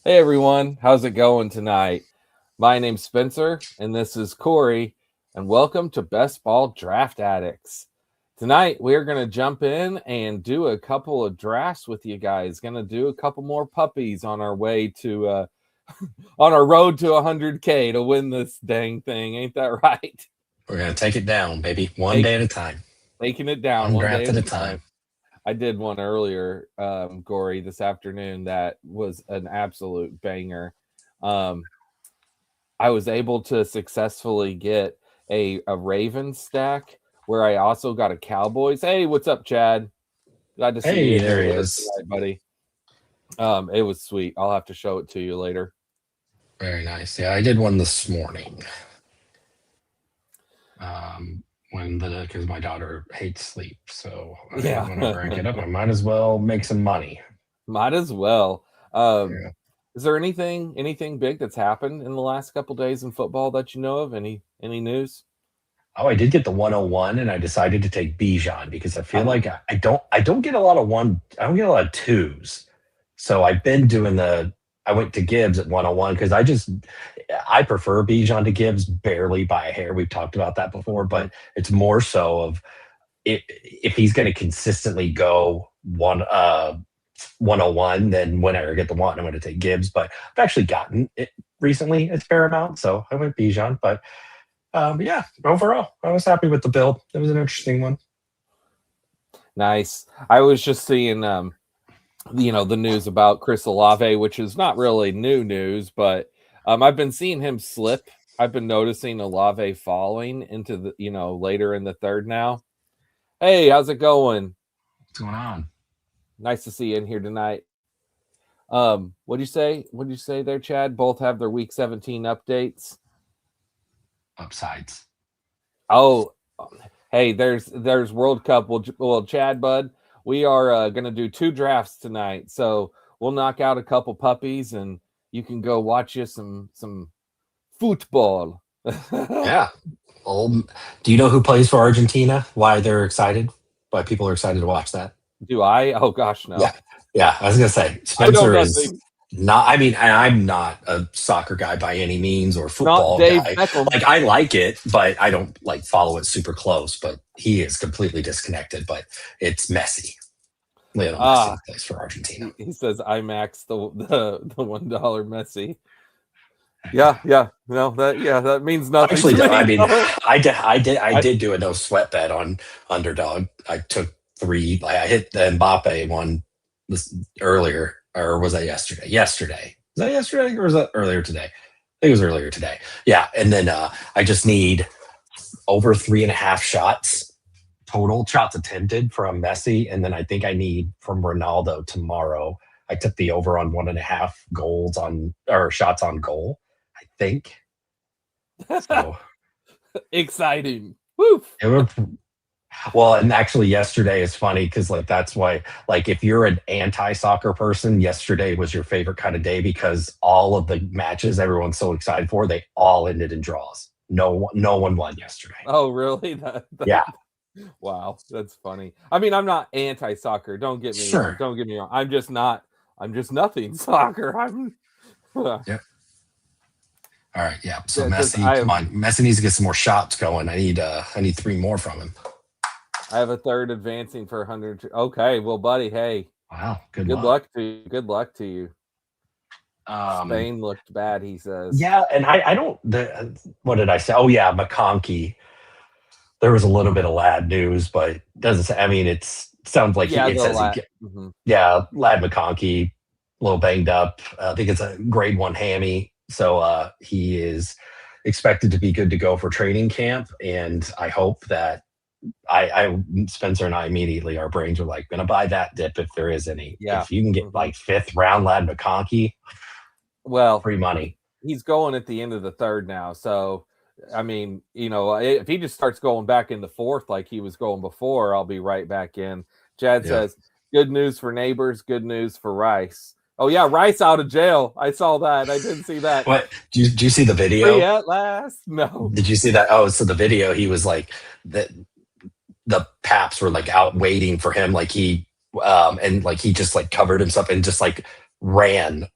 Hey everyone, how's it going tonight? My name's Spencer, and this is Cory, and welcome to Best Ball Draft Addicts. Tonight we are going to jump in and do a couple of drafts with you guys. Going to do a couple more puppies on our way to on our road to 100K to win this dang thing. Ain't that right? We're going to take it down, baby. One Take, day at a time. taking it down One one day draft at at a a time. time. I did one earlier, Cory, this afternoon that was an absolute banger. I was able to successfully get a Ravens stack where I also got a Cowboys. Hey, what's up, Chad? Glad to see you Hey, in there here he with us is. tonight, buddy. It was sweet. I'll have to show it to you later. Very nice. Yeah, I did one this morning. Because my daughter hates sleep. So Yeah, whenever I get up, I might as well make some money. might as well. Um, Yeah. is there anything big that's happened in the last couple days in football that you know of? Any news? Oh, I did get the 101 and I decided to take Bijan because I feel like I don't get a lot of I don't get a lot of twos. So I've been doing I went to Gibbs at 101 because I prefer Bijan to Gibbs barely by a hair. We've talked about that before, Mhm. but it's more so of if he's going to consistently go 101, then whenever I get the one, I'm going to take Gibbs. But I've actually gotten it recently a fair amount, so I went Bijan. But yeah, overall, I was happy with the build. It was an interesting one. Nice. I was just seeing the news about Chris Olave, which is not really new news, but I've been seeing him slip. I've been noticing Olave falling into the later in the third now. Hey, how's it going? What's going on? Nice to see you in here tonight. What'd you say? What'd you say there, Chad? Both have their week 17 updates. Upsides. Oh, hey, there's World Cup. Well, Chad, bud, we are gonna do two drafts tonight, so we'll knock out a couple puppies, and you can go watch you some football. Yeah. Do you know who plays for Argentina? Why they're excited? Why people are excited to watch that? Do I? Oh gosh, Yeah. no. Yeah. I was going to say, I know Spencer is nothing. not, I mean, and I'm not a soccer guy by any means or Not football Dave guy. Beckham. Like, I like it, but I don't like follow it super close. But he is completely disconnected, but it's Messi. Lionel Ah, Messi plays for Argentina. he says IMAX the $1 Messi. Yeah. No, that means nothing Actually, to I me. mean, I I, did do a no sweat bet on Underdog. I took three. I hit the Mbappe one this earlier, or was that yesterday? Yesterday. Was that yesterday, or was that earlier today? I think it was earlier today. Yeah, and then I just need over 3.5 shots total shots attempted from Messi, and then I think I need from Ronaldo tomorrow. I took the over on 1.5 goals on or shots on goal. I think so. exciting. Woof. It would, well, and actually, yesterday is funny because like that's why like if you're an anti-soccer person, yesterday was your favorite kind of day because all of the matches everyone's so excited for, they all ended in draws. No one won yesterday. Oh, really? Yeah, Wow, that's funny. I mean, I'm not anti-soccer. Don't get me wrong. sure. Don't get me wrong. I'm just not. I'm just nothing soccer. I'm Yeah. All right. Yeah. So because Messi, come on, Messi needs to get some more shots going. I need three more from him. I have a third advancing for 100. Okay, well, buddy, hey, Wow. Good good luck. luck to you. Good luck to you. Um. Spain looked bad. He says. Yeah, and I don't. What did I say? Oh yeah, McConkey. There was a little bit of lad news, but it doesn't say. I mean, sounds like Yeah, it the says last. Mm-hmm. yeah, lad McConkey, a little banged up. I think it's a grade one hammy, so he is expected to be good to go for training camp, and I hope that Spencer and I immediately our brains are like gonna buy that dip if there is any. Yeah. If you can get Mm-hmm. like fifth round lad McConkey, Well, free money. he's going at the end of the third now. So, I mean, if he just starts going back in the fourth like he was going before, I'll be right back in. Chad Yeah. says, good news for neighbors, good news for Rice. Oh, yeah, Rice out of jail. I saw that. I didn't see that. What do you see the Free video? at last? No. Did you see that? Oh, so the video, he was like the paps were like out waiting for him, like he and like he just like covered himself and just like ran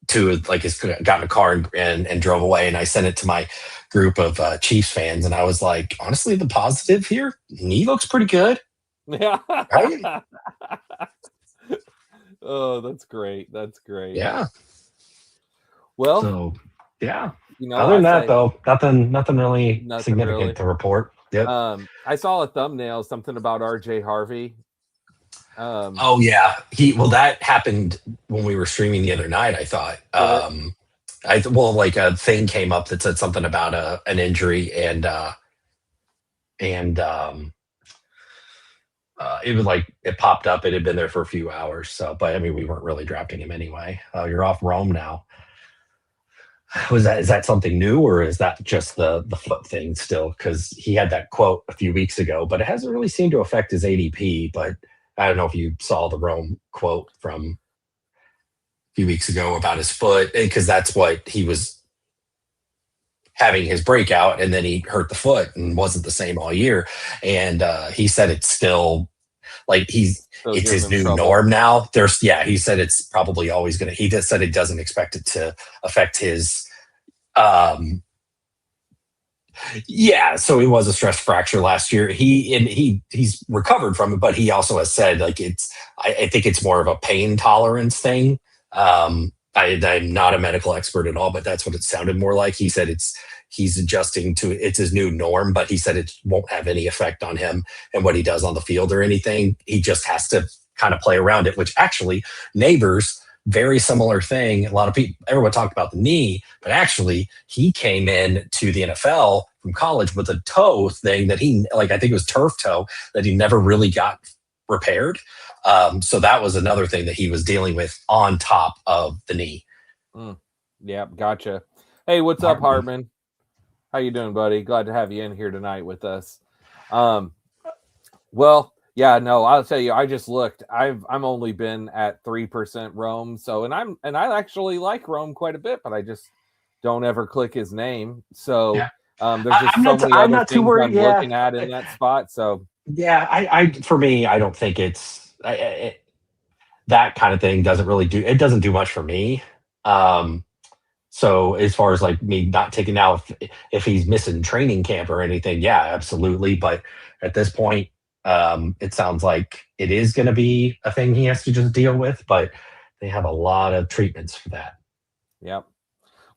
to like his got in a car and drove away. And I sent it to my group of Chiefs fans, and I was like, honestly, the positive here, knee looks pretty good, Yeah. right? Oh, that's great. That's great. Yeah. Well, So yeah. Other I than that, say though, nothing really nothing significant really. to report. Yep. I saw a thumbnail, something about RJ Harvey. Oh yeah, that happened when we were streaming the other night. I thought, Did it? like a thing came up that said something about an injury, and it was like it popped up. It had been there for a few hours. So, but I mean, we weren't really drafting him anyway. You're off Rome now. Is that something new, or is that just the foot thing still? Because he had that quote a few weeks ago, but it hasn't really seemed to affect his ADP. But I don't know if you saw the Rome quote from a few weeks ago about his foot, because that's what he was having his breakout, and then he hurt the foot and wasn't the same all year. And he said it's still like it's his new norm now. He said it's probably always gonna. He just said it doesn't expect it to affect his. So he was a stress fracture last year. He's recovered from it, but he also has said like I think it's more of a pain tolerance thing. I'm not a medical expert at all, but that's what it sounded more like. He said he's adjusting to it's his new norm, but he said it won't have any effect on him and what he does on the field or anything. He just has to kind of play around it, which actually neighbors, very similar thing. A lot of people, everyone talked about the knee, but actually he came in to the NFL from college with a toe thing that I think it was turf toe that he never really got repaired. So that was another thing that he was dealing with on top of the knee. Yeah, gotcha. Hey, what's up, Hartman? How you doing, buddy? Glad to have you in here tonight with us. Well, yeah, no, I'll tell you, I just looked. I'm only been at 3% Rome, so and I actually like Rome quite a bit, but I just don't ever click his name. So there's just so many other things I'm looking at in that spot. So I for me, I don't think it's that kind of thing doesn't do much for me. So as far as like me not taking out if he's missing training camp or anything, yeah, absolutely. But at this point, it sounds like it is going to be a thing he has to just deal with. But they have a lot of treatments for that. Yep.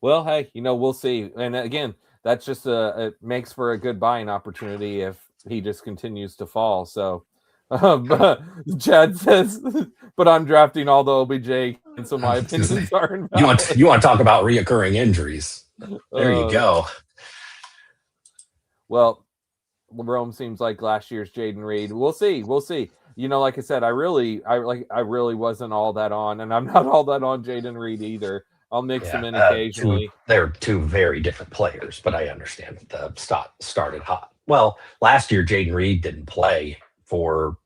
Well, hey, we'll see. And again, that's just it makes for a good buying opportunity if he just continues to fall. So Chad says, but I'm drafting all the OBJ, and so my opinions are invalid. You want to talk about reoccurring injuries? There you go. Well, Rome seems like last year's Jaden Reed. We'll see. Like I said, I really wasn't all that on, and I'm not all that on Jaden Reed either. I'll mix them in occasionally. They're two very different players, but I understand the started hot. Well, last year Jaden Reed didn't play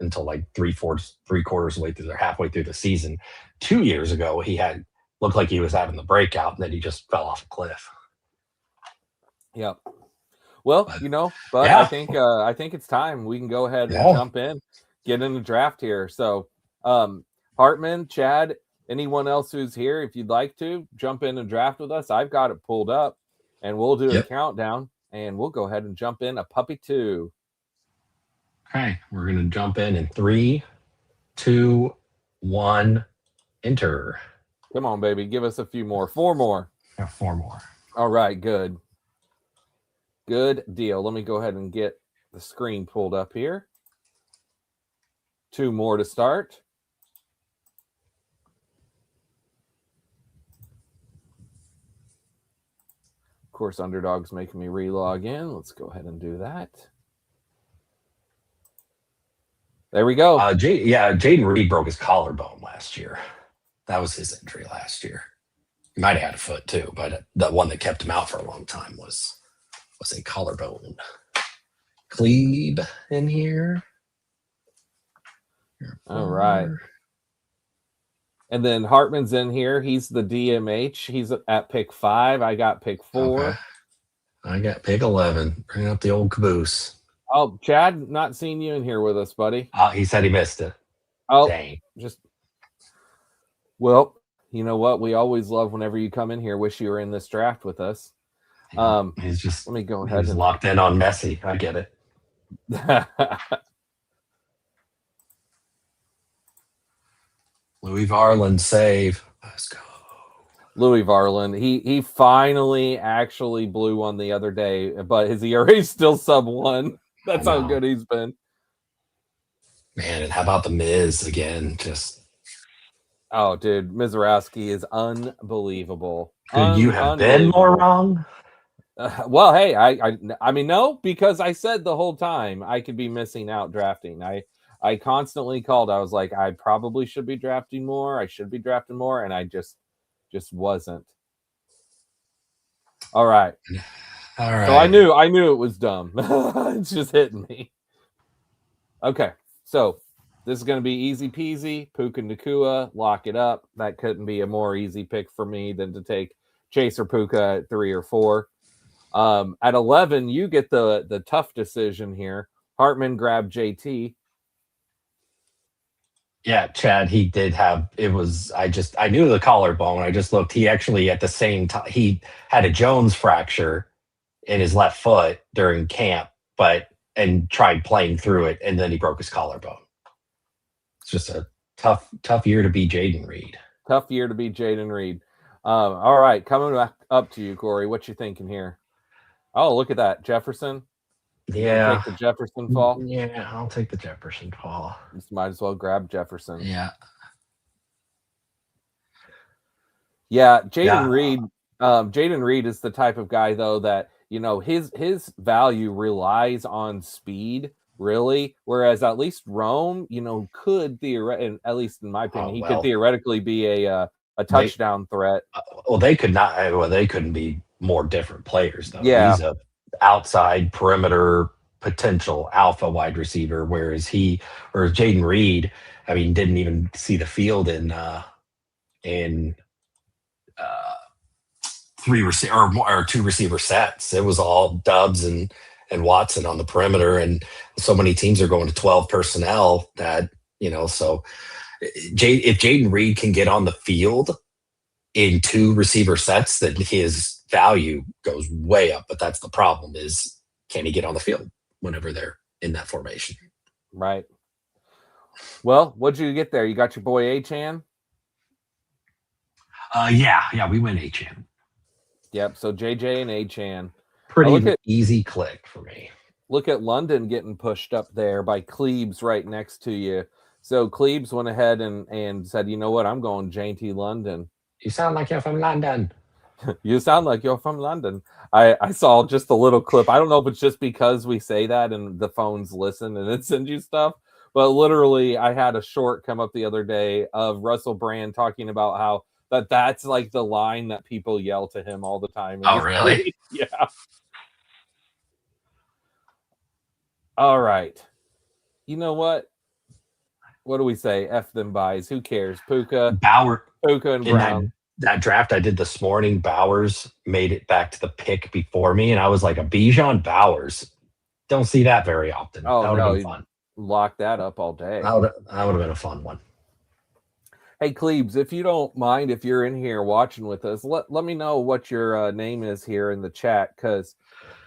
until like three quarters halfway through the season. 2 years ago, looked like he was having the breakout, and then he just fell off a cliff. Yep. Well, I think it's time we can go ahead and jump in, get in the draft here. So, Hartman, Chad, anyone else who's here, if you'd like to jump in and draft with us, I've got it pulled up, and we'll do a countdown, and we'll go ahead and jump in a puppy 2. Okay, we're gonna jump in 3, 2, 1, enter. Come on, baby, give us a few more. 4 more. Yeah, 4 more. All right, good deal. Let me go ahead and get the screen pulled up here. 2 more to start. Of course, Underdog's making me re-log in. Let's go ahead and do that. There we go. Jaden Reed broke his collarbone last year. That was his injury last year. He might have had a foot too, but the one that kept him out for a long time was a collarbone. Glebe in here. All right. And then Hartman's in here. He's the DMH. He's at pick 5. I got pick 4. Okay. I got pick 11. Bringing up the old caboose. Oh, Chad, not seeing you in here with us, buddy. He said he missed it. Oh, dang. Well, You know what? We always love whenever you come in here. Wish you were in this draft with us. Yeah, he's just Let me go ahead he's and locked in on Messi. I get it. Louis Varland save. Let's go. Louis Varland. He finally actually blew one the other day, but his ERA is still sub-1. That's how good he's been. Man, and how about the Miz again? Just dude, Mizorowski is unbelievable. could you have been more wrong? Well, hey, I mean, no, because I said the whole time I could be missing out drafting. I constantly called. I was like, I probably should be drafting more. I should be drafting more, and I just wasn't. All right. So I knew it was dumb. It's just hitting me. Okay, so this is going to be easy peasy. Puka Nakua, lock it up. That couldn't be a more easy pick for me than to take Chaser Puka at 3 or 4. At 11, you get the tough decision here. Hartman grabbed JT. Yeah, Chad, he did have it was I knew the collarbone. I just looked. He actually at the same time he had a Jones fracture in his left foot during camp, and tried playing through it, and then he broke his collarbone. It's just a tough year to be Jaden Reed. Tough year to be Jaden Reed. All right, coming back up to you, Cory. What you thinking here? Oh, look at that, Jefferson. Yeah, take the Jefferson fall. Yeah, I'll take the Jefferson fall. Just might as well grab Jefferson. Yeah. Jaden Reed. Jaden Reed is the type of guy though that his value relies on speed, really. Whereas at least Rome, could theoretically, at least in my opinion, he could theoretically be a touchdown threat. They could not. Well, they couldn't be more different players though. Yeah. He's a outside perimeter potential alpha wide receiver, whereas Jaden Reed, I mean, didn't even see the field in 3 or 2 receiver sets. It was all Dubs and Watson on the perimeter, and so many teams are going to 12 personnel that so if Jaden Reed can get on the field in 2 receiver sets, then his value goes way up. But that's the problem, is can he get on the field whenever they're in that formation? Right. Well, what'd you get there? You got your boy Achane? Yeah, we went Achane. Yep, so JJ and Achane. Pretty easy click for me. Look at London getting pushed up there by Cleves right next to you. So Cleves went ahead and said, you know what, I'm going JT London. You sound like you're from London. You sound like you're from London. I saw just a little clip. I don't know if it's just because we say that and the phones listen and it sends you stuff, but literally I had a short come up the other day of Russell Brand talking about how that's like the line that people yell to him all the time. Oh, really? Yeah. All right. You know what? What do we say? F them buys. Who cares? Puka and Brown. That draft I did this morning, Bowers made it back to the pick before me, and I was like, a Bijan Bowers. Don't see that very often. Oh, that would have been fun. Lock that up all day. That would have been a fun one. Hey, Cleves, if you don't mind, if you're in here watching with us, let me know what your name is here in the chat, because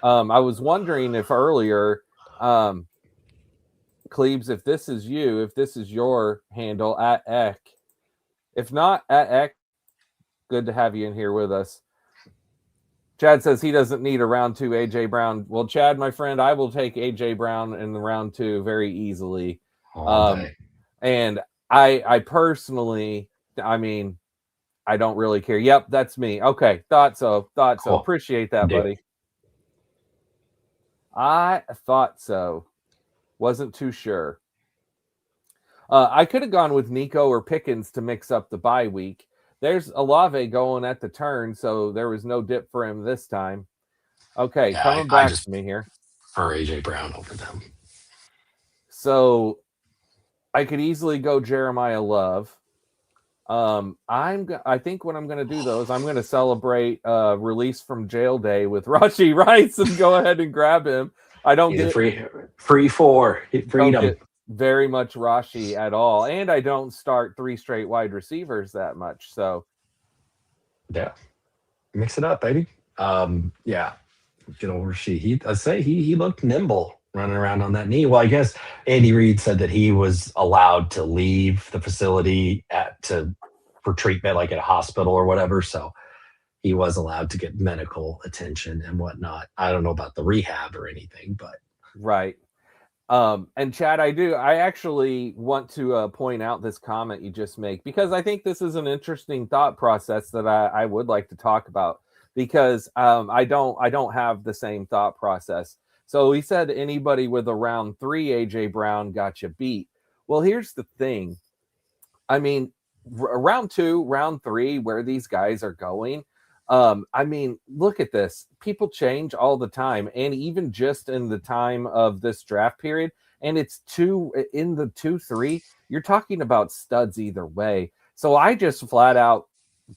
I was wondering if earlier, Cleves, if this is you, if this is your handle at Eck. If not, at Eck, good to have you in here with us. Chad says he doesn't need a round 2 AJ Brown. Well, Chad, my friend, I will take AJ Brown in the round 2 very easily. And I personally, I mean, I don't really care. Yep, that's me. Okay, thought so. Cool. Appreciate that, buddy. I thought so. Wasn't too sure. I could have gone with Nico or Pickens to mix up the bye week. There's Olave going at the turn, so there was no dip for him this time. Okay, coming back to me here. For AJ Brown over them. So I could easily go Jeremiah Love. I think what I'm going to do though is I'm going to celebrate release from jail day with Rashee Rice and go ahead and grab him. I don't get free 4 freedom. Very much Rashee at all, and I don't start 3 straight wide receivers that much. So Yeah, mix it up, baby. Yeah, good old Rasheed. I say he looked nimble running around on that knee. Well, I guess Andy Reid said that he was allowed to leave the facility for treatment, like at a hospital or whatever. So he was allowed to get medical attention and whatnot. I don't know about the rehab or anything, but Right. And Chad, I actually want to point out this comment you just make because I think this is an interesting thought process that I would like to talk about because I don't have the same thought process. So he said anybody with a round 3 AJ Brown got you beat. Well, here's the thing. I mean, round 2, round 3, where these guys are going. I mean, look at this. People change all the time, and even just in the time of this draft period, and it's two in the 2-3. You're talking about studs either way. So I just flat out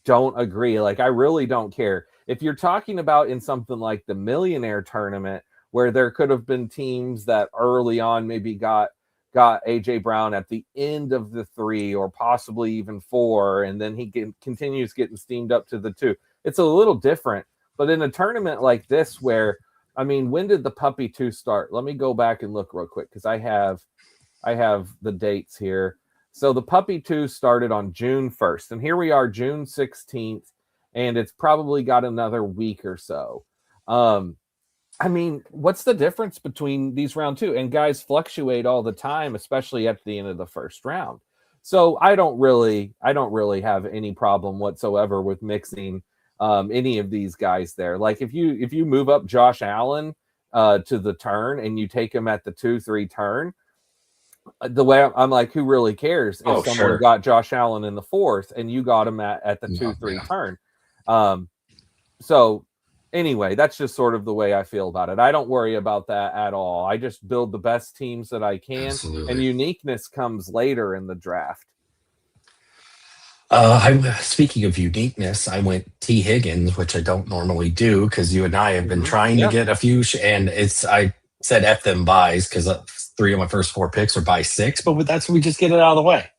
don't agree. Like, I really don't care. If you're talking about in something like the Millionaire Tournament, where there could have been teams that early on maybe got AJ Brown at the end of the 3 or possibly even 4, and then continues getting steamed up to the 2. It's a little different. But in a tournament like this, where I mean, when did the puppy 2 start? Let me go back and look real quick because I have the dates here. So the puppy 2 started on June 1st, and here we are, June 16th, and it's probably got another week or so. I mean, what's the difference between these round 2? And guys fluctuate all the time, especially at the end of the first round. So I don't really have any problem whatsoever with mixing any of these guys there. Like if you move up Josh Allen to the turn and you take him at the 2-3 turn, the way I'm like, who really cares if someone got Josh Allen in the 4th and you got him at the 2-3 turn? So anyway, that's just sort of the way I feel about it. I don't worry about that at all. I just build the best teams that I can. Absolutely. And uniqueness comes later in the draft. Speaking of uniqueness, I went T. Higgins, which I don't normally do because you and I have been trying to get a few, and I said F them buys because 3 of my first 4 picks are buy 6, but that's we just get it out of the way.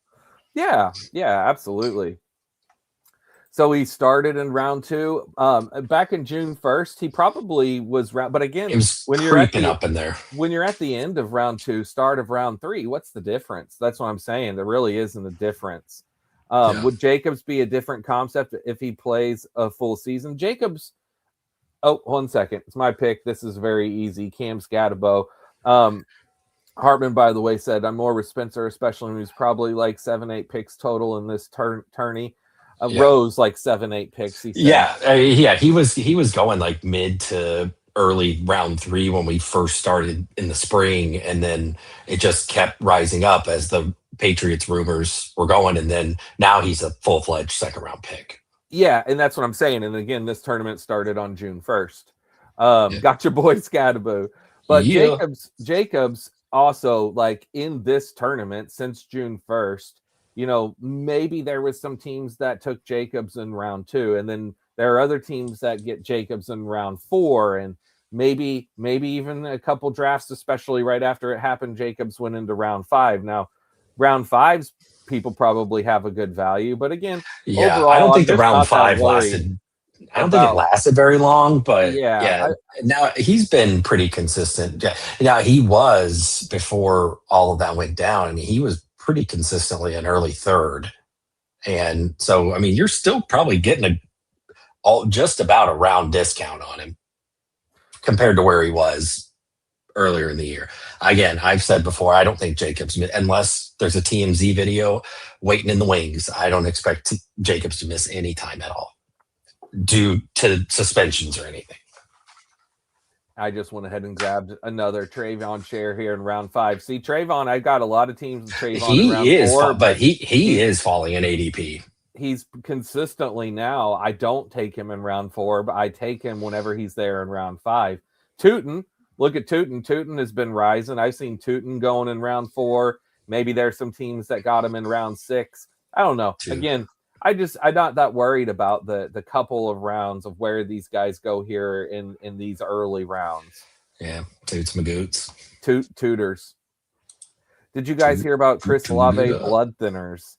Yeah, absolutely. So he started in round 2. Back in June 1st, he probably was but again, when you're up in there, when you're at the end of round 2, start of round 3, what's the difference? That's what I'm saying. There really isn't a difference. Would Jacobs be a different concept if he plays a full season? Jacobs. Oh, 1 second. It's my pick. This is very easy. Cam Scatabo. Hartman, by the way, said I'm more with Spencer, especially when he's probably like 7-8 picks total in this tourney. Rose like 7-8 picks. He said. He was going like mid to early round 3 when we first started in the spring, and then it just kept rising up as the Patriots rumors were going, and then now he's a full-fledged second-round pick. Yeah, and that's what I'm saying. And again, this tournament started on June 1st. Got your boy Scatabo. But Jacobs also, like in this tournament since June 1st, you know, maybe there was some teams that took Jacobs in round 2, and then there are other teams that get Jacobs in round 4, and maybe even a couple drafts, especially right after it happened, Jacobs went into round 5. Now, round 5's people probably have a good value, but again, overall, I don't think the round 5 lasted. I don't think it lasted very long, but now he's been pretty consistent. Yeah. Now he was, before all of that went down, I mean, he was pretty consistently an early 3rd. And so, I mean, you're still probably getting just about a round discount on him compared to where he was earlier in the year. Again, I've said before, I don't think Jacobs, unless there's a TMZ video waiting in the wings, I don't expect Jacobs to miss any time at all due to suspensions or anything. I just went ahead and grabbed another Trayvon share here in round 5. See, Trayvon, I got a lot of teams with Trayvon in round 4. But he is falling in ADP. He's consistently now, I don't take him in round 4, but I take him whenever he's there in round 5. Tootin, look at Tootin. Tootin has been rising. I've seen Tootin going in round 4. Maybe there's some teams that got him in round 6. I don't know. Again, I'm not that worried about the couple of rounds of where these guys go here in these early rounds. Yeah, Toots Magoots. Tutors. Did you guys hear about Chris Olave blood thinners?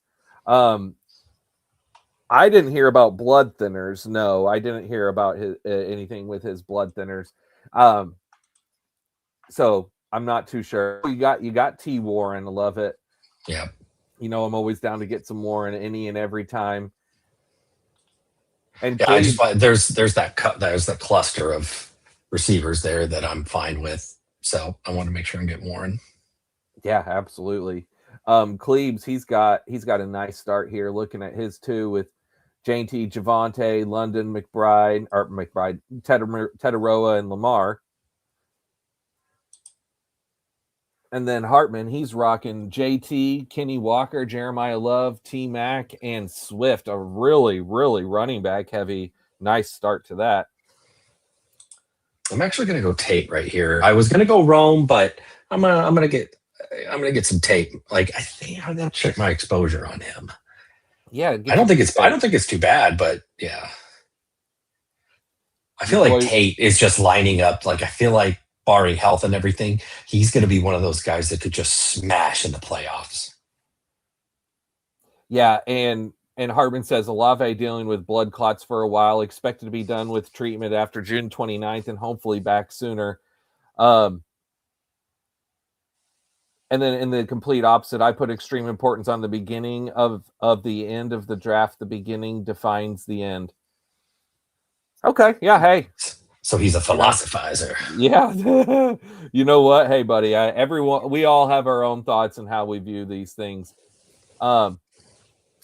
I didn't hear about blood thinners. No, I didn't hear about his anything with his blood thinners. Um, so I'm not too sure. You got T Warren, love it. Yeah. I'm always down to get some Warren any and every time. And Yeah, I just Cleve, there's that cluster of receivers there that I'm fine with. So I want to make sure and get Warren. yeah, absolutely. Cleves, he's got a nice start here. Looking at his two with JT, Javante, London, Tetaroa, and Lamar. And then Hartman, he's rocking JT, Kenny Walker, Jeremiah Love, T Mac, and Swift. A really, really running back heavy. Nice start to that. I'm actually gonna go Tate right here. I was gonna go Rome, but I'm gonna get some Tate. Like I think I'm gonna check my exposure on him. Yeah, I don't think it's too bad, but yeah. I your feel like boy. Tate is just lining up. Like I feel like barring health and everything, he's gonna be one of those guys that could just smash in the playoffs. Yeah, and Hartman says Olave dealing with blood clots for a while, expected to be done with treatment after June 29th and hopefully back sooner. Um, and then in the complete opposite, I put extreme importance on the beginning of the end of the draft. The beginning defines the end. Okay, yeah, hey, So he's a you know, philosophizer. yeah, you know what? Hey, buddy, everyone, we all have our own thoughts on how we view these things. Um,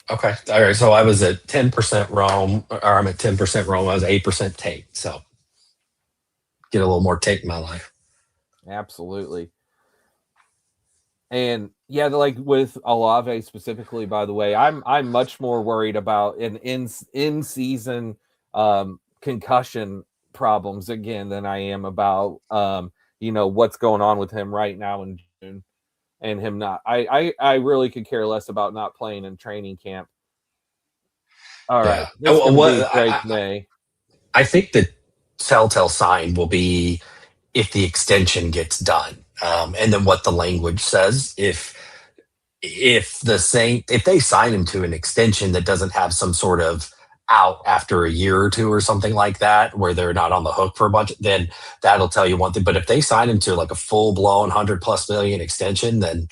Okay. All right. So I was at 10% Rome, or I'm at 10% Rome. I was 8% Tate. So get a little more Tate in my life. absolutely. And yeah, like with Olave specifically, by the way, I'm much more worried about an in season concussion problems again than I am about what's going on with him right now in June and him not. I really could care less about not playing in training camp. All right, Yeah. this is going to be Drake May. I think the telltale sign will be if the extension gets done, and then what the language says. If they sign him to an extension that doesn't have some sort of out after a year or two or something like that, where they're not on the hook for a bunch, then that'll tell you one thing. But if they sign him to like a full blown 100+ million extension, then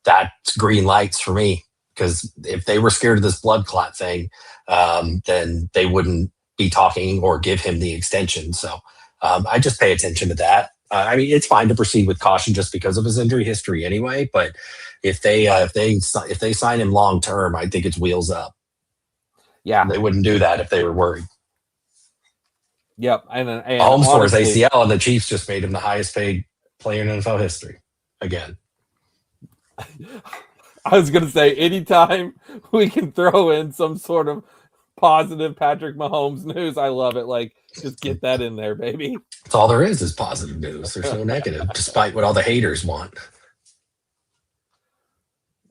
that's green lights for me. Because if they were scared of this blood clot thing, then they wouldn't be talking or give him the extension. So I just pay attention to that. I mean, it's fine to proceed with caution just because of his injury history anyway. But if they sign him long term, I think it's wheels up. Yeah. They wouldn't do that if they were worried. Yep. And Mahomes tore his honestly, ACL, and the Chiefs just made him the highest paid player in NFL history again. I was going to say, anytime we can throw in some sort of positive Patrick Mahomes news, I love it. Like, just get that in there, baby. That's all there is positive news. There's no negative, despite what all the haters want.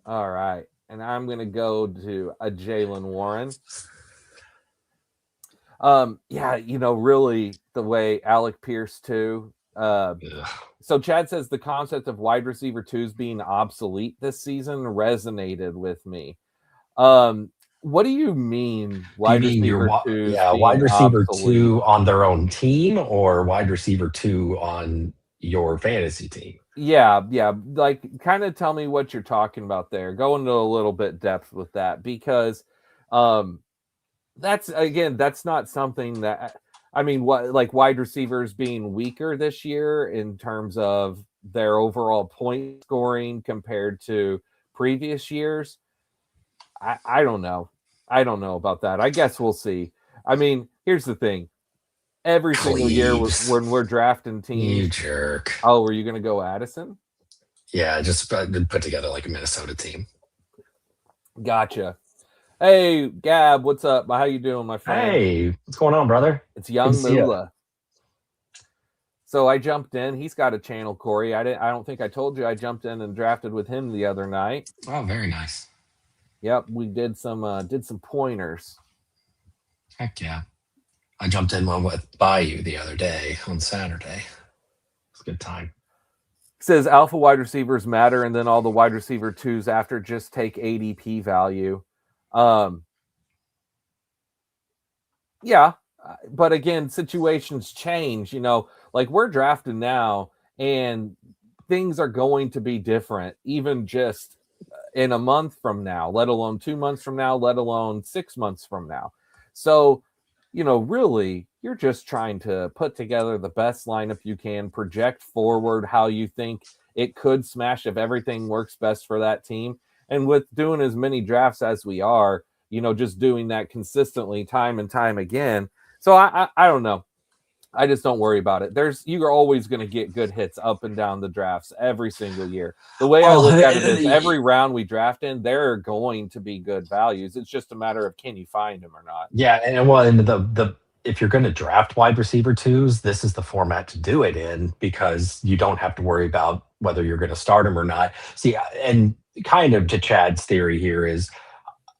All right. And I'm going to go to a Jaylen Warren. Yeah, really the way Alec Pierce too. So Chad says the concept of wide receiver twos being obsolete this season resonated with me. What do you mean wide receiver twos? Yeah, wide receiver obsolete? 2 on their own team or wide receiver 2 on your fantasy team? Yeah. Like, kind of tell me what you're talking about there. Go into a little bit depth with that because that's not something that I mean, what like wide receivers being weaker this year in terms of their overall point scoring compared to previous years. I don't know. I don't know about that. I guess we'll see. I mean, here's the thing. Every single year when we're drafting teams. You jerk. Oh, were you going to go Addison? Yeah, just put together like a Minnesota team. Gotcha. Hey, Gab, what's up? How you doing, my friend? Hey, what's going on, brother? It's Young Moolah. So I jumped in. He's got a channel, Cory. I don't think I told you I jumped in and drafted with him the other night. Oh, very nice. Yep, we did some pointers. Heck yeah. I jumped in one with Bayou the other day on Saturday. It's a good time. Says alpha wide receivers matter, and then all the wide receiver twos after just take ADP value. Yeah, but again, situations change. Like we're drafting now, and things are going to be different, even just in a month from now, let alone 2 months from now, let alone 6 months from now. So, really, you're just trying to put together the best lineup you can, project forward how you think it could smash if everything works best for that team. And with doing as many drafts as we are, just doing that consistently time and time again. So I don't know. I just don't worry about it. You're always going to get good hits up and down the drafts every single year. The way I Well, look at it is every round we draft in, there are going to be good values. It's just a matter of can you find them or not. yeah, and the if you're going to draft wide receiver twos, this is the format to do it in because you don't have to worry about whether you're going to start them or not. See, and kind of to Chad's theory here is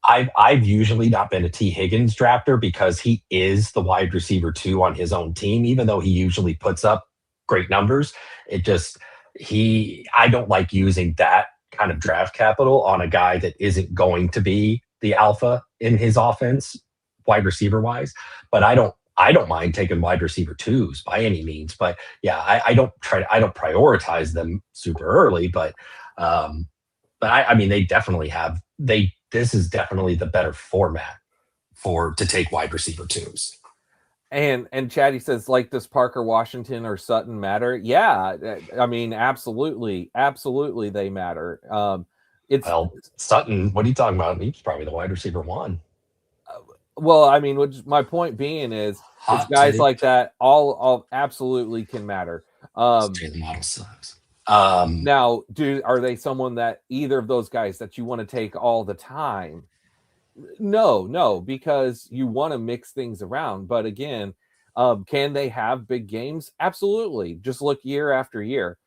I've usually not been a T. Higgins drafter because he is the wide receiver two on his own team, even though he usually puts up great numbers. It just I don't like using that kind of draft capital on a guy that isn't going to be the alpha in his offense, wide receiver wise. But I don't mind taking wide receiver twos by any means. But yeah, I don't prioritize them super early, um, but I mean, they definitely have they. This is definitely the better format for to take wide receiver twos. And Chatty says, like, does Parker Washington or Sutton matter? Yeah, I mean, absolutely, absolutely, they matter. It's Well, Sutton, what are you talking about? He's probably the wide receiver one. well, I mean, which my point being is, it's Hot guys take. like that all absolutely can matter. Jalen Waddle sucks. Now, are they someone that either of those guys that you want to take all the time? No, no, because you want to mix things around. But again, can they have big games? Absolutely. Just look year after year.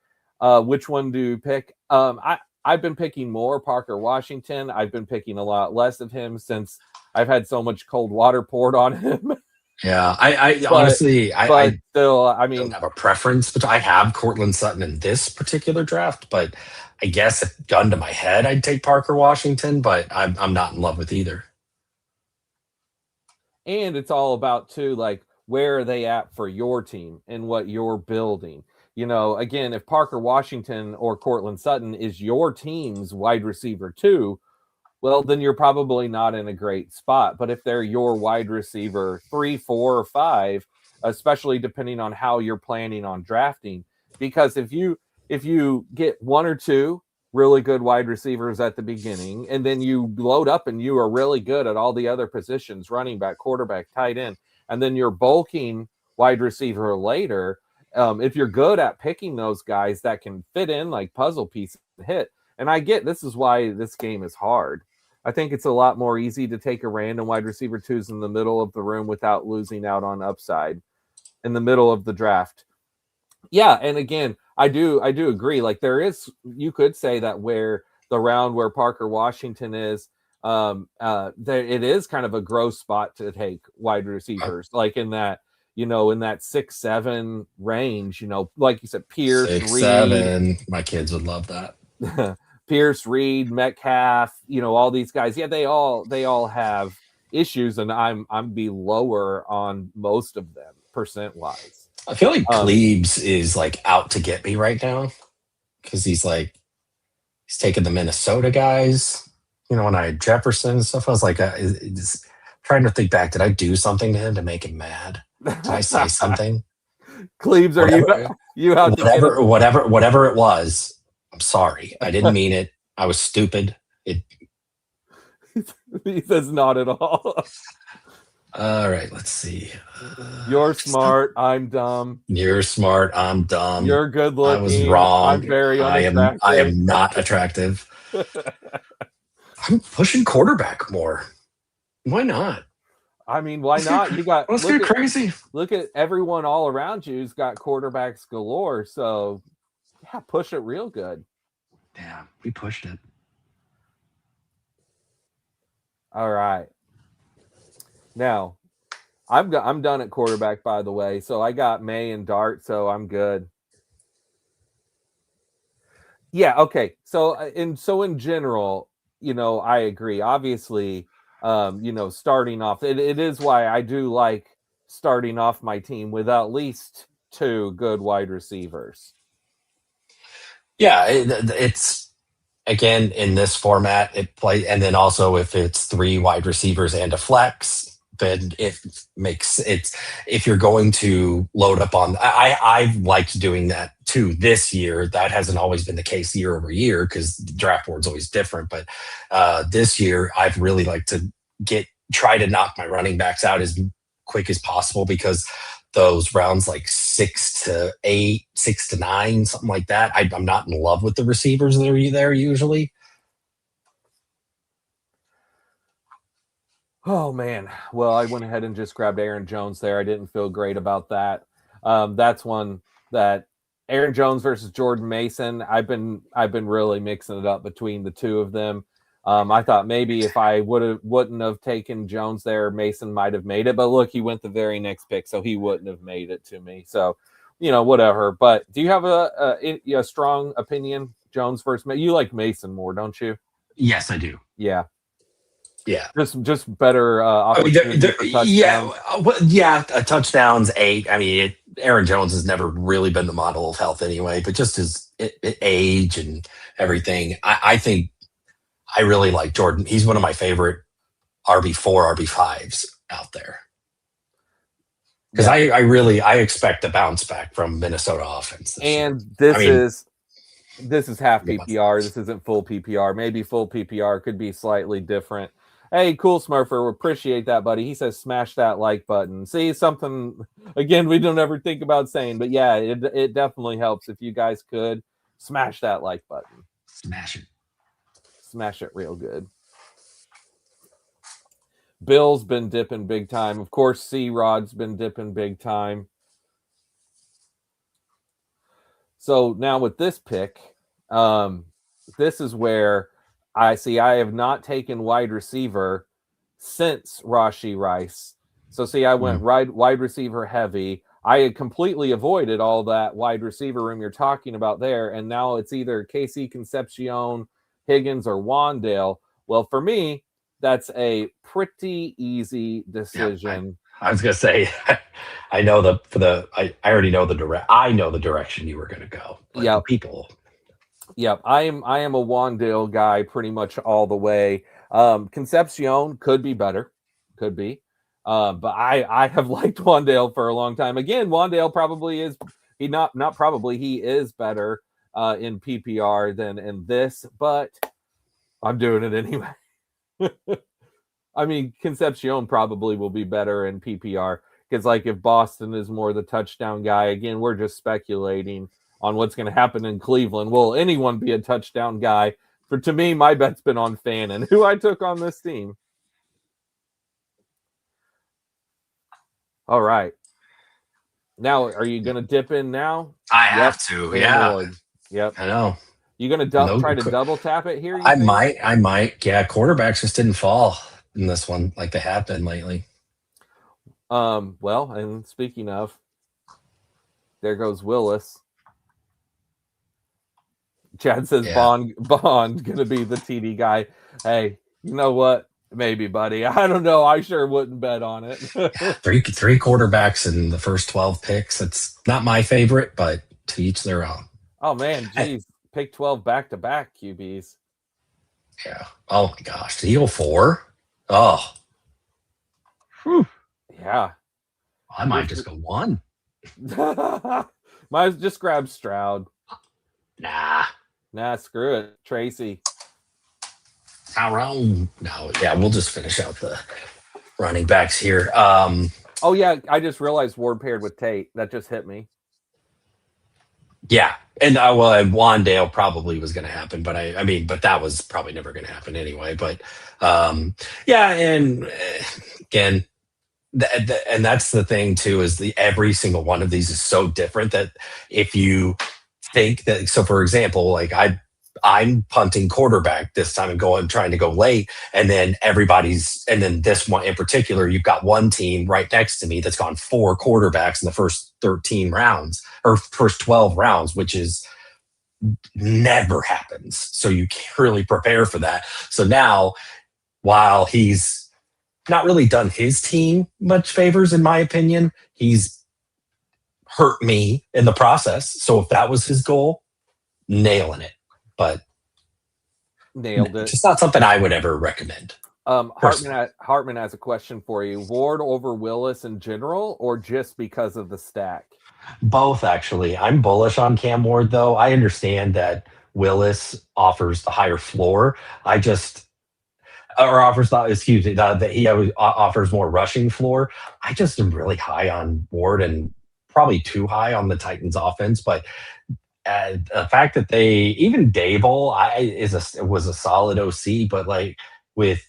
Which one do you pick? I've been picking more Parker Washington. I've been picking a lot less of him since I've had so much cold water poured on him. Yeah, I but honestly, but I still, I don't mean, have a preference, but I have Cortland Sutton in this particular draft. But I guess if gun to my head, I'd take Parker Washington. But I'm not in love with either. and it's all about too, like, where are they at for your team and what you're building. Again, if Parker Washington or Cortland Sutton is your team's wide receiver too, well, then you're probably not in a great spot. But if they're your wide receiver 3, 4, or 5, especially depending on how you're planning on drafting, because if you get one or two really good wide receivers at the beginning, and then you load up and you are really good at all the other positions, running back, quarterback, tight end, and then you're bulking wide receiver later. If you're good at picking those guys that can fit in like puzzle pieces to hit, and I get this is why this game is hard. I think it's a lot more easy to take a random wide receiver twos in the middle of the room without losing out on upside in the middle of the draft. Yeah, and again, I do agree. Like you could say that where the round where Parker Washington is, there it is kind of a gross spot to take wide receivers, like in that 6-7 range. Like you said, Pierce, Reed, 6'7". My kids would love that. Pierce, Reed, Metcalf, all these guys. Yeah, they all have issues, and I'm be lower on most of them percent wise. I feel like Um, Glebes is like out to get me right now because he's taking the Minnesota guys. When I had Jefferson and stuff, I was like, trying to think back. Did I do something to him to make him mad? Did I say something? Cleaves, are you Whatever, you out to get him? whatever it was. I'm sorry. I didn't mean it. I was stupid. It. He says not at all. All right. Let's see. You're smart. I'm dumb. You're smart. I'm dumb. You're good I was looking. I'm wrong. very I unattractive. am not attractive. I'm pushing quarterback more. Why not? I mean, why not? You got Let's get crazy. look at everyone all around you's got quarterbacks galore. So yeah, push it real good. Yeah, we pushed it. All right. Now, I'm done at quarterback, by the way. So I got May and Dart, so I'm good. Yeah, okay. So in general, I agree. Obviously, Starting off. It is why I do like starting off my team with at least two good wide receivers. Yeah, it's again in this format it play, and then also if it's three wide receivers and a flex, then it makes it's if you're going to load up on. I've liked doing that too this year. That hasn't always been the case year over year because the draft board's always different. But this year, I've really liked to try to knock my running backs out as quick as possible because those rounds like 6 to 8, 6 to 9, something like that. I'm not in love with the receivers that are there usually. Oh man. Well, I went ahead and just grabbed Aaron Jones there. I didn't feel great about that. That's one that Aaron Jones versus Jordan Mason. I've been really mixing it up between the two of them. I thought maybe if I wouldn't have taken Jones there, Mason might have made it. But look, he went the very next pick, so he wouldn't have made it to me. So, whatever. But do you have a strong opinion, Jones versus Mason? You like Mason more, don't you? Yes, I do. Yeah. Yeah, just better opportunity for touchdowns. Touchdowns 8. I mean, Aaron Jones has never really been the model of health anyway, but just his age and everything, I think I really like Jordan. He's one of my favorite RB4, RB5s out there because I expect a bounce back from Minnesota offense. And this is half PPR. This isn't full PPR. Maybe full PPR could be slightly different. Hey, cool Smurfer, appreciate that, buddy. He says smash that like button. See, something, again, we don't ever think about saying, but yeah, it definitely helps if you guys could smash that like button. Smash it. Smash it real good. Bill's been dipping big time. Of course, C-Rod's been dipping big time. So now with this pick, this is where I have not taken wide receiver since Rashee Rice. So I went wide receiver heavy. I had completely avoided all that wide receiver room you're talking about there. And now it's either KC Concepcion, Higgins, or Wandale. Well, for me, that's a pretty easy decision. Yeah, I was gonna say, I know I already know the direction you were gonna go. Yeah, people. Yep, I am a Wandale guy pretty much all the way. Concepcion could be better, could be, but I have liked Wandale for a long time. Again, Wandale probably is he is better in PPR than in this, but I'm doing it anyway. I mean, Concepcion probably will be better in PPR because, like, if Boston is more the touchdown guy, again, we're just speculating on what's going to happen in Cleveland. Will anyone be a touchdown guy? To me, my bet's been on Fannin, who I took on this team. All right. Now, are you going to dip in now? I have to, yeah. Lord. Yep. I know. You going to try to double tap it here? I might. Yeah, quarterbacks just didn't fall in this one like they have been lately. Well, and speaking of, there goes Willis. Chad says Bond gonna be the TD guy. Hey, you know what? Maybe, buddy. I don't know. I sure wouldn't bet on it. three quarterbacks in the first 12 picks. It's not my favorite, but to each their own. Oh man, geez. Pick 12 back-to-back QBs. Yeah. Oh my gosh. Did he go 4? Oh. Whew. Yeah. I might just go 1. Might just grab Stroud. Nah, screw it. Tracy. No, yeah, we'll just finish out the running backs here. Oh yeah, I just realized Ward paired with Tate. That just hit me. Yeah, and Wandale probably was going to happen, but but that was probably never going to happen anyway. But yeah, and again, and that's the thing too is every single one of these is so different that if you think that, so for example, like I'm punting quarterback this time and trying to go late, and then this one in particular, you've got one team right next to me that's gone 4 quarterbacks in the first 13 rounds or first 12 rounds, which is never happens. So you can't really prepare for that. So now, while he's not really done his team much favors, in my opinion. He's hurt me in the process. So if that was his goal, nailing it. But Nailed it. just not something I would ever recommend. Hartman has a question for you. Ward over Willis in general, or just because of the stack? Both, actually. I'm bullish on Cam Ward, though. I understand that Willis offers the higher floor. I just, or offers, excuse me, that he offers more rushing floor. I just am really high on Ward and probably too high on the Titans offense. But the fact that they, even Dable was a solid OC, but like with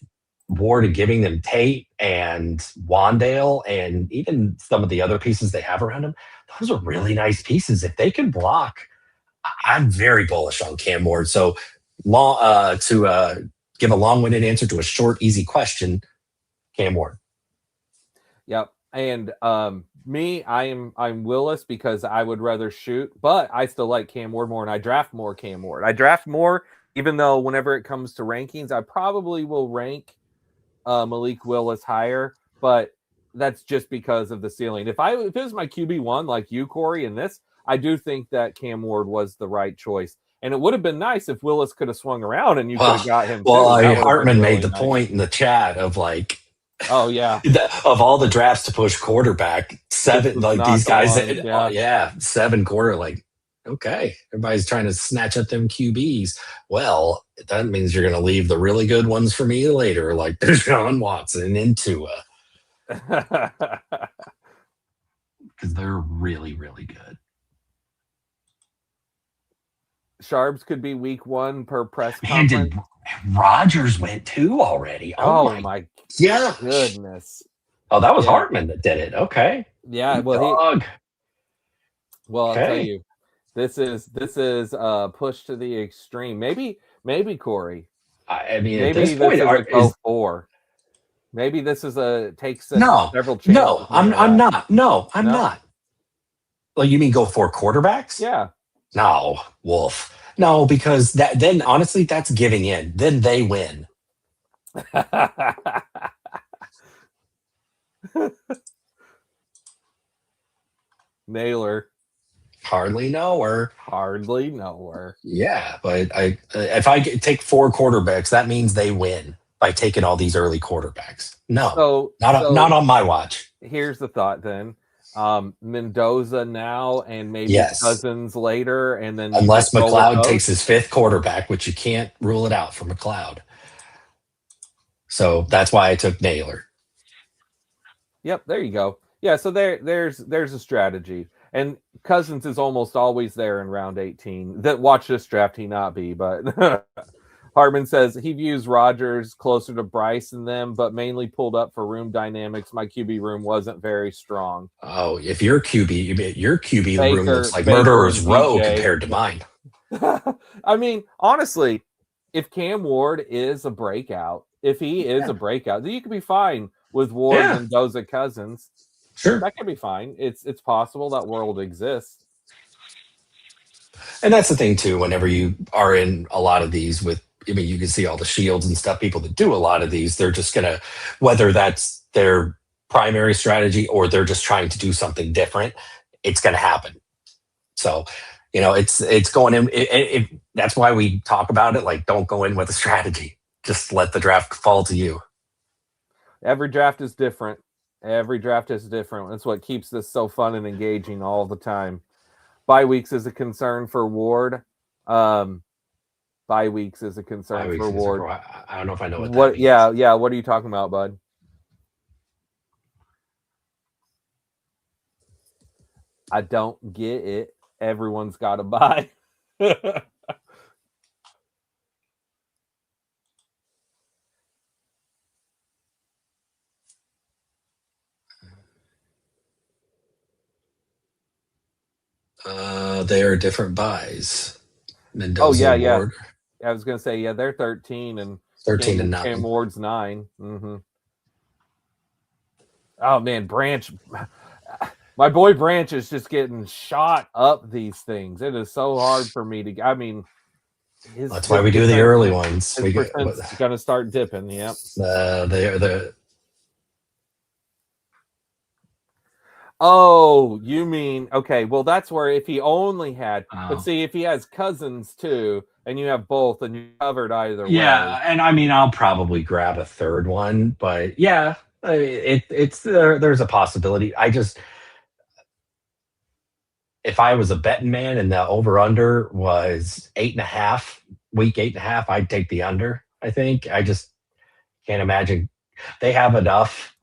Ward and giving them Tate and Wandale and even some of the other pieces they have around him, those are really nice pieces. If they can block, I'm very bullish on Cam Ward. So to give a long-winded answer to a short, easy question, Cam Ward. Yep. And me, I'm Willis because I would rather shoot, but I still like Cam Ward more, and I draft more Cam Ward. I draft more, even though whenever it comes to rankings, I probably will rank Malik Willis higher, but that's just because of the ceiling. If it was my QB1 like you, Cory, in this, I do think that Cam Ward was the right choice. And it would have been nice if Willis could have swung around and you could have got him. Well, Hartman made the point in the chat of like, oh yeah, of all the drafts to push quarterback, 7 like these guys, yeah, 7 quarter, like, okay, everybody's trying to snatch at them QBs. Well, that means you're going to leave the really good ones for me later, like Deshaun Watson and Tua, because they're really, really good. Sharps could be week 1 per press conference. And Rodgers went 2 already. Oh my goodness. Oh, that was Hartman that did it. Okay. Yeah. Well, I'll tell you, this is push to the extreme. Maybe Cory. I mean, maybe at this point, is 4. Maybe this is takes several chances. No, I'm not. No, I'm not. Well, you mean go for quarterbacks? Yeah. No, Wolf. No, because then honestly, that's giving in. Then they win. Naylor. Hardly know her. Yeah, but if I take 4 quarterbacks, that means they win by taking all these early quarterbacks. No, not on my watch. Here's the thought then. Mendoza now and maybe Cousins later, and then unless McLeod takes his 5th quarterback, which you can't rule it out for McLeod. So that's why I took Naylor. Yep, there you go. Yeah, so there's a strategy, and Cousins is almost always there in round 18. That watch this draft, he not be, but. Hartman says he views Rodgers closer to Bryce than them, but mainly pulled up for room dynamics. My QB room wasn't very strong. Oh, if your QB room looks like Murderer's Row compared to mine. I mean, honestly, if Cam Ward is a breakout, then you could be fine with Ward and Mendoza Cousins. Sure. That could be fine. It's possible that world exists. And that's the thing, too, whenever you are in a lot of these you can see all the shields and stuff. People that do a lot of these, they're just going to, whether that's their primary strategy or they're just trying to do something different, it's going to happen. So, it's going in. That's why we talk about it. Like, don't go in with a strategy. Just let the draft fall to you. Every draft is different. That's what keeps this so fun and engaging all the time. Bye weeks is a concern for Ward. Bye weeks is a concern for Ward. I don't know if I know what that means. Yeah. What are you talking about, bud? I don't get it. Everyone's got to buy. They are different buys. Mendoza, Ward. I was going to say, they're 13 and 9. Cam Ward's 9. Mm-hmm. Oh man, Branch, my boy Branch is just getting shot up these things. It is so hard for me to. I mean, that's why we do the early ones. His percent's going to start dipping. Yep. Oh, you mean okay? Well, that's where if he only had, but Oh. see, if he has cousins too, and you have both, and you're covered either way. Yeah, and I mean, I'll probably grab a third one, but yeah, it's there. There's a possibility. I just, if I was a betting man and the over under was 8.5, week 8.5, I'd take the under. I think I just can't imagine they have enough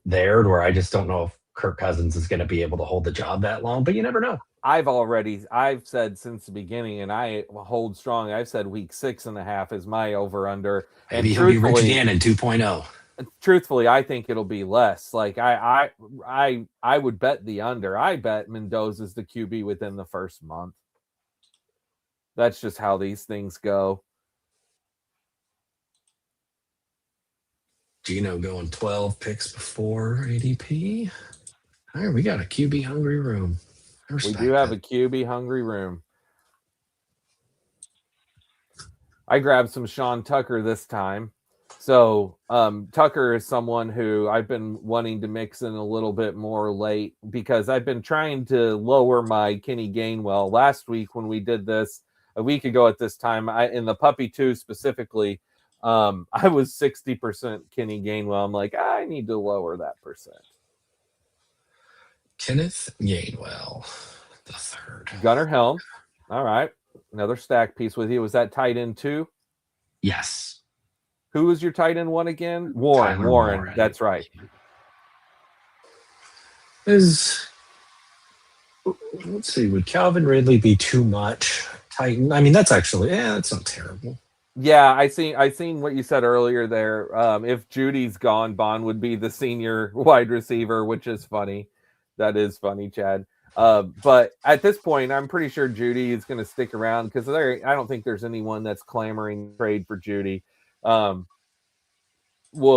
there where I just don't know if Kirk Cousins is going to be able to hold the job that long. But you never know. I've said since the beginning, and I hold strong. I've said week 6.5 is my over under, and Maybe he'll be Rich Gannon 2.0. truthfully, I think it'll be less. Like I would bet the under. I bet Mendoza's the QB within the first month. That's just how these things go. Gino going 12 picks before ADP. All right, we got a QB hungry room. We do have a QB hungry room. I grabbed some Sean Tucker this time. So Tucker is someone who I've been wanting to mix in a little bit more late because I've been trying to lower my Kenny Gainwell. Last week when we did this, a week ago at this time, in the Puppy 2 specifically, I was 60% Kenny Gainwell. I'm like, I need to lower that percent. Kenneth Gainwell, the third. Gunnar Helm. All right. Another stack piece with you. Was that tight end 2? Yes. Who was your tight end 1 again? Warren. Warren. That's right. Let's see, would Calvin Ridley be too much Titan? I mean, that's not terrible. Yeah, I seen what you said earlier there. If Judy's gone, Bond would be the senior wide receiver, which is funny. That is funny, Chad. But at this point, I'm pretty sure Judy is going to stick around because I don't think there's anyone that's clamoring trade for Judy. We'll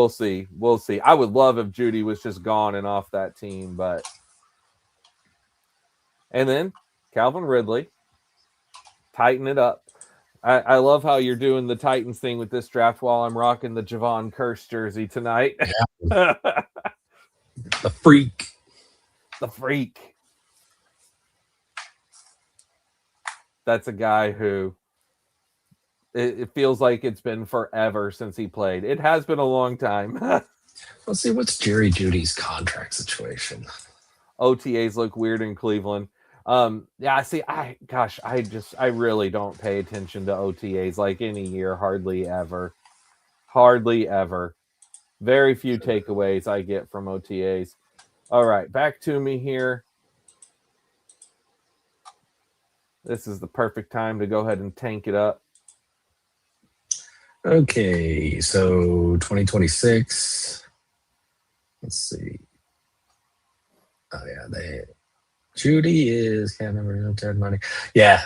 see. We'll see. I would love if Judy was just gone and off that team, but and then Calvin Ridley, tighten it up. I love how you're doing the Titans thing with this draft while I'm rocking the Javon Curse jersey tonight. Yeah. The freak. The freak. That's a guy who it feels like it's been forever since he played. It has been a long time. Let's see, what's Jerry Judy's contract situation? OTAs look weird in Cleveland. Yeah, see, I really don't pay attention to OTAs like any year, hardly ever. Very few takeaways I get from OTAs. All right, back to me here. This is the perfect time to go ahead and tank it up. Okay, so 2026. Let's see. Oh yeah, Judy is can't remember dead money. Yeah,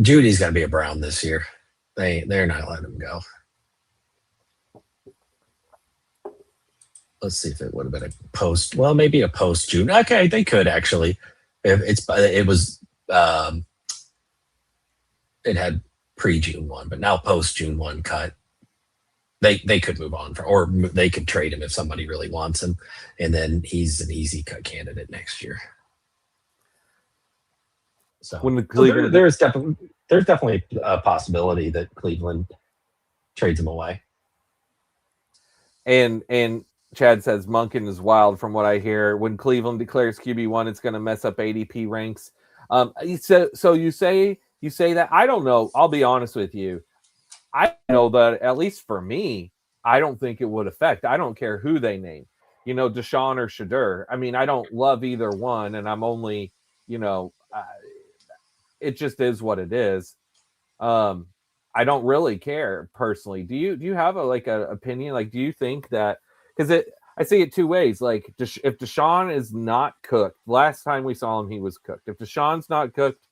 Judy's gonna be a Brown this year. They're not letting him go. Let's see if it would have been a post. Well, maybe a post June. Okay, they could actually. It was it had pre-June 1, but now post-June 1 cut. They could move on or they could trade him if somebody really wants him, and then he's an easy cut candidate next year. So when the Cleveland, there's definitely a possibility that Cleveland trades him away. And Chad says Monken is wild from what I hear. When Cleveland declares QB1, it's going to mess up ADP ranks. So you say that. I don't know. I'll be honest with you. I know that at least for me, I don't think it would affect. I don't care who they name. Deshaun or Shadur. I mean, I don't love either one, and I'm only, it just is what it is. I don't really care personally. Do you have a opinion? Like, do you think that because I see it two ways. Like, if Deshaun is not cooked, last time we saw him, he was cooked. If Deshaun's not cooked,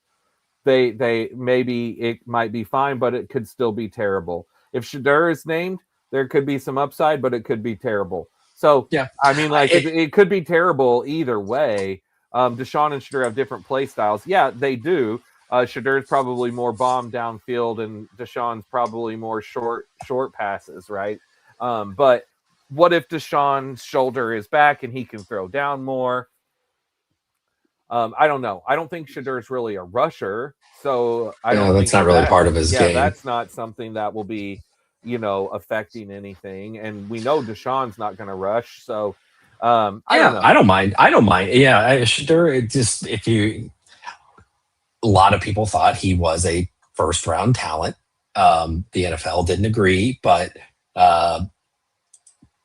they maybe it might be fine, but it could still be terrible. If Shadur is named, there could be some upside, but it could be terrible. So yeah, I mean, it could be terrible either way. Deshaun and Shadur have different play styles. Yeah, they do. Shadur's probably more bomb downfield, and Deshaun's probably more short passes, right? But what if Deshaun's shoulder is back and he can throw down more? I don't know. I don't think Shadur's really a rusher, so I Yeah, don't that's think not really that. part of his Yeah, game. that's not something that will be, affecting anything. And we know Deshaun's not going to rush, so I don't Yeah, know. I don't mind. I don't mind. Yeah, sure. It just if you a lot of people thought he was a first round talent. The NFL didn't agree, but uh,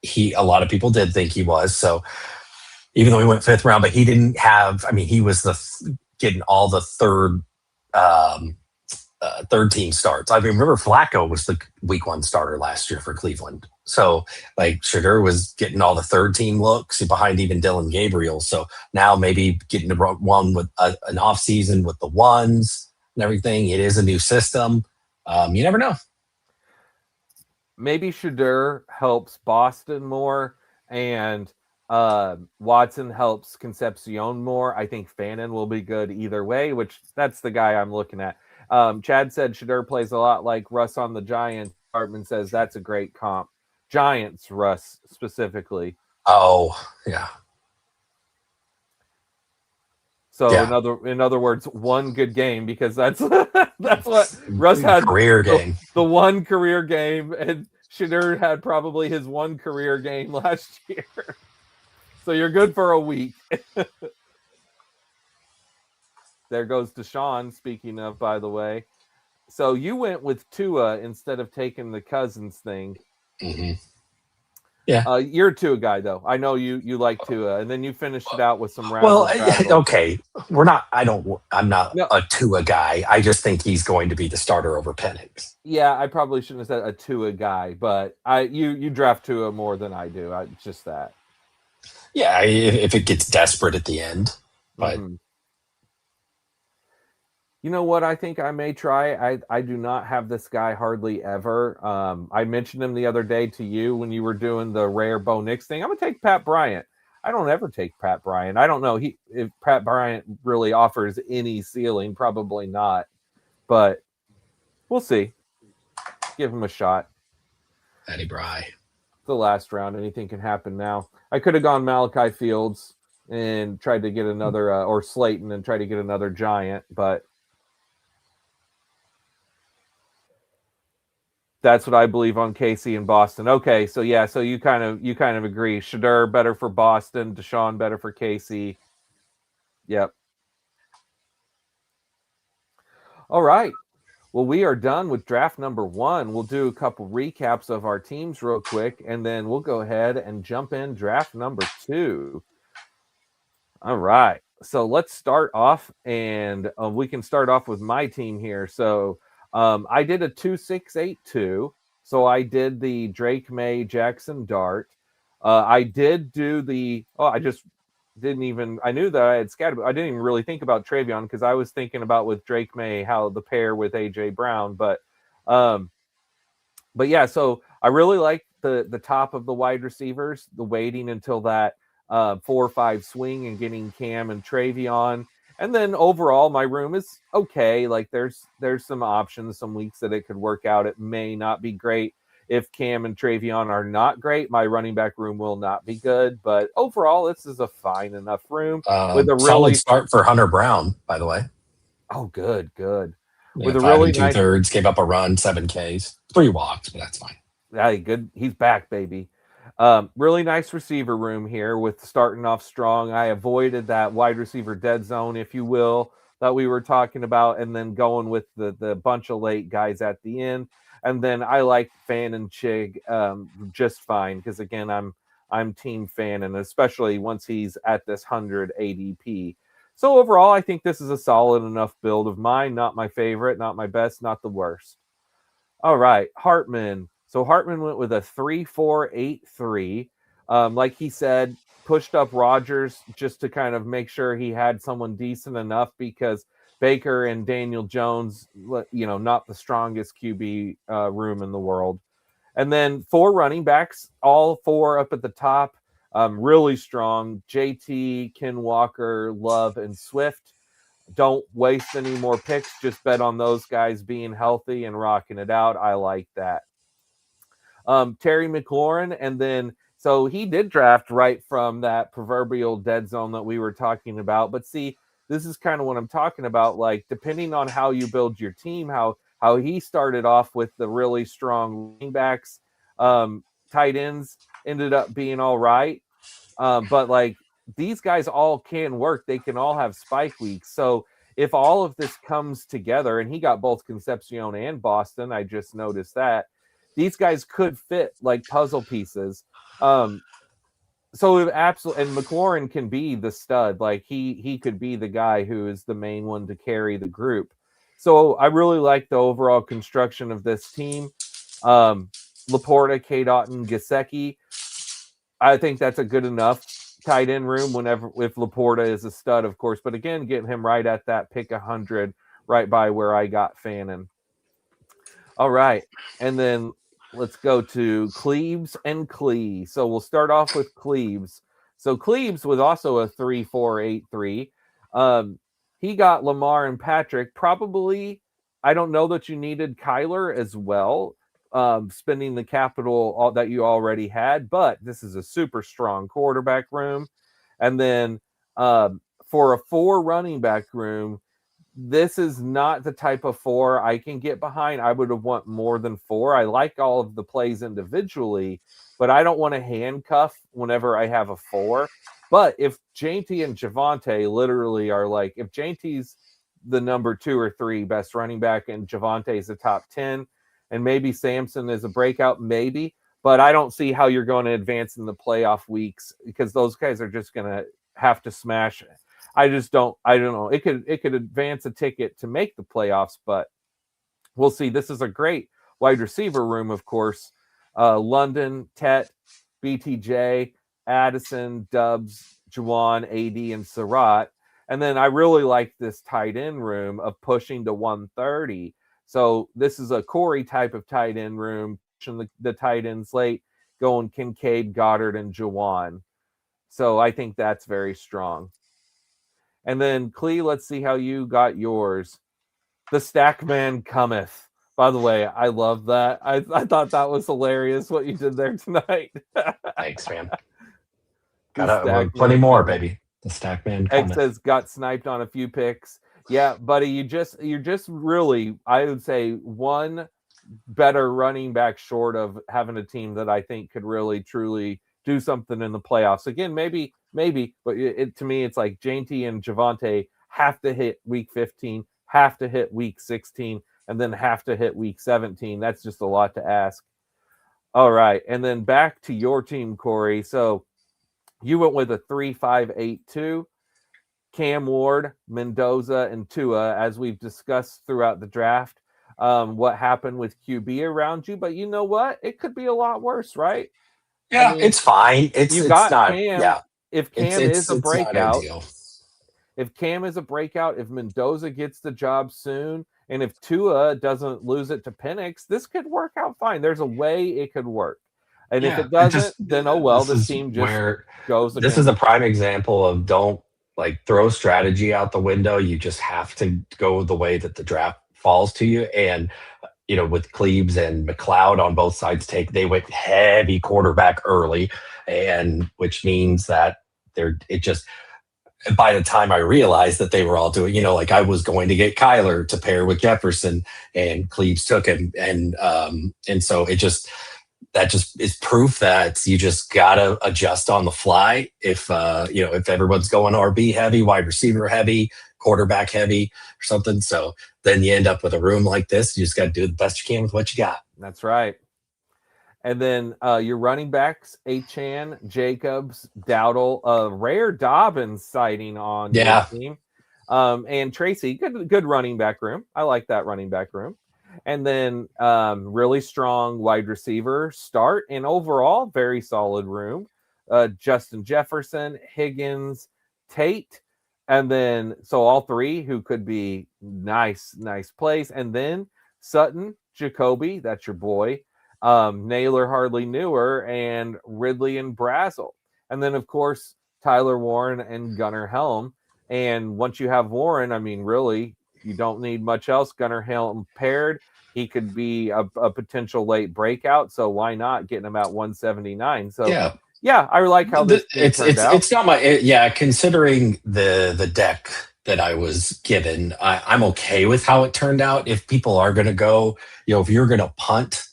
he a lot of people did think he was. So even though he went fifth round, but he didn't have. I mean, he was getting all the um, third team starts. I mean, remember Flacco was the week one starter last year for Cleveland. So like Shadur was getting all the third team looks behind even Dylan Gabriel. So now maybe getting the one with an off season with the ones and everything. It is a new system. You never know. Maybe Shadur helps Boston more, and Watson helps Concepcion more. I think Fannin will be good either way, which that's the guy I'm looking at. Chad said Shadur plays a lot like Russ on the Giants. Hartman says that's a great comp. Giants, Russ specifically. Oh yeah, So yeah. in other words, one good game, because that's that's what Russ had, Career the, game. the one career game, and Shadur had probably his one career game last year. So you're good for a week. There goes Deshaun, speaking of, by the way. So you went with Tua instead of taking the Cousins thing. Hmm. Yeah. You're a Tua guy, though. I know you like Tua, and then you finished it out with some Well, razzle dazzle. okay. We're not. I don't. I'm not No, a Tua guy. I just think he's going to be the starter over Penix. yeah, I probably shouldn't have said a Tua guy, but you draft Tua more than I do. Just that. Yeah, if it gets desperate at the end, but Mm-hmm. You know what? I think I may try. I do not have this guy hardly ever. I mentioned him the other day to you when you were doing the rare Bo Nix thing. I'm gonna take Pat Bryant. I don't ever take Pat Bryant. I don't know if Pat Bryant really offers any ceiling. Probably not, but we'll see. Give him a shot. Eddie Bry. The last round, anything can happen now. I could have gone Malachi Fields and tried to get another, or Slayton and try to get another giant, but that's what I believe on KC and Boston. Okay, so yeah, so you kind of agree. Shadur better for Boston, Deshaun better for KC. Yep. All right. Well, we are done with draft number 1. We'll do a couple recaps of our teams real quick, and then we'll go ahead and jump in draft number 2. All right. So let's start off, and we can start off with my team here. So I did a 2-6-8-2. So I did the Drake May Jackson Dart. I did do I just didn't even, I knew that I had scattered, but I didn't even really think about Travion, because I was thinking about with Drake May, how the pair with AJ Brown. Um, but yeah, so I really like the top of the wide receivers, the waiting until that 4 or 5 swing and getting Cam and Travion. And then overall, my room is okay. Like there's some options, some weeks that it could work out. It may not be great. If Cam and Travion are not great, my running back room will not be good. But overall, this is a fine enough room with a Solid really, start for Hunter Brown, by the way. good, Yeah, with a five really and two nice, thirds, gave up a run, 7 Ks, 3 walks, but that's fine. hey, good. He's back, baby. Really nice receiver room here with starting off strong. I avoided that wide receiver dead zone, if you will, that we were talking about, and then going with the bunch of late guys at the end. And then I like Fan and Chig just fine, because again, I'm team Fan, and especially once he's at this 100 ADP. So overall, I think this is a solid enough build of mine. Not my favorite, not my best, not the worst. All right, Hartman. So Hartman went with a 3-4-8-3. Like he said, pushed up Rodgers just to kind of make sure he had someone decent enough, because Baker and Daniel Jones, not the strongest QB room in the world. And then 4 running backs, all 4 up at the top, really strong. JT, Ken Walker, Love, and Swift. Don't waste any more picks. Just bet on those guys being healthy and rocking it out. I like that. Terry McLaurin, and then so he did draft right from that proverbial dead zone that we were talking about. But see, this is kind of what I'm talking about. Like, depending on how you build your team, how he started off with the really strong running backs, tight ends ended up being all right. But like these guys all can work. They can all have spike weeks. So if all of this comes together, and he got both Concepcion and Boston, I just noticed that these guys could fit like puzzle pieces. So absolutely, and McLaurin can be the stud. Like he could be the guy who is the main one to carry the group. So I really like the overall construction of this team. Laporta, K. Dotton, Gasecki. I think that's a good enough tight end room whenever if Laporta is a stud, of course. But again, getting him right at that pick 100, right by where I got Fannin. All right. And then let's go to Cleves and Clee. So we'll start off with Cleves. So Cleves was also a 3-4-8-3. He got Lamar and Patrick. Probably, I don't know that you needed Kyler as well, spending the capital that you already had, but this is a super strong quarterback room. And then for a 4 running back room, this is not the type of 4 I can get behind. I would have want more than 4. I like all of the plays individually, but I don't want to handcuff whenever I have a 4. But if JT and Javonte literally are like, if JT's the number 2 or 3 best running back and Javonte's the top 10, and maybe Samson is a breakout, maybe, but I don't see how you're going to advance in the playoff weeks because those guys are just going to have to smash it. I don't know. It could advance a ticket to make the playoffs, but we'll see. This is a great wide receiver room, of course. London, Tet, BTJ, Addison, Dubs, Juwan, AD, and Surratt. And then I really like this tight end room of pushing to 130. So this is a Cory type of tight end room, pushing the tight ends late, going Kincaid, Goddard, and Juwan. So I think that's very strong. And then, Clee, let's see how you got yours. The Stack Man cometh. By the way, I love that. I thought that was hilarious what you did there tonight. Thanks, man. Got plenty more, baby. The Stack Man cometh. Egg says got sniped on a few picks. Yeah, buddy, you're just really, I would say, one better running back short of having a team that I think could really, truly do something in the playoffs. Again, maybe, but to me, it's like JT and Javonte have to hit week 15, have to hit week 16, and then have to hit week 17. That's just a lot to ask. All right, and then back to your team, Cory. So you went with a 3-5-8-2. Cam Ward, Mendoza, and Tua, as we've discussed throughout the draft. What happened with QB around you, but you know what? It could be a lot worse, right? Yeah, I mean, it's fine. It's not Cam. Yeah. If Cam is a breakout, if Mendoza gets the job soon, and if Tua doesn't lose it to Penix, this could work out fine. There's a way it could work. And if it doesn't, then oh well, this team just goes again. This is a prime example of don't like throw strategy out the window. You just have to go the way that the draft falls to you. And with Cleves and McLeod on both sides they went heavy quarterback early, and which means that by the time I realized that they were all doing, like I was going to get Kyler to pair with Jefferson, and Cleves took him, and so that just is proof that you just gotta adjust on the fly. If everyone's going RB heavy, wide receiver heavy, quarterback heavy, or something, so then you end up with a room like this. You just got to do the best you can with what you got. That's right. And then your running backs, Achane, Jacobs, Dowdle, rare Dobbins sighting on your team. And Tracy, good running back room. I like that running back room. And then really strong wide receiver start, and overall very solid room. Justin Jefferson, Higgins, Tate, and then so all 3 who could be nice plays. And then Sutton, Jacoby, that's your boy, Naylor, Hardly Newer, and Ridley and Brazel. And then of course Tyler Warren and Gunnar Helm. And once you have Warren, I mean, really, you don't need much else. Gunnar Helm paired. He could be a potential late breakout. So why not getting him at 179? So yeah, I like how this turned out. It's not my considering the deck that I was given. I'm okay with how it turned out. If people are going to go, if you're going to punt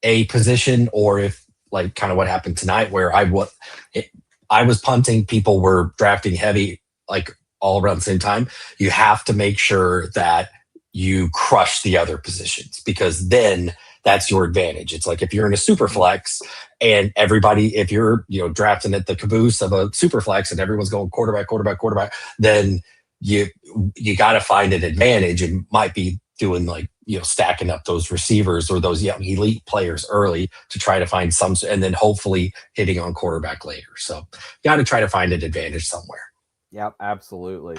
a position, or if like kind of what happened tonight, where I was punting, people were drafting heavy, like all around the same time. You have to make sure that you crush the other positions, because then that's your advantage. It's like if you're in a super flex and everybody, if you're drafting at the caboose of a super flex and everyone's going quarterback, quarterback, quarterback, then you got to find an advantage, and might be doing like stacking up those receivers or those elite players early to try to find some, and then hopefully hitting on quarterback later. So got to try to find an advantage somewhere. Yep, absolutely.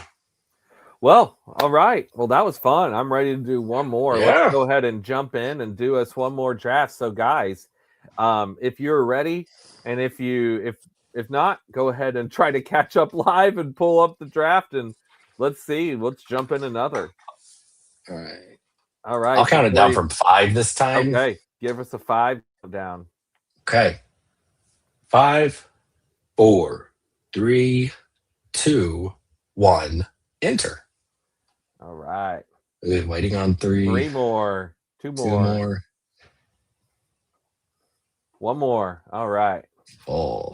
Well, all right. Well, that was fun. I'm ready to do one more. Yeah. Let's go ahead and jump in and do us one more draft. So, guys, if you're ready, and if not, go ahead and try to catch up live and pull up the draft, and let's see. Let's jump in another. All right. All right. I'll count it down from 5 this time. Okay. Give us a 5 down. Okay. 5, 4, 3, 2, 1. Enter. All right. Waiting on 3. 3 more. 2 more. 2 more. 1 more. All right. Oh.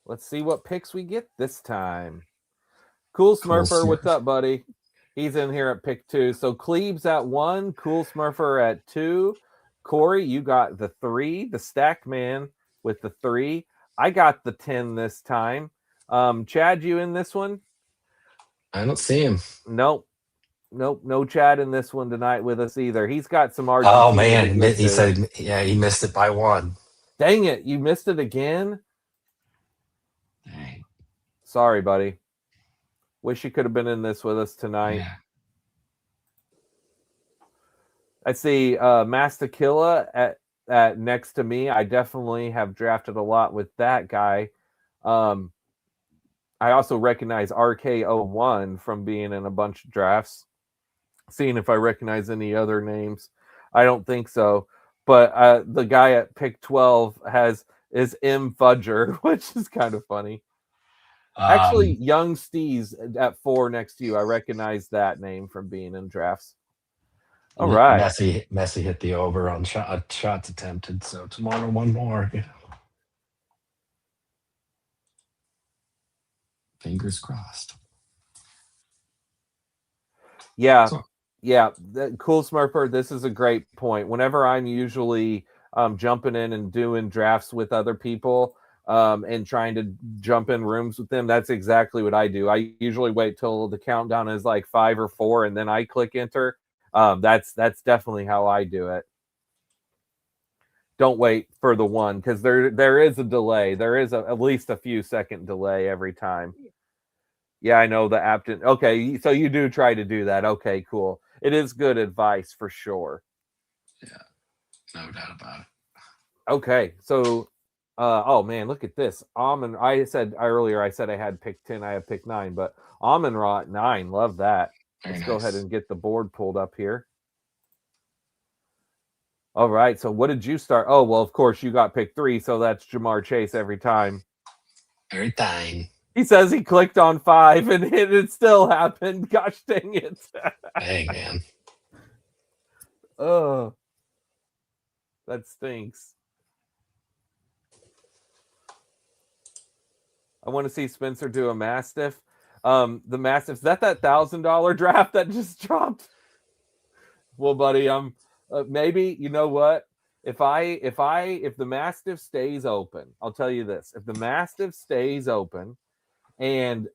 Let's see what picks we get this time. Cool Smurfer, what's up, buddy? He's in here at pick 2. So Cleve's at 1, Cool Smurfer at 2. Cory, you got the 3, the stack man with the 3. I got the 10 this time. Chad, you in this one? I don't see him. Nope. No Chad in this one tonight with us either. He's got some Argentina. Oh man, he said, he missed it by 1. Dang it, you missed it again? Dang. Sorry, buddy. Wish you could have been in this with us tonight. Yeah. I see Mastakilla at next to me. I definitely have drafted a lot with that guy. I also recognize RK01 from being in a bunch of drafts. Seeing if I recognize any other names. I don't think so. But the guy at pick 12 is M Fudger, which is kind of funny. Actually, Young Steez at 4 next to you. I recognize that name from being in drafts. All right. Messi hit the over on shots attempted. So tomorrow, 1 more. Fingers crossed. Yeah. Yeah. Cool Smurfer, this is a great point. Whenever I'm usually jumping in and doing drafts with other people, and trying to jump in rooms with them, that's exactly what I do. I usually wait till the countdown is like 5 or 4, and then I click enter. That's definitely how I do it. Don't wait for the 1, because there is a delay. There is at least a few second delay every time. Yeah, I know the app didn't. Okay, so you do try to do that. Okay, cool. It is good advice for sure. Yeah, no doubt about it. Okay, so oh man, look at this. I said earlier I had pick 10, I have pick 9, but Amon-Ra at 9. Love that. Let's go ahead and get the board pulled up here. All right, so what did you start? Oh, well, of course you got pick 3, so that's Jamar Chase every time. Every time. He says he clicked on 5 and it still happened. Gosh dang it. Dang, man. Oh, that stinks. I want to see Spencer do a Mastiff. The Mastiff, is that $1,000 draft that just dropped? Well, buddy, maybe, you know what? If the Mastiff stays open, I'll tell you this. If the Mastiff stays open and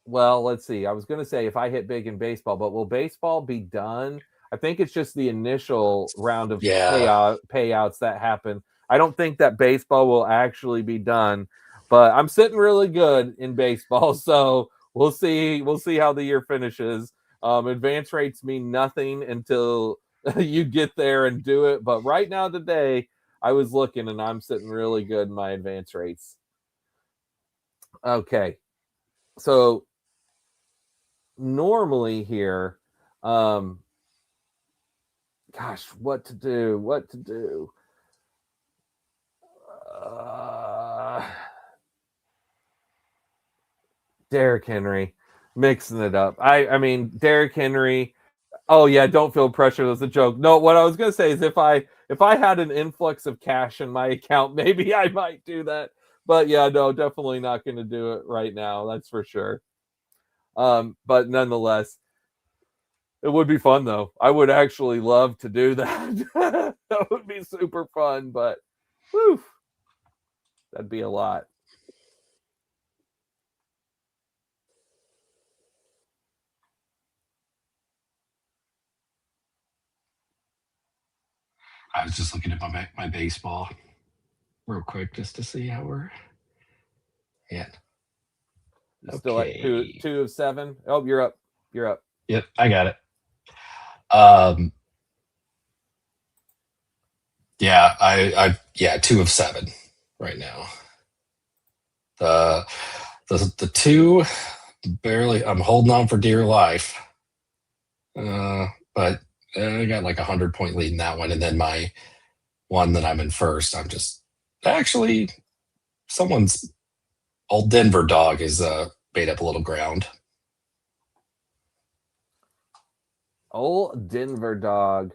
let's see. I was going to say if I hit big in baseball, but will baseball be done? I think it's just the initial round of payouts that happen. I don't think that baseball will actually be done, but I'm sitting really good in baseball, so we'll see. We'll see how the year finishes. Advance rates mean nothing until you get there and do it. But right now, today, I was looking and I'm sitting really good in my advance rates. Okay. So normally here, gosh, what to do? Derrick Henry, mixing it up. I mean, Derrick Henry. Oh yeah, don't feel pressure. That's a joke. No, what I was gonna say is if I had an influx of cash in my account, maybe I might do that. But yeah, no, definitely not gonna do it right now. That's for sure. But nonetheless, it would be fun though. I would actually love to do that. That would be super fun. But whew, that'd be a lot. I was just looking at my baseball real quick just to see how we're at. You still at two Okay. two of seven? Oh, you're up. You're up. Yep, I got it. Um, yeah, yeah, 2 of 7 right now. The the two barely. I'm holding on for dear life. But I got like 100-point lead in that one, and then my one that I'm in first. I'm just actually someone's old Denver dog is made up a little ground. Old Denver dog.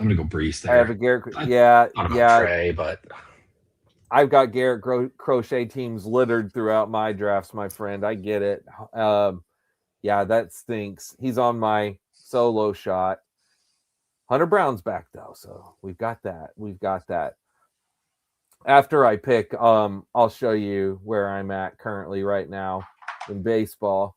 I'm gonna go Breeze I have a there. Garrett. I Yeah, thought about yeah. Trey, but I've got Garrett Crochet teams littered throughout my drafts, my friend. I get it. Yeah, that stinks. He's on my solo shot. Hunter Brown's back though, so we've got that. We've got that. After I pick, I'll show you where I'm at currently right now in baseball.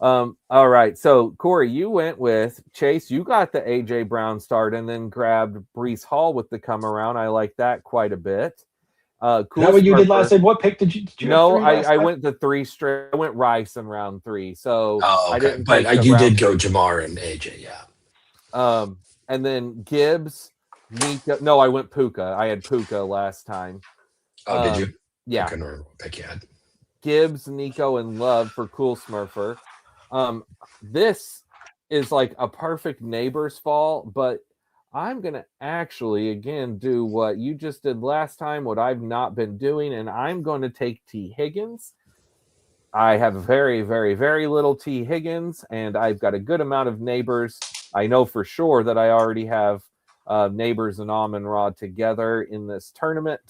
All right. So Cory, you went with Chase. You got the AJ Brown start and then grabbed Brees Hall with the come around. I like that quite a bit. is Cool that what you did Smurfer. last time? What pick did you have No, three last I time? went the three straight. I went Rice in round 3, so Oh, I okay. didn't But take the you round did go 3. Jamar and AJ, yeah. And then Gibbs, Nico. No, I went Puka. I had Puka last time. Oh, did you? I Yeah, couldn't remember what pick you had. Gibbs, Nico, and Love for Cool Smurfer. This is like a perfect neighbor's fall, but I'm going to actually, again, do what you just did last time, what I've not been doing, and I'm going to take T. Higgins. I have very, very, very little T. Higgins, and I've got a good amount of neighbors. I know for sure that I already have neighbors and Amon Ra together in this tournament.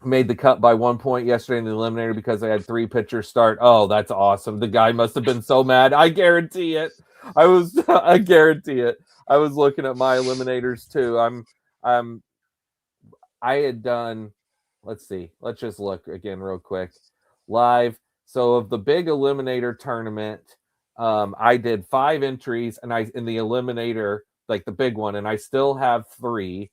Made the cut by 1 point yesterday in the eliminator because I had 3 pitchers start. Oh, that's awesome. The guy must have been so mad. I guarantee it. I guarantee it. I was looking at my eliminators too. I had done, let's see. Let's just look again real quick. Live. So of the big eliminator tournament, I did 5 entries and I in the eliminator, like the big one, and I still have 3.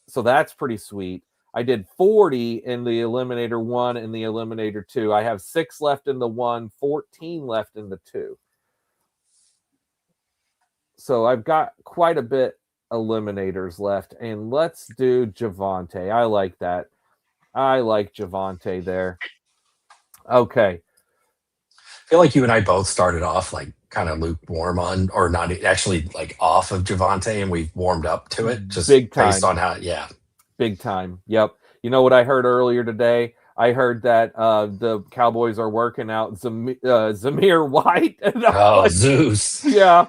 So that's pretty sweet. I did 40 in the Eliminator 1 and the Eliminator 2. I have 6 left in the 1, 14 left in the 2. So I've got quite a bit Eliminators left. And let's do Javante. I like that. I like Javante there. Okay. I feel like you and I both started off like kind of lukewarm on, or not actually like off of Javante, and we've warmed up to it just Big based time. on how, yeah. Big time. Yep. You know what I heard earlier today? I heard that the Cowboys are working out Zamir White. And I'm Oh, like, Zeus. yeah.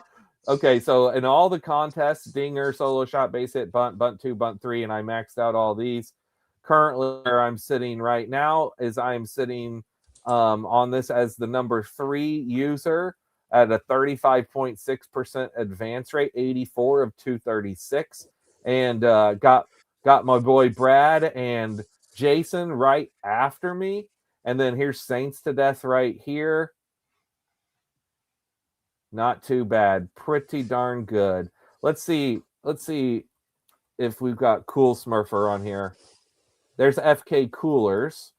Okay, so in all the contests, dinger, solo shot, base hit, bunt, bunt 2, bunt 3, and I maxed out all these. Currently, where I'm sitting right now is I'm sitting on this as the number 3 user at a 35.6% advance rate, 84 of 236, and got my boy Brad and Jason right after me, and then here's Saints to Death right here. Not too bad. Pretty darn good. Let's see if we've got Cool Smurfer on here. There's FK Coolers.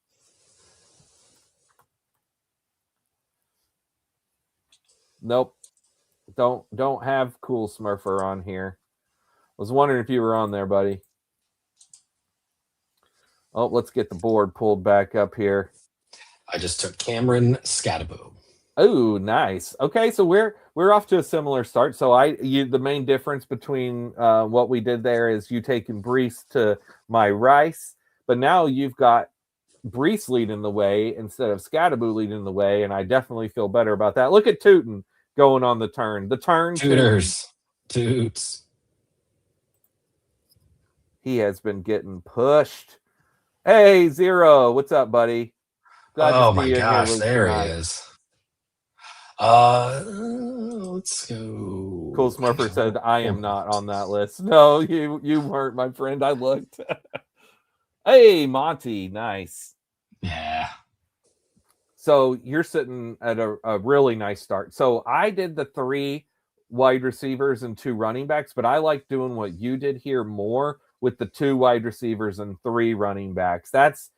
Nope. Don't have Cool Smurfer on here. I was wondering if you were on there, buddy. Oh, let's get the board pulled back up here. I just took Cameron Scataboo. Oh, nice. Okay, so we're off to a similar start. So the main difference between what we did there is you taking Brees to my Rice, but now you've got Brees leading the way instead of Scattaboo leading the way, and I definitely feel better about that. Look at Tootin going on the turn. The turn Tootin. Tutors, toots. He has been getting pushed. Hey, Zero, what's up, buddy? Glad to Oh see my you in here gosh, with there he tonight. is. Let's Cool go. Smurfer said I am not on that list. No, you weren't, my friend. I looked. Hey, Monty, nice. Yeah. So you're sitting at a really nice start. So I did the 3 wide receivers and 2 running backs, but I like doing what you did here more with the 2 wide receivers and 3 running backs. That's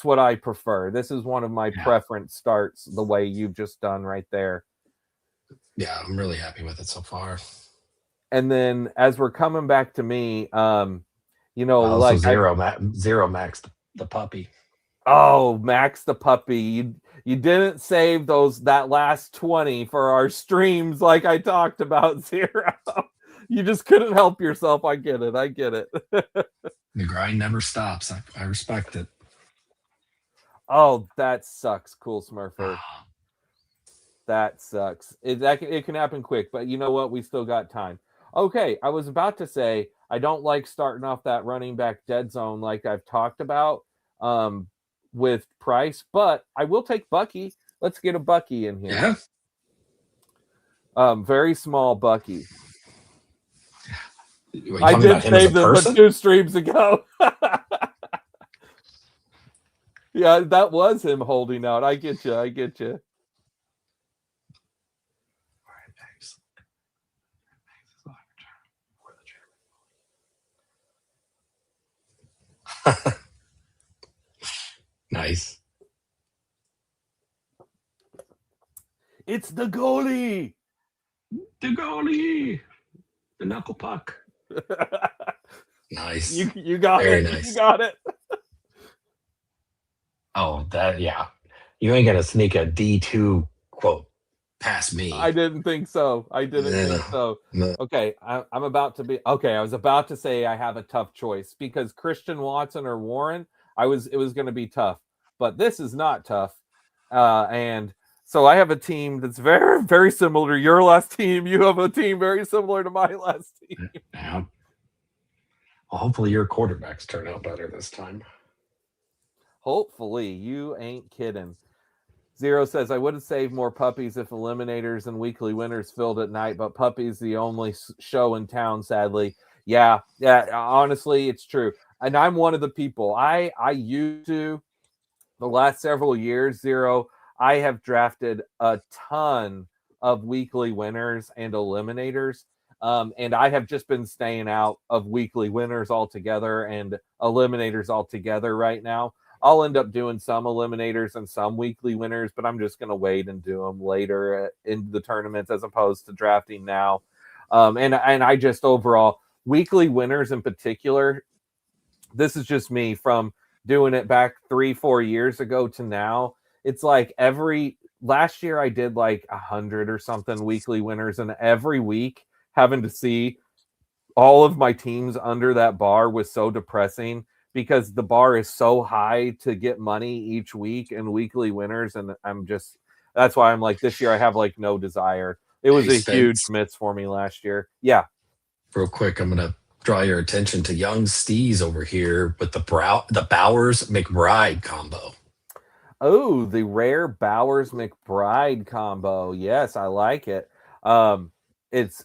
what I prefer. This is one of my Yeah. preference starts, the way you've just done right there. Yeah, I'm really happy with it so far. And then as we're coming back to me, Also, like I zero max the puppy. oh, Max the puppy, you didn't save that last 20 for our streams like I talked about, Zero. You just couldn't help yourself. I get it. I get it. The grind never stops. I respect it. Oh, that sucks, Cool Smurfer. That sucks. It can happen quick, but you know what? We still got time. Okay, I was about to say I don't like starting off that running back dead zone like I've talked about um, with Price, but I will take Bucky. Let's get a Bucky in here. Yeah. Very small Bucky. You I talking about did him as a save them, but person? 2 streams ago. Yeah, that was him holding out. I get you. I get you. Nice. It's the goalie. The goalie. The knuckle puck. Nice. You got Very it. nice. You got it. Oh, that yeah. You ain't gonna sneak a D2 quote past me. I didn't think so. I didn't think so. No. Okay, I'm about to be okay. I was about to say I have a tough choice because Christian Watson or Warren. It was going to be tough, but this is not tough. And so I have a team that's very very similar to your last team. You have a team very similar to my last team. Yeah. Well, hopefully your quarterbacks turn out better this time. Hopefully, you ain't kidding. Zero says, I would have saved more puppies if eliminators and weekly winners filled at night, but puppies the only show in town, sadly. Yeah, honestly, it's true. And I'm one of the people. I used to, the last several years, Zero, I have drafted a ton of weekly winners and eliminators. And I have just been staying out of weekly winners altogether and eliminators altogether right now. I'll end up doing some eliminators and some weekly winners, but I'm just going to wait and do them later in the tournaments as opposed to drafting now. And I just overall weekly winners in particular. This is just me from doing it back 3-4 years ago to now. It's like last year I did like 100 or something weekly winners, and every week having to see all of my teams under that bar was so depressing because the bar is so high to get money each week and weekly winners. And that's why I'm like, this year I have like no desire. It was a huge miss for me last year. Yeah. Real quick, I'm gonna draw your attention to young Steez over here with the Bowers McBride combo. Oh, the rare Bowers McBride combo. Yes, I like it. It's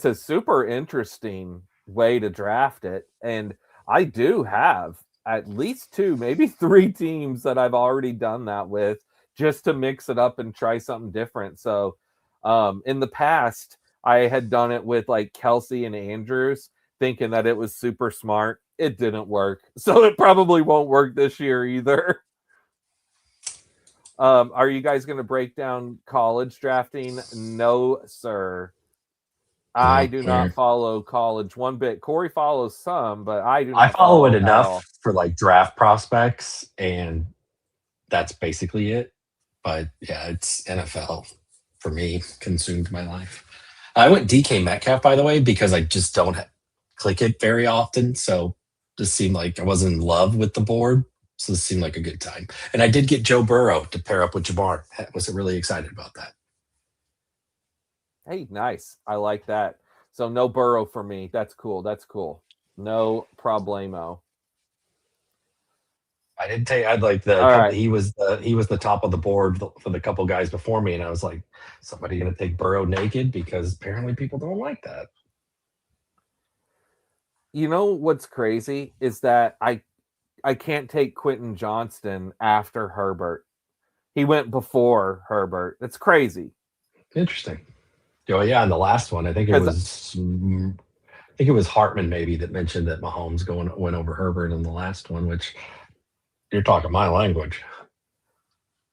a super interesting way to draft it. And I do have at least 2, maybe 3 teams that I've already done that with just to mix it up and try something different. So in the past, I had done it with like Kelsey and Andrews, thinking that it was super smart. It didn't work. So it probably won't work this year either. Are you guys going to break down college drafting? No, sir. I do not follow college one bit. Corey follows some, but I do not. I follow it enough for like draft prospects, and that's basically it. But yeah, it's NFL for me, consumed my life. I went DK Metcalf, by the way, because I just don't click it very often. So this seemed like I wasn't in love with the board. So this seemed like a good time. And I did get Joe Burrow to pair up with Jamar. I was really excited about that. Hey, nice. I like that. So no Burrow for me. That's cool. That's cool. No problemo. I didn't tell you I'd like the All couple. right. He was the top of the board for the couple guys before me, and I was like, somebody gonna take Burrow naked because apparently people don't like that. You know what's crazy is that I can't take Quentin Johnston after Herbert. He went before Herbert. That's crazy. Interesting. Oh yeah, and the last one, I think it Because was Hartman maybe that mentioned that Mahomes went over Herbert in the last one, which you're talking my language.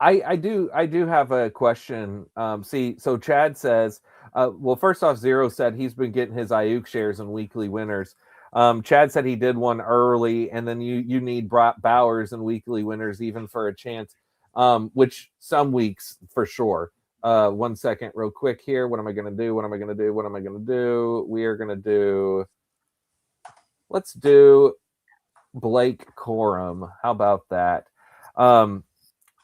I do have a question. So Chad says, well, first off, Zero said he's been getting his Ayuk shares in weekly winners. Chad said he did one early, and then you need Bowers and weekly winners even for a chance, which some weeks for sure. 1 second, real quick here. What am I going to do? What am I going to do? What am I going to do? We are going to do. Let's do Blake Corum. How about that?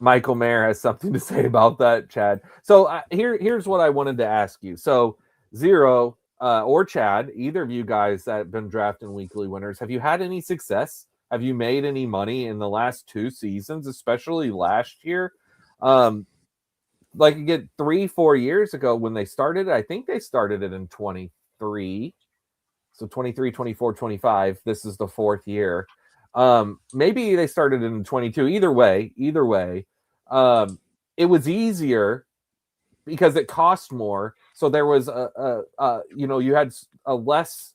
Michael Mayer has something to say about that, Chad. So here's what I wanted to ask you. So Zero or Chad, either of you guys that have been drafting weekly winners, have you had any success? Have you made any money in the last 2 seasons, especially last year? Like again, 3-4 years ago when they started, I think they started it in 23. So 23, 24, 25. This is the 4th year. Maybe they started in 22. Either way, it was easier because it cost more. So there was you had a less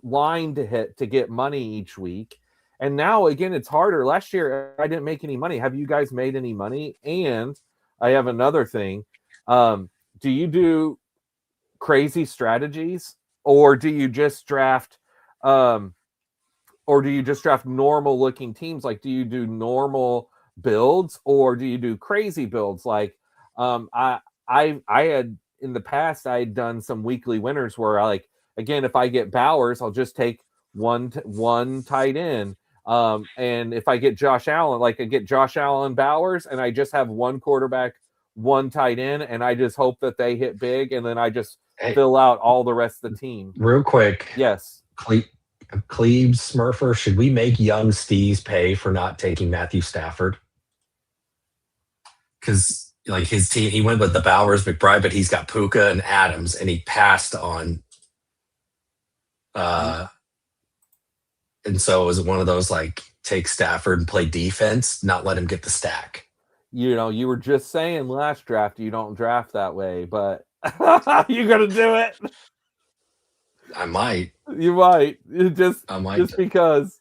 line to hit to get money each week. And now again, it's harder. Last year, I didn't make any money. Have you guys made any money? And I have another thing. Do you do crazy strategies, or do you just draft normal looking teams? Like, do you do normal builds, or do you do crazy builds? Like, I had in the past, I had done some weekly winners where again, if I get Bowers, I'll just take one tight end. And if I get Josh Allen, like I get Josh Allen Bowers, and I just have one quarterback, one tight end, and I just hope that they hit big, and then I just fill out all the rest of the team. Real quick. Yes. Cleves Smurfer, should we make young Steez pay for not taking Matthew Stafford? Because like his team, he went with the Bowers, McBride, but he's got Puka and Adams, and he passed on. And so it was one of those like take Stafford and play defense, not let him get the stack. You were just saying last draft you don't draft that way, but you're gonna do it. I might. You might. Just because.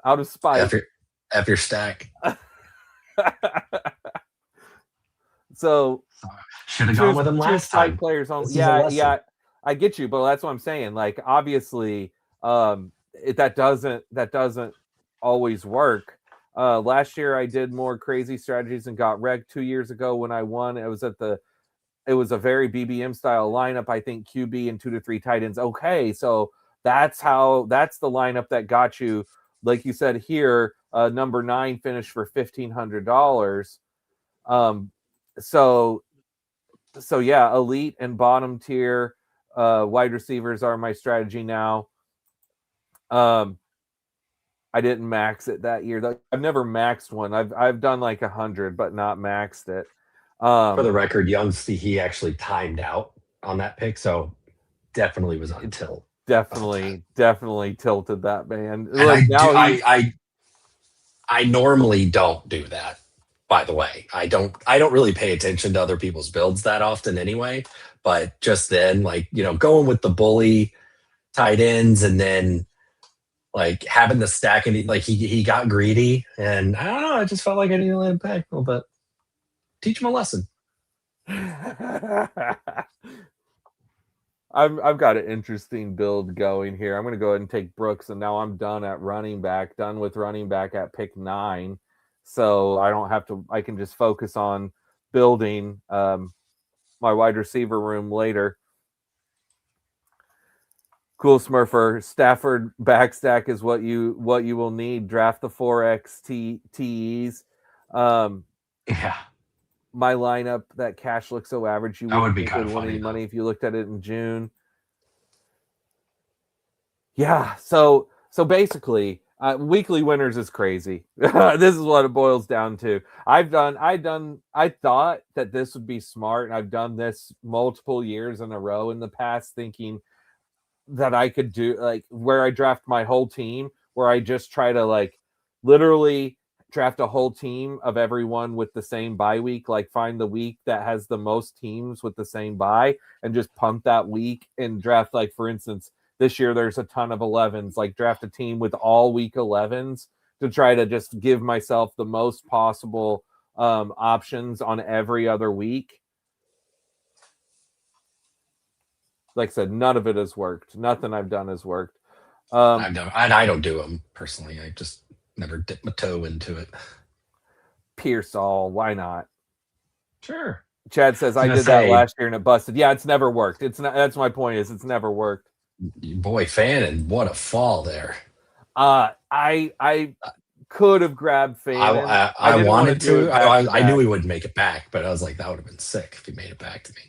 Out of spite. F your stack. So should have gone with him last time. Players on. Yeah. I get you, but that's what I'm saying. Like, obviously, that doesn't always work. Last year I did more crazy strategies and got wrecked. 2 years ago when I won, it was a very BBM style lineup. I think QB and 2 to 3 tight ends. Okay, so that's the lineup that got you, like you said here, number 9 finish for $1,500. So yeah, elite and bottom tier wide receivers are my strategy now. I didn't max it that year. I've never maxed one. I've done like 100, but not maxed it. For the record, he actually timed out on that pick, so definitely was on tilt. Definitely tilted that man. I normally don't do that. By the way, I don't really pay attention to other people's builds that often anyway. But just then, like going with the bully tight ends, and then like having the stack, and like he got greedy, and I don't know. I just felt like I needed to let him back a little bit. Teach him a lesson. I've got an interesting build going here. I'm going to go ahead and take Brooks, and now I'm done at running back. Done with running back at pick 9. so I don't have to. I can just focus on building my wide receiver room later. Cool Smurfer, Stafford backstack is what you will need. Draft the 4x TEs. Yeah, My lineup, that cash looks so average you that would wouldn't be think kind would of win funny any though. money if you looked at it in June. Yeah, so basically, weekly winners is crazy. This is what it boils down to. I thought that this would be smart, and I've done this multiple years in a row in the past, thinking that I could do like where I draft my whole team, where I just try to like literally draft a whole team of everyone with the same bye week, like find the week that has the most teams with the same bye and just punt that week and draft, like, for instance, this year there's a ton of 11s, like draft a team with all week 11s to try to just give myself the most possible options on every other week. Like I said, none of it has worked. Nothing I've done has worked. I don't do them personally. I just never dip my toe into it. Pearsall, why not? Sure. Chad says I was I gonna did that say, last year and it busted. Yeah, it's never worked. It's not. That's my point. Is it's never worked. boy, Fannin, what a fall there. I could have grabbed Fannin. I I didn't want to wanted do to. it back to I knew back. he wouldn't make it back, but I was like, that would have been sick if he made it back to me.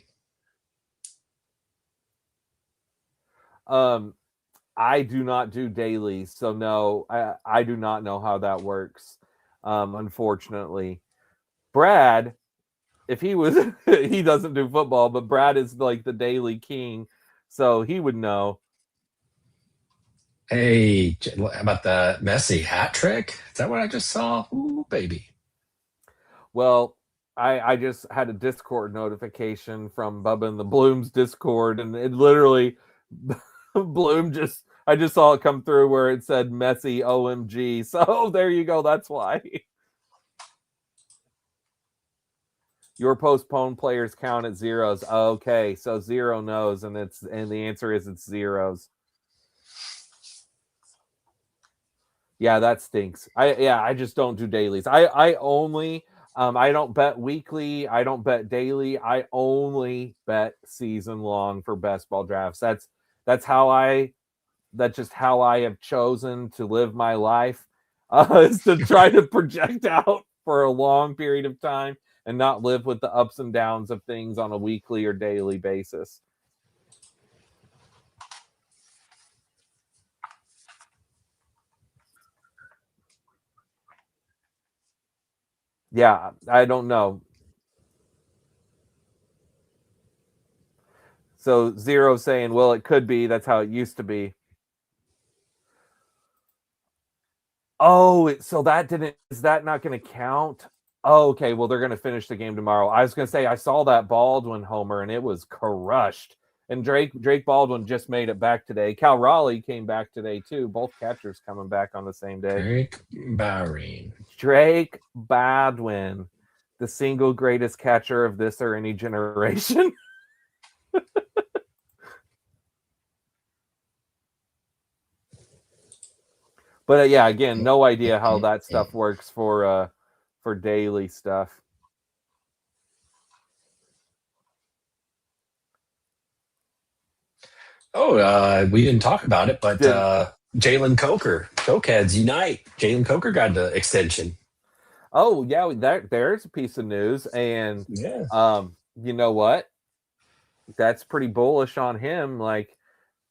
I do not do dailies, so no, I do not know how that works. Unfortunately, Brad, if he was, he doesn't do football, but Brad is like the daily king, so he would know. Hey, how about the Messi hat trick? Is that what I just saw? Ooh, baby. Well, I just had a Discord notification from Bubba and the Bloom's Discord, and it literally Bloom just I just saw it come through where it said Messi OMG. So there you go. That's why. Your postponed players count at zeros. Okay, so zero knows, and the answer is it's zeros. Yeah, that stinks. I just don't do dailies. I only I don't bet weekly. I don't bet daily. I only bet season long for best ball drafts. That's how that's just how I have chosen to live my life. Is to try to project out for a long period of time and not live with the ups and downs of things on a weekly or daily basis. Yeah, I don't know. So Zero saying, well, it could be. That's how it used to be. Oh, so that didn't, is that not going to count? Oh, okay. Well, they're going to finish the game tomorrow. I was going to say, I saw that Baldwin homer and it was crushed. And Drake Baldwin just made it back today. Cal Raleigh came back today too. Both catchers coming back on the same day. Drake Barrine. Drake Baldwin, the single greatest catcher of this or any generation. But yeah, again, no idea how that stuff works for daily stuff. Oh, we didn't talk about it, but Didn't. Jalen Coker, Cokeheads unite. Jalen Coker got the extension. Oh yeah, there's a piece of news, and Yeah, you know what? That's pretty bullish on him. Like,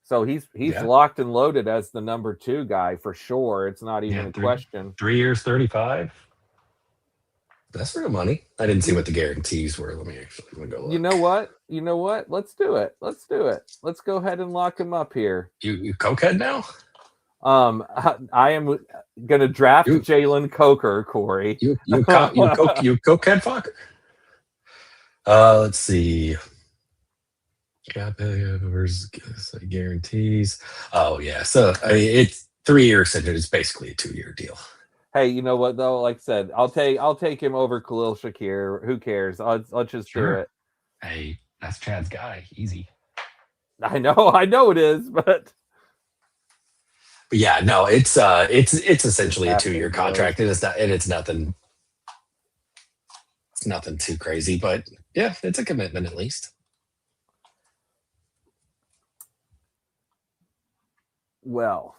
so he's yeah, locked and loaded as the number 2 guy for sure. It's not even yeah. a Three, question. 3 years, 35. That's real money. I didn't see You, what the guarantees were. Let me go you know look. what? You know what? Let's do it. Let's do it. Let's go ahead and lock him up here. You Cokehead now? I am gonna draft You Jalen Coker, Corey. you Cokehead fucker. Let's see. Got versus guarantees. Oh yeah. So I mean, it's 3 year extension. It's basically a 2 year deal. Hey, you know what though? Like I said, I'll take him over Khalil Shakir. Who cares? Let's just do Sure. it. Hey, that's Chad's guy. Easy. I know it is, but But yeah, no, it's essentially a 2 year Bastard boys. contract. It's nothing It's nothing too crazy, but yeah, it's a commitment at least. Well,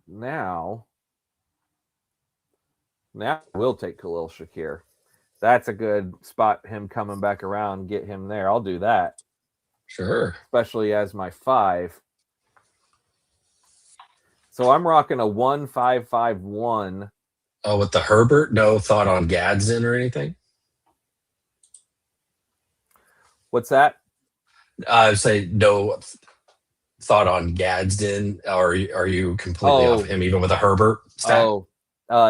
now, now we'll take Khalil Shakir. That's a good spot. Him coming back around, get him there. I'll do that, Sure. especially as my 5. So I'm rocking a 1-5-5-1. Oh, with the Herbert, no thought on Gadsden or anything? What's that? I would say no thought on Gadsden, or are you completely off Oh, him even with a Herbert stat? oh,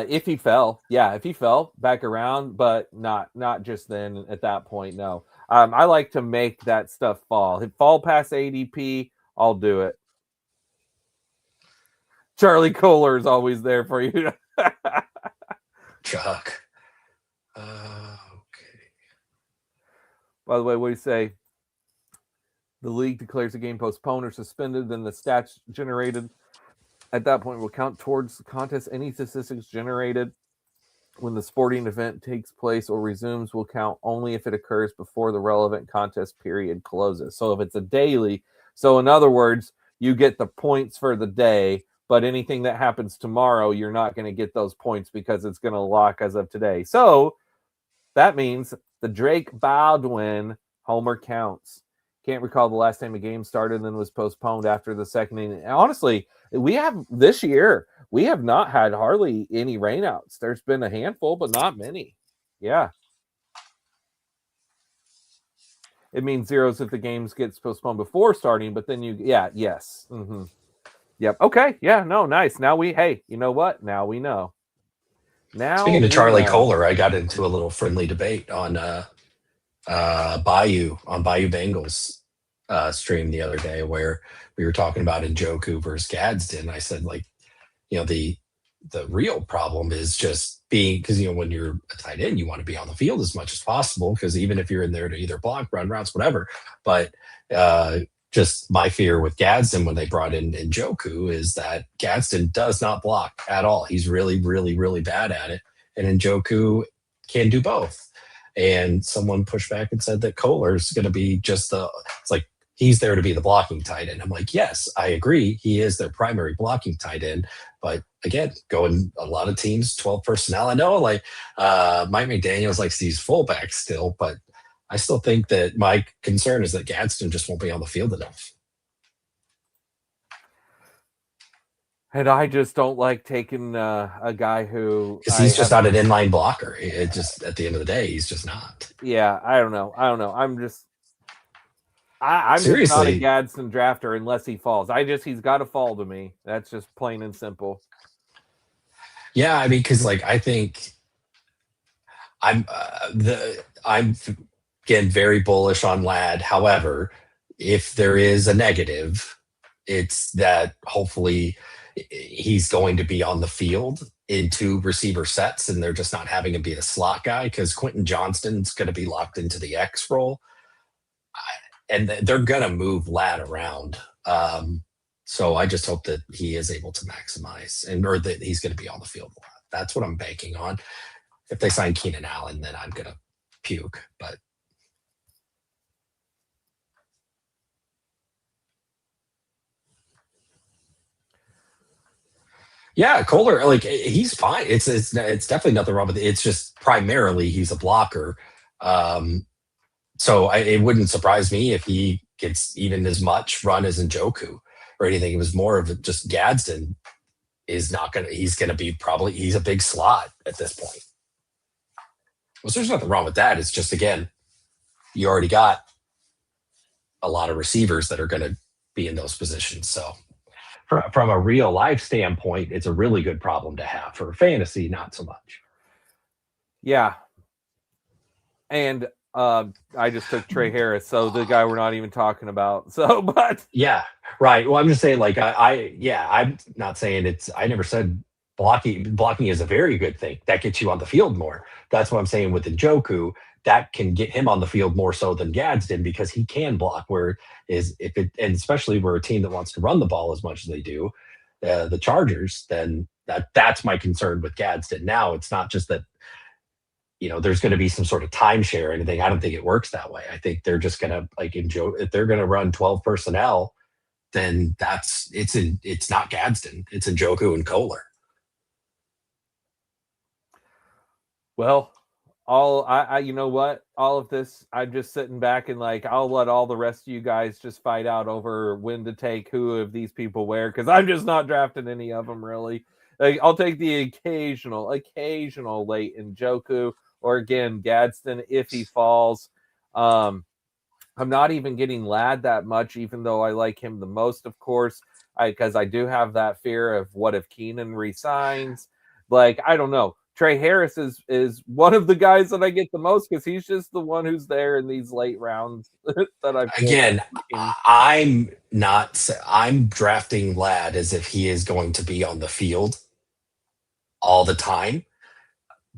if he fell, if he fell back around, but not just then at that point. No, I like to make that stuff fall. If fall past ADP, I'll do it. Charlie Kohler is always there for you. Chuck. Okay. By the way, what do you say? The league declares the game postponed or suspended, then the stats generated at that point will count towards the contest. Any statistics generated when the sporting event takes place or resumes will count only if it occurs before the relevant contest period closes. So if it's a daily, so in other words, you get the points for the day, but anything that happens tomorrow, you're not going to get those points because it's going to lock as of today. So that means the Drake Baldwin homer counts. Can't recall the last time a game started and then was postponed after the second inning. And honestly, we have this year, we have not had hardly any rainouts. There's been a handful, but not many. Yeah. It means zeros if the games gets postponed before starting, but then yes. Mm-hmm. Yep. Okay. Yeah. No. Nice. Now you know what? Now we know. Now Speaking of we Charlie know. Kohler, I got into a little friendly debate on Bayou Bengals stream the other day where we were talking about Njoku versus Gadsden. I said, like, the real problem is just being, because when you're a tight end, you want to be on the field as much as possible, because even if you're in there to either block, run routes, whatever. But just my fear with Gadsden when they brought in Njoku is that Gadsden does not block at all. He's really, really, really bad at it, and Njoku can do both. And someone pushed back and said that Kohler's going to be just it's like he's there to be the blocking tight end. I'm like, yes, I agree. He is their primary blocking tight end. But again, going a lot of teams, 12 personnel. I know, like, Mike McDaniels likes to use fullbacks still, but I still think that my concern is that Gadsden just won't be on the field enough. And I just don't like taking a guy who, because he's just not an inline blocker. It just, at the end of the day, he's just not. Yeah, I don't know. I'm just not a Gadsden drafter unless he falls. He's got to fall to me. That's just plain and simple. Yeah, I mean, because like I think I'm again very bullish on Ladd. However, if there is a negative, it's that hopefully he's going to be on the field in 2 receiver sets, and they're just not having him be a slot guy, because Quentin Johnston's going to be locked into the X role, and they're going to move Ladd around. So I just hope that he is able to maximize, or that he's going to be on the field a lot. That's what I'm banking on. If they sign Keenan Allen, then I'm going to puke. But yeah, Kohler, like, he's fine. It's definitely nothing wrong with it. It's just primarily he's a blocker. So it wouldn't surprise me if he gets even as much run as Njoku or anything. It was more of just Gadsden is not going to, he's going to be he's a big slot at this point. Well, so there's nothing wrong with that. It's just, again, you already got a lot of receivers that are going to be in those positions. So from a real life standpoint, it's a really good problem to have. For fantasy, not so much. Yeah. And I just took Trey Harris, so the guy we're not even talking about. So, but yeah, right. Well, I'm just saying, like, I'm not saying I never said blocking is a very good thing. That gets you on the field more. That's what I'm saying with Njoku. That can get him on the field more so than Gadsden, because he can block. And especially we're a team that wants to run the ball as much as they do, the Chargers, then that's my concern with Gadsden. Now, it's not just that there's going to be some sort of timeshare or anything. I don't think it works that way. I think they're just going to if they're going to run 12 personnel, then it's not Gadsden. It's Njoku and Kohler. Well, you know what? All of this, I'm just sitting back and I'll let all the rest of you guys just fight out over when to take who of these people where, because I'm just not drafting any of them really. I'll take the occasional late Njoku, or again Gadsden if he falls. I'm not even getting Ladd that much, even though I like him the most, of course, because I do have that fear of what if Keenan resigns. I don't know. Trey Harris is one of the guys that I get the most because he's just the one who's there in these late rounds that I've Again, I'm drafting Ladd as if he is going to be on the field all the time.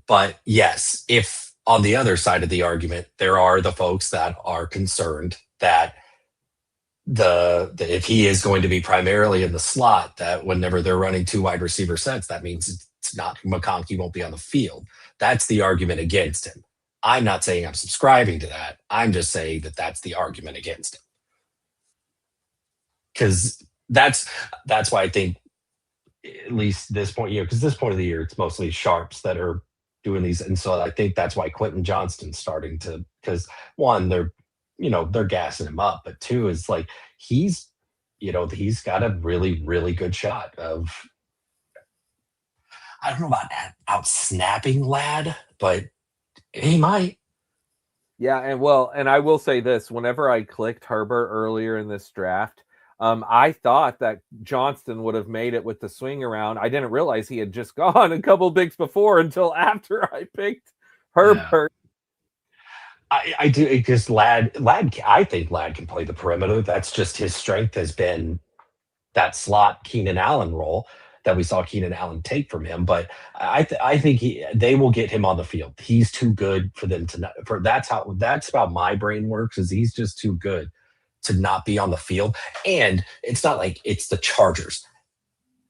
But yes, if on the other side of the argument, there are the folks that are concerned that if he is going to be primarily in the slot, that whenever they're running 2 wide receiver sets, that means it's not McConkey won't be on the field. That's the argument against him. I'm not saying I'm subscribing to that. I'm just saying that that's the argument against him. Because that's why I think at least this point, because this point of the year, it's mostly sharps that are doing these. And so I think that's why Quentin Johnston's starting to, because one, they're gassing him up, but two is he's got a really, really good shot of, I don't know about out snapping Ladd, but he might. Yeah, and I will say this: whenever I clicked Herbert earlier in this draft, I thought that Johnston would have made it with the swing around. I didn't realize he had just gone a couple picks before until after I picked Herbert. Yeah. I do, because Ladd, I think Ladd can play the perimeter. That's just his strength has been that slot Keenan Allen role that we saw Keenan Allen take from him. But I think they will get him on the field. He's too good for them to not. That's how my brain works. Is he's just too good to not be on the field. And it's not like it's the Chargers.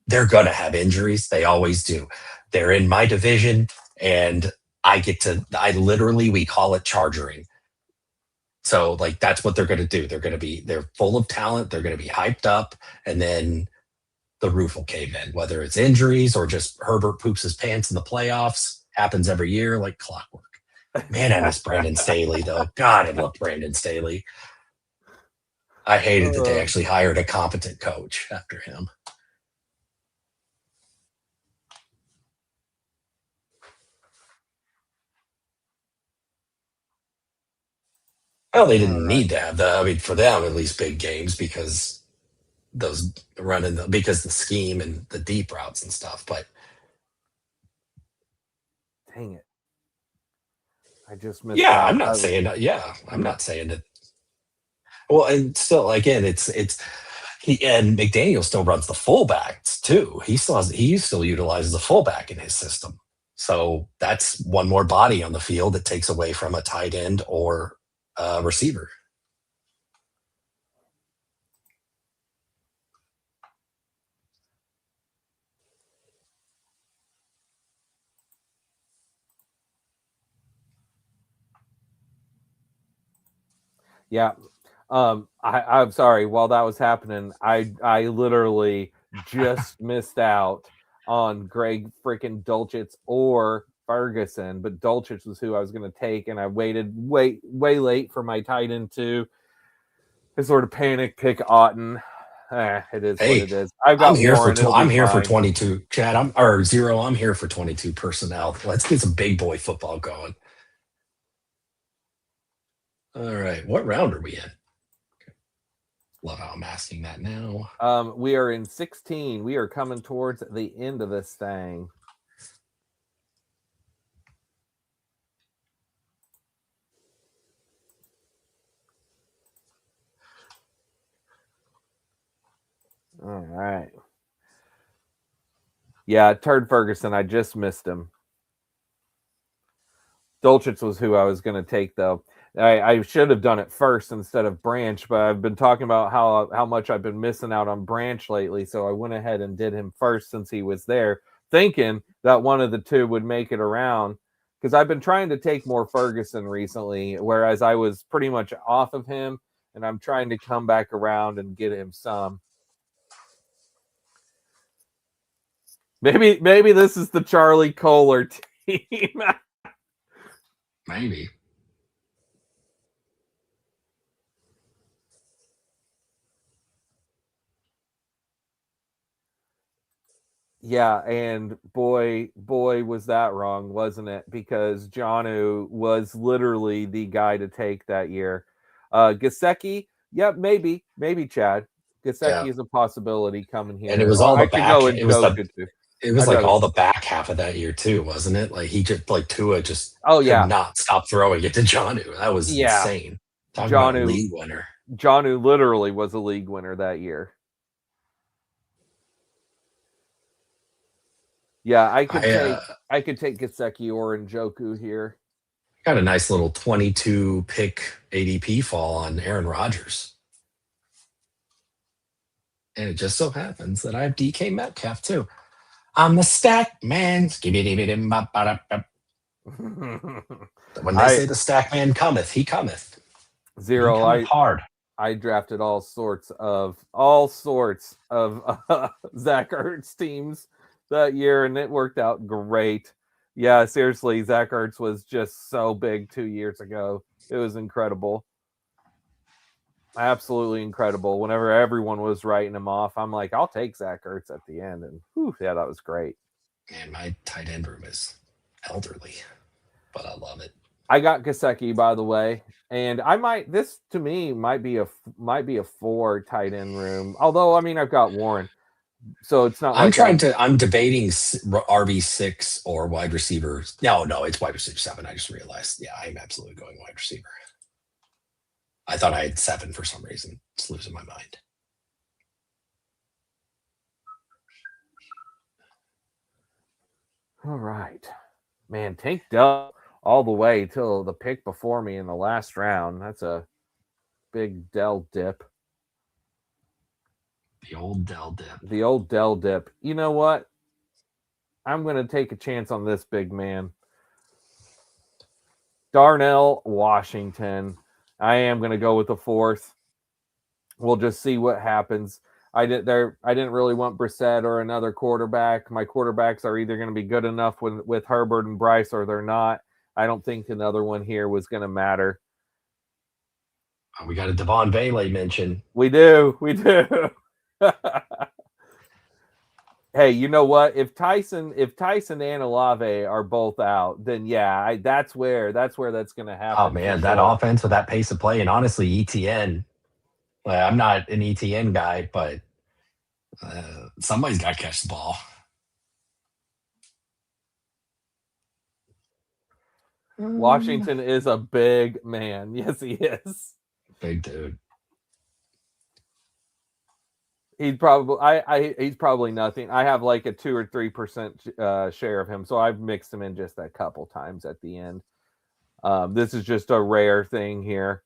They're gonna have injuries. They always do. They're in my division, and we call it chargering. So that's what they're going to do. They're full of talent. They're going to be hyped up, and then the roof will cave in, whether it's injuries or just Herbert poops his pants in the playoffs. Happens every year like clockwork. Man, I miss Brandon Staley though. God, I love Brandon Staley. I hated that they actually hired a competent coach after him. Well, they didn't need to have for them, at least big games, because because the scheme and the deep routes and stuff. But dang it, I just missed. Yeah, I'm not saying that. Yeah, I'm not saying that. Well, and still, again, it's he and McDaniel still runs the fullbacks too. He still utilizes a fullback in his system. So that's one more body on the field that takes away from a tight end or a receiver. Yeah. I'm sorry. While that was happening, I literally just missed out on Greg freaking Dulcich or Ferguson, but Dulcich was who I was going to take, and I waited way late for my tight end too. I sort of panic pick Otten. It is what it is. I've got I'm here for 22. Chad, Zero. I'm here for 22 personnel. Let's get some big boy football going. All right, what round are we in? Love how I'm asking that now. We are in 16. We are coming towards the end of this thing. All right. Yeah, Turd Ferguson. I just missed him. Dulcich was who I was going to take, though. I should have done it first instead of Branch, but I've been talking about how much I've been missing out on Branch lately, so I went ahead and did him first since he was there, thinking that one of the two would make it around. because I've been trying to take more Ferguson recently, whereas I was pretty much off of him, and I'm trying to come back around and get him some. Maybe this is the Charlie Kohler team. Maybe. Yeah, and boy, was that wrong, wasn't it? Because Janu was literally the guy to take that year. Gasecki, yeah, maybe Chad. Yeah. Gasecki is a possibility coming And it here. was Or all the I could go back. in It was the Joku too. it was I'd like rather. all the back half of that year too, wasn't it? Like he just like Tua just Oh could yeah, not stop throwing it to Jonnu. That was yeah. insane. Talking about a Janu league winner. Janu literally was a league winner that year. Yeah, I could take Gasecki or Njoku here. Got a nice little 22 pick ADP fall on Aaron Rodgers. And it just so happens that I have DK Metcalf too. I'm the stack man. When they I say the stack man cometh, he cometh. He Zero. cometh hard. I drafted all sorts of Zach Ertz teams that year, and it worked out great. Yeah, seriously, Zach Ertz was just so big 2 years ago. It was incredible, absolutely incredible. Whenever everyone was writing him off, I'm like, I'll take Zach Ertz at the end, and yeah, that was great. Man, my tight end room is elderly, but I love it. I got Gasecki, by the way, and I might. This to me might be a 4 tight end room. Although I mean, I've got Warren, so it's not like I'm debating RB6 or wide receivers. No, it's wide receiver 7. I just realized. Yeah, I'm absolutely going wide receiver. I thought I had 7 for some reason. It's losing my mind. All right, man. Tank Dell all the way till the pick before me in the last round. That's a big Dell dip. The old Dell dip. The old Dell dip. You know what? I'm going to take a chance on this big man. Darnell Washington. I am going to go with the 4th. We'll just see what happens. I didn't really want Brissett or another quarterback. My quarterbacks are either going to be good enough with Herbert and Bryce, or they're not. I don't think another one here was going to matter. We got a Devon Bailey mention. We do. Hey, you know what? If Tyson and Olave are both out, then yeah, that's where that's going to happen. Oh man, that offense with that pace of play, and honestly, ETN. I'm not an ETN guy, but somebody's got to catch the ball. Washington is a big man. Yes, he is. Big dude. He's probably nothing. I have like a 2 or 3% share of him, so I've mixed him in just a couple times at the end. This is just a rare thing here.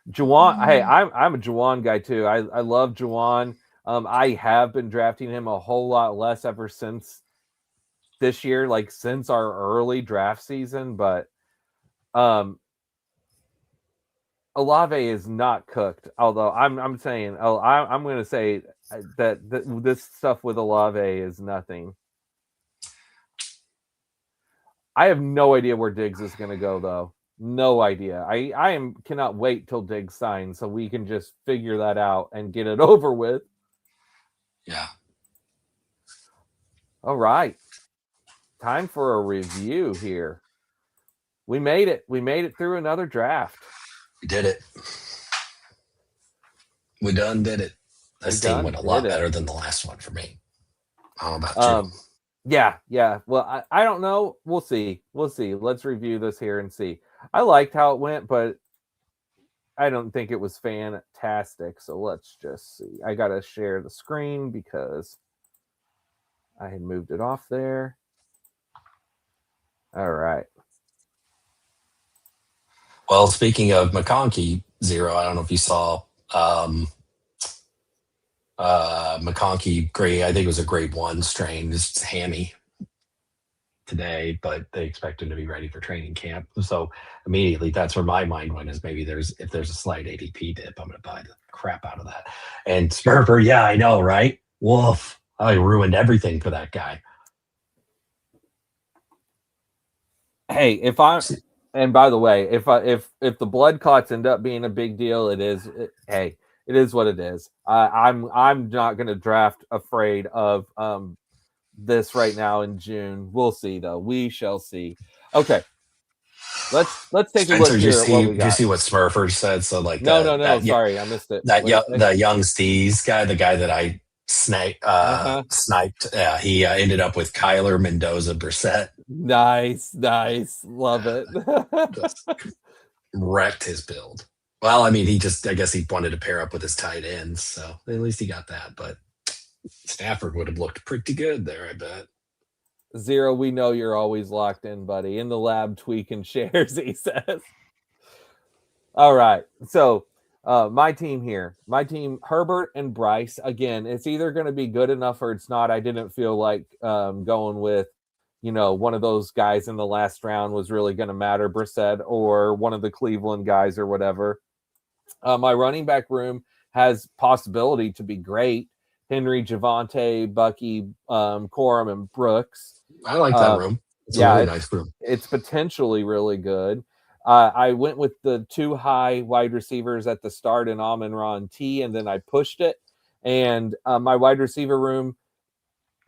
Juwan, hey, I'm a Juwan guy too. I love Juwan. I have been drafting him a whole lot less ever since this year, like since our early draft season. But Olave is not cooked. Although I'm saying, I'm going to say that this stuff with Olave is nothing. I have no idea where Diggs is going to go though. No idea. I cannot wait till Diggs signs so we can just figure that out and get it over with. Yeah. All right. Time for a review here. We made it. We made it through another draft. We did it. We done did it. This team went a lot better than the last one for me. How about you? Yeah. Well, I don't know. We'll see. Let's review this here and see. I liked how it went, but I don't think it was fantastic. So let's just see. I got to share the screen because I had moved it off there. All right. Well, speaking of McConkey, Zero, I don't know if you saw McConkey grade. I think it was a grade 1 strain, just hammy. today, but they expect him to be ready for training camp. So immediately, that's where my mind went, is maybe if there's a slight ADP dip, I'm going to buy the crap out of that. And Smurfer, yeah, I know, right? Woof. I ruined everything for that guy. Hey, and by the way, if the blood clots end up being a big deal, it is. Hey, it is what it is. I'm not going to draft afraid of this right now in June. We'll see, though. We shall see. Okay, let's take a look Spencer, here at what we did you got. see what Smurfer said? So like No. Sorry, I missed it. What did he say? the young Steez guy, the guy that I sniped, he ended up with Kyler Mendoza Brissett. Nice. Love it. Just wrecked his build. Well, I mean, I guess he wanted to pair up with his tight ends, so at least he got that. But Stafford would have looked pretty good there, I bet. Zero, we know you're always locked in, buddy. In the lab tweaking shares, he says. All right. So my team, Herbert and Bryce. Again, it's either going to be good enough or it's not. I didn't feel like going with, one of those guys in the last round was really going to matter, Brissett, or one of the Cleveland guys or whatever. My running back room has possibility to be great. Henry, Javonte, Bucky, Corum, and Brooks. I like that room. It's a really nice room. It's potentially really good. I went with the two high wide receivers at the start in Amon-Ra and T, and then I pushed it. And my wide receiver room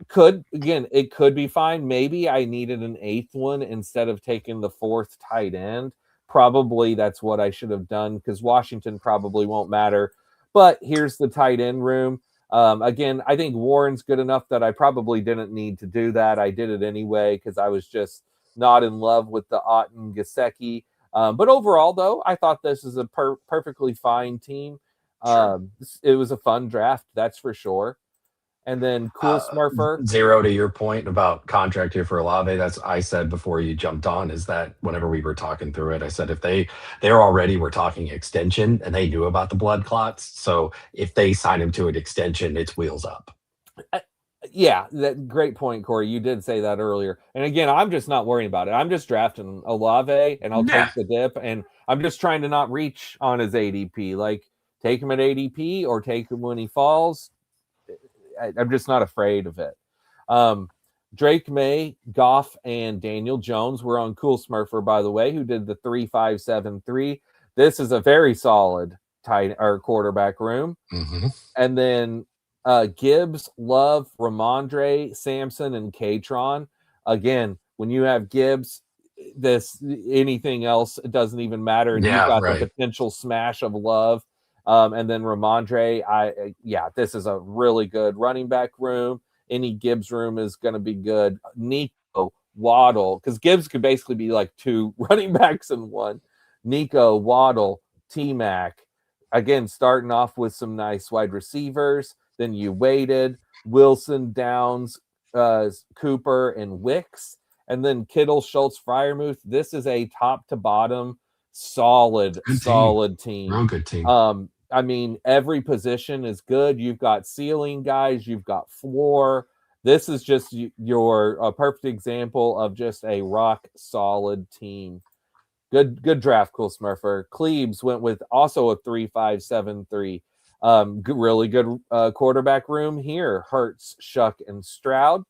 could be fine. Maybe I needed an eighth one instead of taking the fourth tight end. Probably that's what I should have done, because Washington probably won't matter. But here's the tight end room. Again, I think Warren's good enough that I probably didn't need to do that. I did it anyway because I was just not in love with the Otten Gesicki. But overall, though, I thought this is a perfectly fine team. Sure. It was a fun draft, that's for sure. And then Cool Smurfer. Zero, to your point about contract here for Olave, that's I said before you jumped on, is that whenever we were talking through it, I said if they're already were talking extension and they knew about the blood clots, so if they sign him to an extension, it's wheels up. Yeah, that great point, Cory. You did say that earlier. And again, I'm just not worrying about it. I'm just drafting Olave, and I'll take the dip. And I'm just trying to not reach on his ADP. Like, take him at ADP or take him when he falls. I'm just not afraid of it. Drake May, Goff, and Daniel Jones were on Cool Smurfer, by the way, who did the 3-5-7-3. This is a very solid quarterback room. Mm-hmm. And then Gibbs, Love, Ramondre, Sampson, and Katron. Again, when you have Gibbs, anything else, it doesn't even matter. And you've got the potential smash of Love. And then Ramondre, this is a really good running back room. Any Gibbs room is going to be good. Nico, Waddle, because Gibbs could basically be like two running backs in one. Nico, Waddle, T-Mac. Again, starting off with some nice wide receivers. Then you waited. Wilson, Downs, Cooper, and Wicks. And then Kittle, Schultz, Freiermuth. This is a top to bottom solid team. Real good team. I mean, every position is good. You've got ceiling guys. You've got floor. This is just a perfect example of just a rock solid team. Good draft, Cool Smurfer. Cleves went with also a 3-5-7-3. Really good quarterback room here. Hurts, Shuck, and Stroud.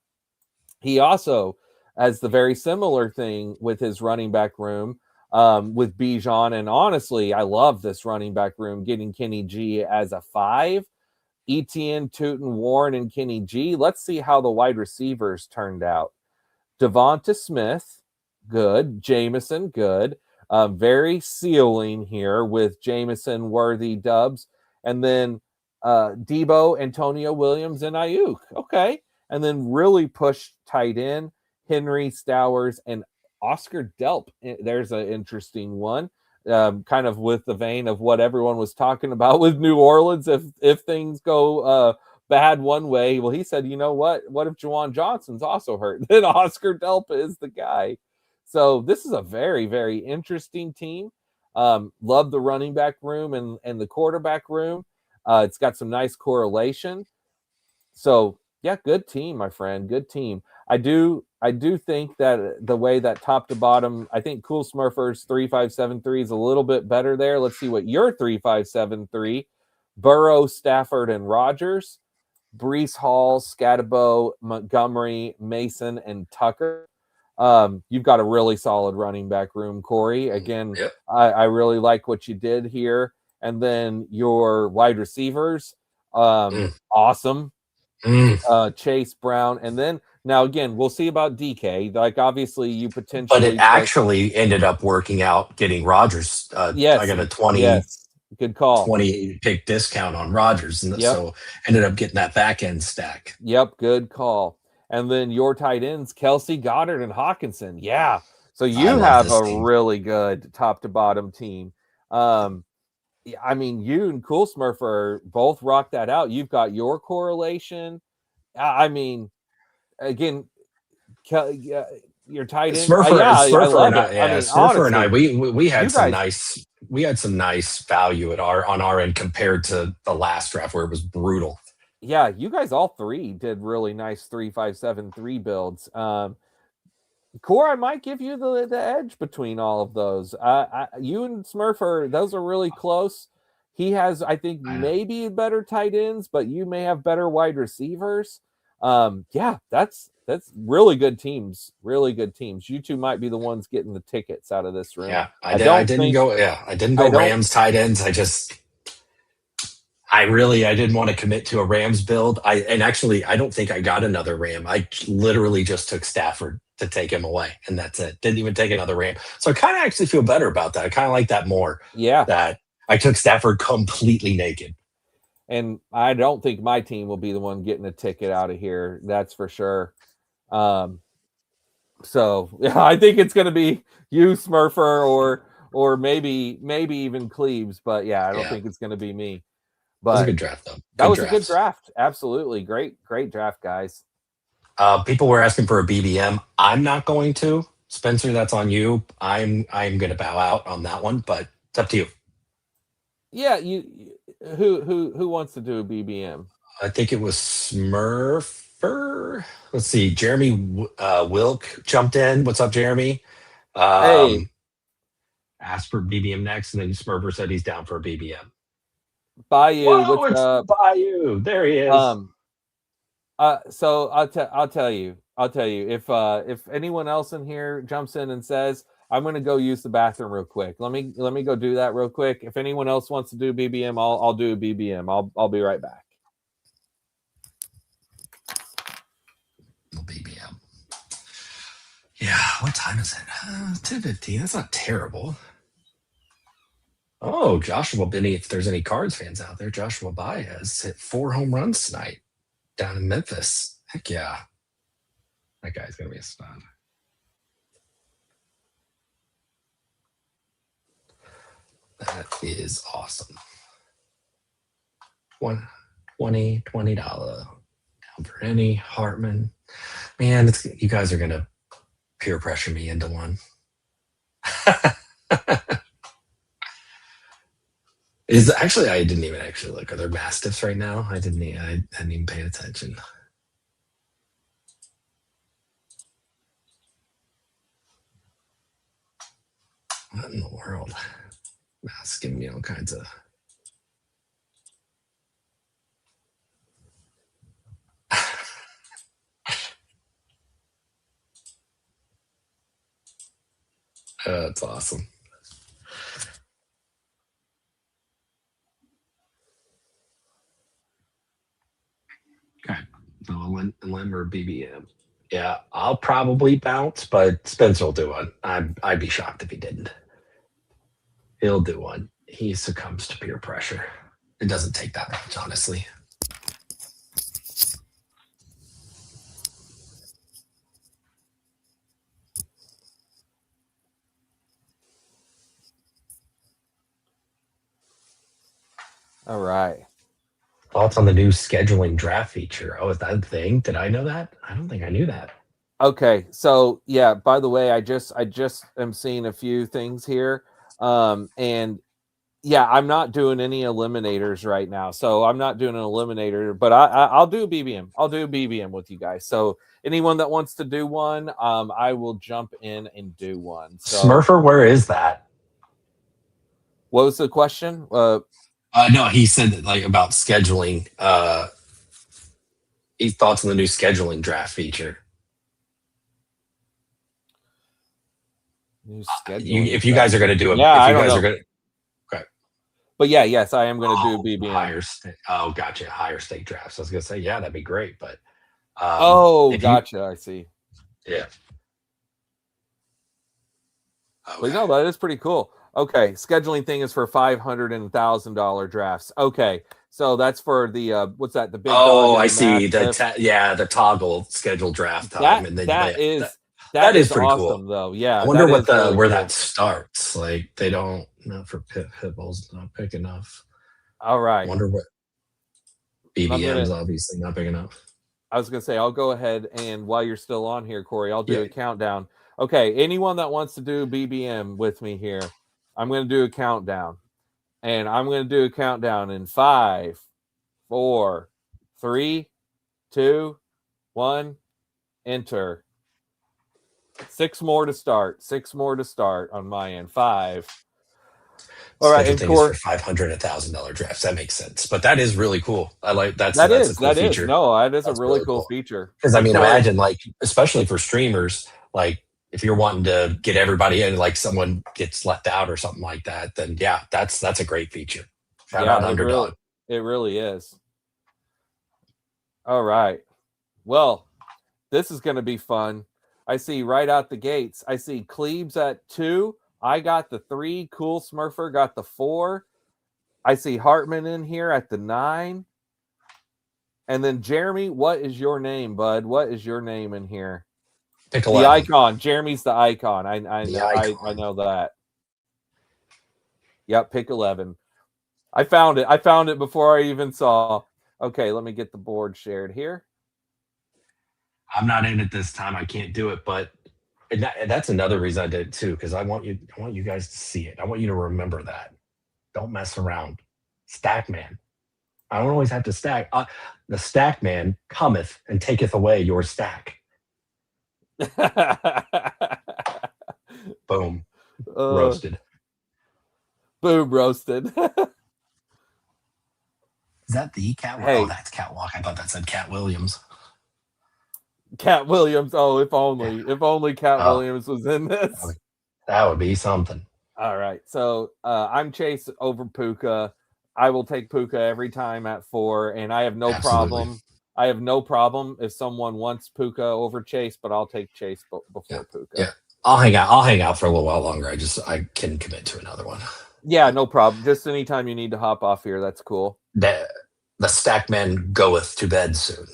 He also has the very similar thing with his running back room. With Bijan, and honestly, I love this running back room, getting Kenny G as a 5. Etienne, Tootin, Warren, and Kenny G. Let's see how the wide receivers turned out. Devonta Smith, good. Jameson, good. Very ceiling here with Jameson, Worthy, Dubs. And then Debo, Antonio Williams, and Ayuk. Okay. And then really push tight end, Henry, Stowers, and Oscar Delp. There's an interesting one, kind of with the vein of what everyone was talking about with New Orleans. If things go bad one way, well, he said, you know what if Juwan Johnson's also hurt? Then Oscar Delp is the guy. So this is a very, very interesting team. Love the running back room and the quarterback room. It's got some nice correlation. So yeah, good team, my friend. Good team. I do I do think that the way that top to bottom, I think Cool Smurfer's 3573 is a little bit better there. Let's see what your 3573. Burrow, Stafford, and Rogers. Brees Hall, Scatabo, Montgomery, Mason, and Tucker. You've got a really solid running back room, Cory. Again, Yep. I really like what you did here. And then your wide receivers, awesome. Chase Brown. And then now again, we'll see about DK. Like obviously you But it potentially actually ended up working out getting Rogers. I yes, got a 20, yes. Good call. 20 pick discount on Rogers. And Yep. so ended up getting that back end stack. Yep, good call. And then your tight ends, Kelsey, Goddard, and Hawkinson. Yeah. So I you love have this a team. really good top to bottom team. I mean, you and Cool Smurfer both rock that out. You've got your correlation. I mean, again, your tight end. I Smurfer love and it. I, I yeah, mean, Smurfer and I, honestly, we had you some guys, nice, value at on our end compared to the last draft where it was brutal. yeah, you guys all three did really nice 3-5-7-3 builds. Core, I might give you the edge between all of those. You and Smurfer, those are really close. He has, I think, maybe better tight ends, but you may have better wide receivers. Yeah, that's really good teams. Really good teams. You two might be the ones getting the tickets out of this room. Yeah, I don't didn't think. go. Yeah, I didn't go I don't. Rams tight ends. I didn't want to commit to a Rams build. I don't think I got another Ram. I literally just took Stafford to take him away, and that's it. Didn't even take another Ram. So I kind of actually feel better about that. I kind of like that more. Yeah. That I took Stafford completely naked. And I don't think my team will be the one getting a ticket out of here. That's for sure. So yeah, I think it's going to be you, Smurfer, or maybe even Cleves. But yeah, I don't think it's going to be me. But That was a good draft, though. That was a good draft. Absolutely. Great draft, guys. People were asking for a BBM. I'm not going to. Spencer, that's on you. I'm going to bow out on that one, but it's up to you. Yeah, who wants to do a BBM? I think it was Smurfer. Let's see. Jeremy Wilk jumped in. What's up, Jeremy? Hey. Asked for BBM next, and then Smurfer said he's down for a BBM. Bayou, what's up? Bayou. There he is. So I'll tell you if anyone else in here jumps in and says I'm going to go use the bathroom real quick. Let me go do that real quick. If anyone else wants to do BBM, I'll do a BBM. I'll be right back. BBM. Yeah, what time is it? 10:15. That's not terrible. Oh, Joshua Benny, if there's any Cards fans out there, Joshua Baez hit 4 home runs tonight down in Memphis. Heck yeah. That guy's going to be a stud. That is awesome. $20 down for any Hartman. Man, you guys are going to peer pressure me into one. I didn't even actually look. Are there Mastiffs right now? I hadn't even paid attention. What in the world? Mask giving me all kinds of. That's awesome. Okay. So Lim or BBM. Yeah, I'll probably bounce, but Spencer will do one. I'd be shocked if he didn't. He'll do one. He succumbs to peer pressure. It doesn't take that much, honestly. All right. Thoughts on the new scheduling draft feature? Oh, is that a thing? Did I know that? I don't think I knew that. Okay, so yeah. By the way, I just am seeing a few things here, and Yeah, I'm not doing any eliminators right now, so I'm not doing an eliminator. But I'll do a BBM. I'll do a BBM with you guys. So anyone that wants to do one, I will jump in and do one. So Smurfer, where is that? what was the question? No, he said that, like, about scheduling. He thoughts on the new scheduling draft feature. New scheduling. If you guys are going to do it, yeah, if I you don't guys know. are going to, okay. But yeah, yes, I am going to do BBM. Higher stake. Oh, gotcha. Higher stake drafts. I was going to say, yeah, that'd be great. But oh, if you, gotcha. I see. yeah. But no, that is pretty cool. Okay, scheduling thing is for $500 and $1,000 drafts. Okay, so that's for the what's that? The big dog. Oh, and I the see. mastiff. The toggle schedule draft time, and then That that is pretty awesome cool. though. Yeah, I wonder that is really where cool. that starts. Like, they don't, not for pit bulls, not big enough. All right. I wonder what BBM's obviously not big enough. I was gonna say I'll go ahead, and while you're still on here, Cory, I'll do a countdown. Okay, anyone that wants to do BBM with me here, I'm gonna do a countdown, and I'm gonna do a countdown in 5, 4, 3, 2, 1. Enter. 6 more to start. 6 more to start on my end. 5. All right, and Cory, for $500, $1,000 drafts. That makes sense, but that is really cool. I like that's a cool feature. No, that is a really cool feature. Because I mean, imagine, like, especially for streamers, like, if you're wanting to get everybody in, like someone gets left out or something like that, then yeah, that's a great feature. Shout out Underdog. It really is. All right. Well, this is going to be fun. I see right out the gates. I see Cleves at 2. I got the 3. Cool Smurfer got the 4. I see Hartman in here at the 9. And then Jeremy, what is your name, bud? What is your name in here? Pick 11. The icon. Jeremy's the icon. I know that. Yep, pick 11. I found it. I found it before I even saw. Okay, let me get the board shared here. I'm not in it this time. I can't do it, but that's another reason I did it too, because I want you guys to see it. I want you to remember that. Don't mess around. Stack man. I don't always have to stack. The stack man cometh and taketh away your stack. Boom. Roasted. Boom, roasted. Is that the Cat? Hey. Oh, that's Catwalk. I thought that said Cat Williams. Cat Williams. Oh, if only Cat Williams was in this. That would be something. All right. So I'm Chase over Puka. I will take Puka every time at 4, and I have no problem. I have no problem if someone wants Puka over Chase, but I'll take Chase before Puka. Yeah, I'll hang out for a little while longer. I can commit to another one. Yeah, no problem. Just anytime you need to hop off here, that's cool. The stack man goeth to bed soon.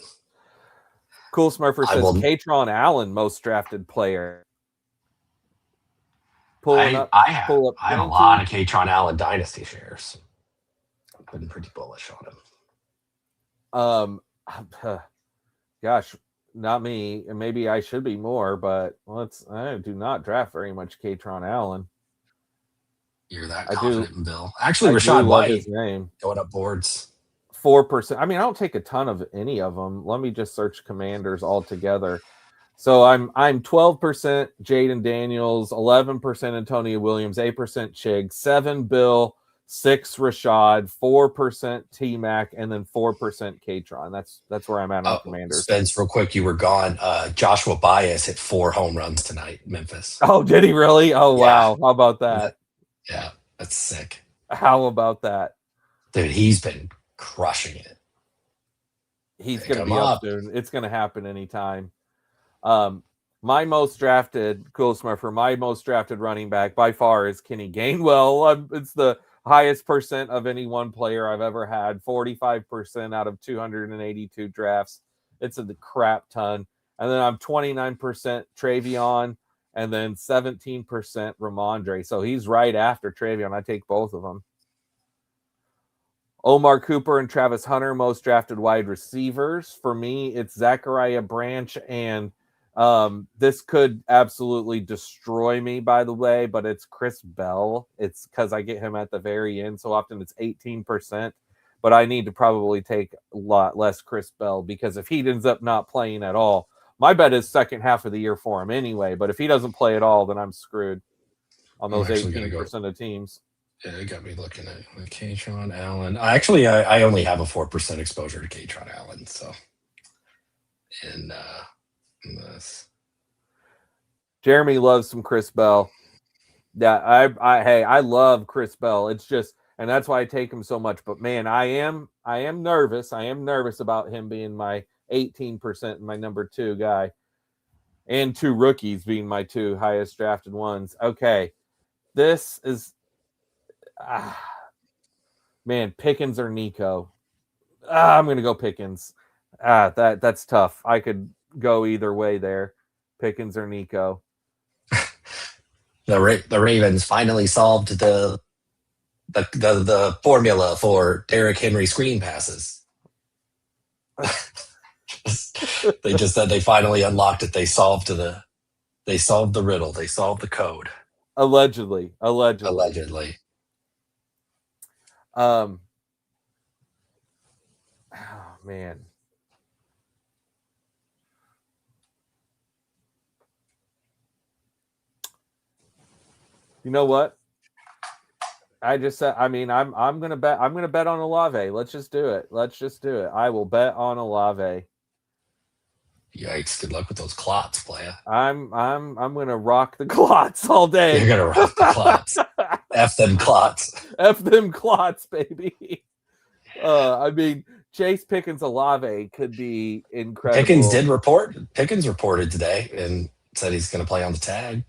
Cool Smurfer says Katron Allen, most drafted player. I have a lot of Katron Allen dynasty shares. I've been pretty bullish on him. Gosh, not me. And maybe I should be more, but I do not draft very much Katron Allen. You're that confident in Bill. Actually, Rashad White, his name, going up boards. 4%. I mean, I don't take a ton of any of them. Let me just search Commanders all together. So I'm 12% Jaden Daniels, 11% Antonio Williams, 8% Chig, 7 Bill, 6 Rashad, 4% T Mac, and then 4% Katron. That's where I'm at on Commanders. Spence, real quick, you were gone. Joshua Baez hit 4 home runs tonight, Memphis. Oh, did he really? Oh, yeah. Wow. How about that? Yeah, that's sick. How about that? Dude, he's been crushing it. He's going to be up soon. It's going to happen anytime. My most drafted, Cool Smurfer, my most drafted running back by far is Kenny Gainwell. It's the highest percent of any one player I've ever had, 45% out of 282 drafts. It's a crap ton. And then I'm 29% Travion, and then 17% Ramondre. So he's right after Travion. I take both of them. Omar Cooper and Travis Hunter, most drafted wide receivers. For me, it's Zachariah Branch and This could absolutely destroy me, by the way, but it's Chris Bell. It's because I get him at the very end. So often it's 18%, but I need to probably take a lot less Chris Bell because if he ends up not playing at all, my bet is second half of the year for him anyway. But if he doesn't play at all, then I'm screwed on I'm those actually gonna go. 18% of teams. Yeah, it got me looking at Katron Allen. I only have a 4% exposure to Katron Allen, so and this. Jeremy loves some Chris Bell. Yeah, I love Chris Bell. It's just, and that's why I take him so much. But man, I am nervous. I am nervous about him being my 18% and my number 2 guy, and 2 rookies being my 2 highest drafted ones. Okay, this is man, Pickens or Nico. I'm gonna go Pickens. That's tough. I could go either way there, Pickens or Nico. The Ravens finally solved the formula for Derrick Henry screen passes. They just said they finally unlocked it. They solved the riddle. They solved the code. Allegedly. Allegedly. Oh man. You know what? I just said, I mean, I'm gonna bet on Olave. Let's just do it. I will bet on Olave. Yikes! Good luck with those clots, playa. I'm gonna rock the clots all day. You're gonna rock the clots. F them clots. F them clots, baby. I mean, Chase Pickens Olave could be incredible. Pickens reported today and said he's going to play on the tag.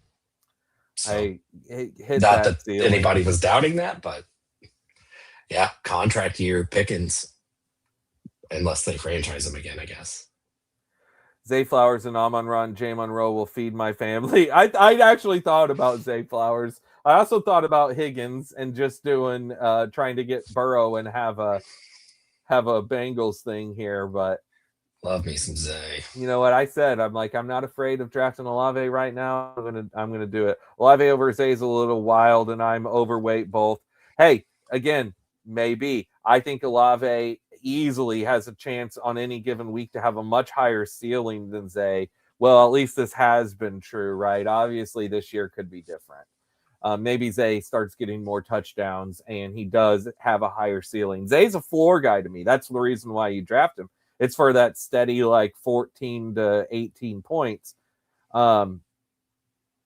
So, I hit not that ceiling. anybody was doubting that, but yeah, contract year Pickens, unless they franchise him again, I guess. Zay Flowers and Amon-Ra and Jay Monroe will feed my family. I actually thought about Zay Flowers. I also thought about Higgins and just doing trying to get Burrow and have a Bengals thing here, but love me some Zay. You know what I said? I'm not afraid of drafting Olave right now. I'm gonna do it. Olave over Zay is a little wild, and I'm overweight both. Hey, again, maybe I think Olave easily has a chance on any given week to have a much higher ceiling than Zay. Well, at least this has been true, right? Obviously, this year could be different. Maybe Zay starts getting more touchdowns, and he does have a higher ceiling. Zay's a floor guy to me. That's the reason why you draft him. It's for that steady, like 14 to 18 points, at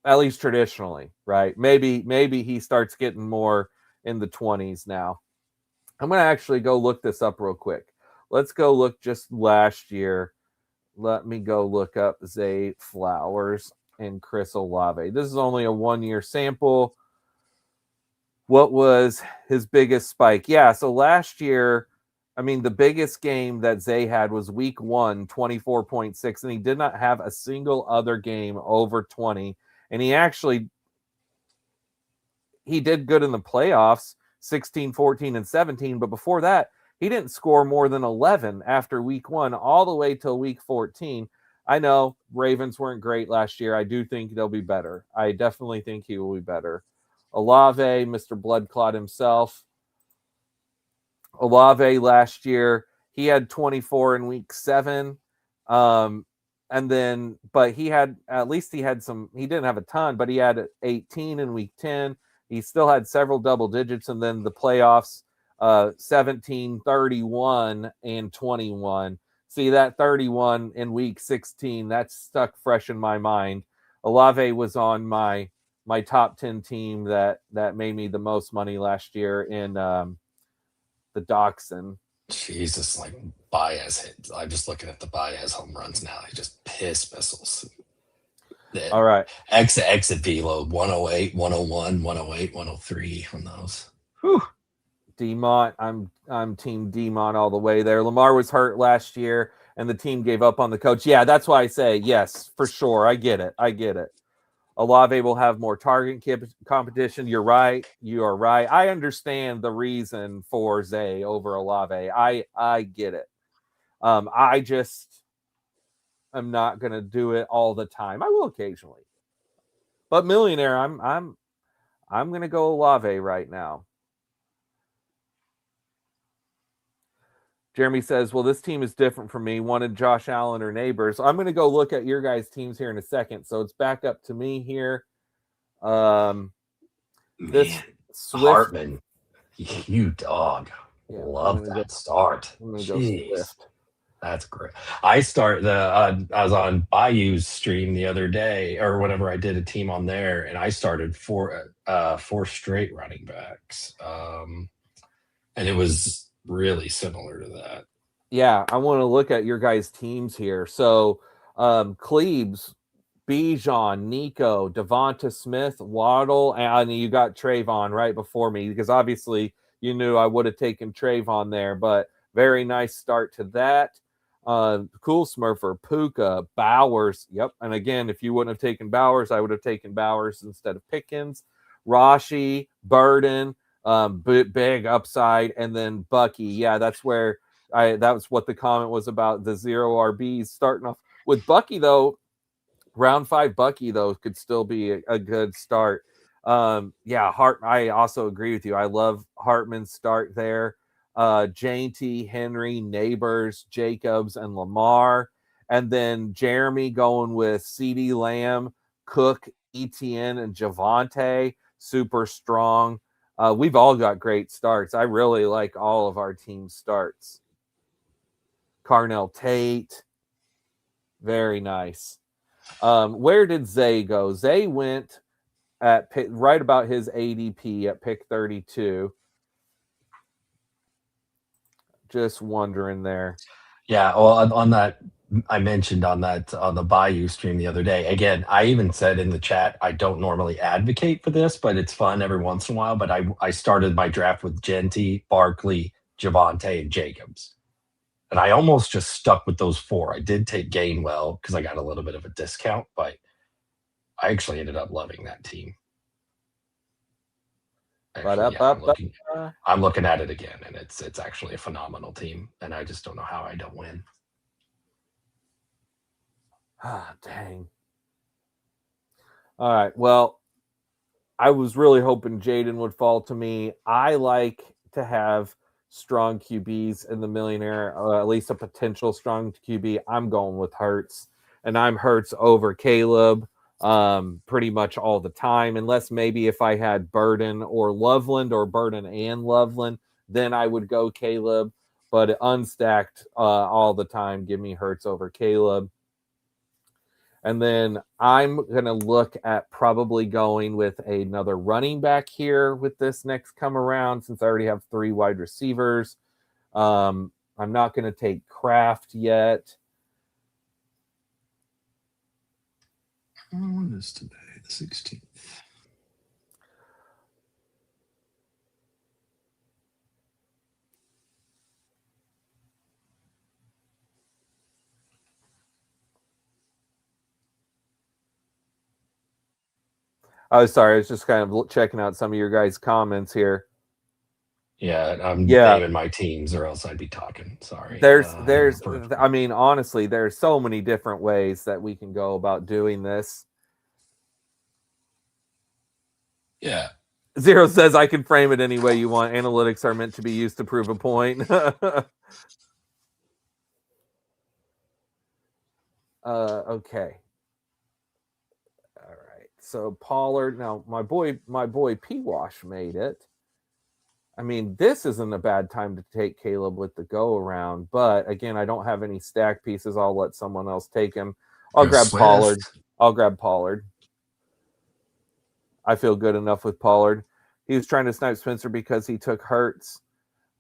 least traditionally, right? Maybe he starts getting more in the 20s now. I'm going to actually go look this up real quick. Let's go look just last year. Let me go look up Zay Flowers and Chris Olave. This is only a 1-year sample. What was his biggest spike? Yeah, so last year, I mean, the biggest game that Zay had was week 1, 24.6, and he did not have a single other game over 20. And he did good in the playoffs, 16, 14, and 17. But before that, he didn't score more than 11 after week 1 all the way till week 14. I know Ravens weren't great last year. I do think they'll be better. I definitely think he will be better. Olave, Mr. Bloodclot himself. Olave last year, he had 24 in week 7. And then, but he had some, he didn't have a ton, but he had 18 in week 10. He still had several double digits. And then the playoffs, 17, 31, and 21. See, that 31 in week 16, that's stuck fresh in my mind. Olave was on my top 10 team that made me the most money last year in the Dachshund. Jesus, like Baez hit. I'm just looking at the Baez home runs now. He just piss missiles. All right. Exit velo 108, 101, 108, 103 on those. Whew. Demont, I'm team Demont all the way there. Lamar was hurt last year and the team gave up on the coach. Yeah, that's why I say yes, for sure. I get it. Olave will have more target competition. You're right. You are right. I understand the reason for Zay over Olave. I get it. am not going to do it all the time. I will occasionally, but millionaire, I'm going to go Olave right now. Jeremy says, well, this team is different from me. Wanted Josh Allen or neighbors. I'm going to go look at your guys' teams here in a second. So it's back up to me here. This Swift. Hartman, you dog. Yeah, Love that start. I'm going to go Jeez. Swift. That's great. I was on Bayou's stream the other day, or whenever I did a team on there, and I started four straight running backs. And it was really similar to that. Yeah, I want to look at your guys' teams here. So Cleves, Bijan, Nico, Devonta Smith, Waddle, and you got Trayvon right before me because obviously you knew I would have taken Trayvon there, but very nice start to that. Cool Smurfer, Puka, Bowers. Yep. And again, if you wouldn't have taken Bowers, I would have taken Bowers instead of Pickens. Rashi, Burden, big upside, and then Bucky. Yeah, that's where that was what the comment was about, the 0 RBs starting off with Bucky, though. Round 5 Bucky, though, could still be a good start. I also agree with you. I love Hartman's start there. JT, Henry, Neighbors, Jacobs, and Lamar. And then Jeremy going with CeeDee Lamb, Cook, Etienne, and Javonte. Super strong. We've all got great starts. I really like all of our team starts. Carnell Tate. Very nice. Where did Zay go? Zay went at right about his ADP at pick 32. Just wondering there. Yeah, well, on that, I mentioned on the Bayou stream the other day. Again, I even said in the chat, I don't normally advocate for this, but it's fun every once in a while. But I started my draft with Genty, Barkley, Javonte, and Jacobs. And I almost just stuck with those 4. I did take Gainwell because I got a little bit of a discount, but I actually ended up loving that team. Actually, I'm looking at it again, and it's actually a phenomenal team, and I just don't know how I don't win. Ah, dang. All right. Well, I was really hoping Jaden would fall to me. I like to have strong QBs in the millionaire, at least a potential strong QB. I'm going with Hurts, and I'm Hurts over Caleb pretty much all the time, unless maybe if I had Burden or Loveland or Burden and Loveland, then I would go Caleb, but unstacked all the time, give me Hurts over Caleb. And then I'm going to look at probably going with another running back here with this next come around, since I already have 3 wide receivers. I'm not going to take Kraft yet. What is today? The 16th. Oh, sorry. I was just kind of checking out some of your guys' comments here. Yeah, I'm naming my teams, or else I'd be talking. Sorry. I mean, honestly, there's so many different ways that we can go about doing this. Yeah. Zero says I can frame it any way you want. Analytics are meant to be used to prove a point. Okay. All right. So Pollard. Now my boy P-Wash made it. I mean, this isn't a bad time to take Caleb with the go around, but again, I don't have any stack pieces. I'll let someone else take him. I'll grab Pollard. I feel good enough with Pollard. He was trying to snipe Spencer because he took Hurts.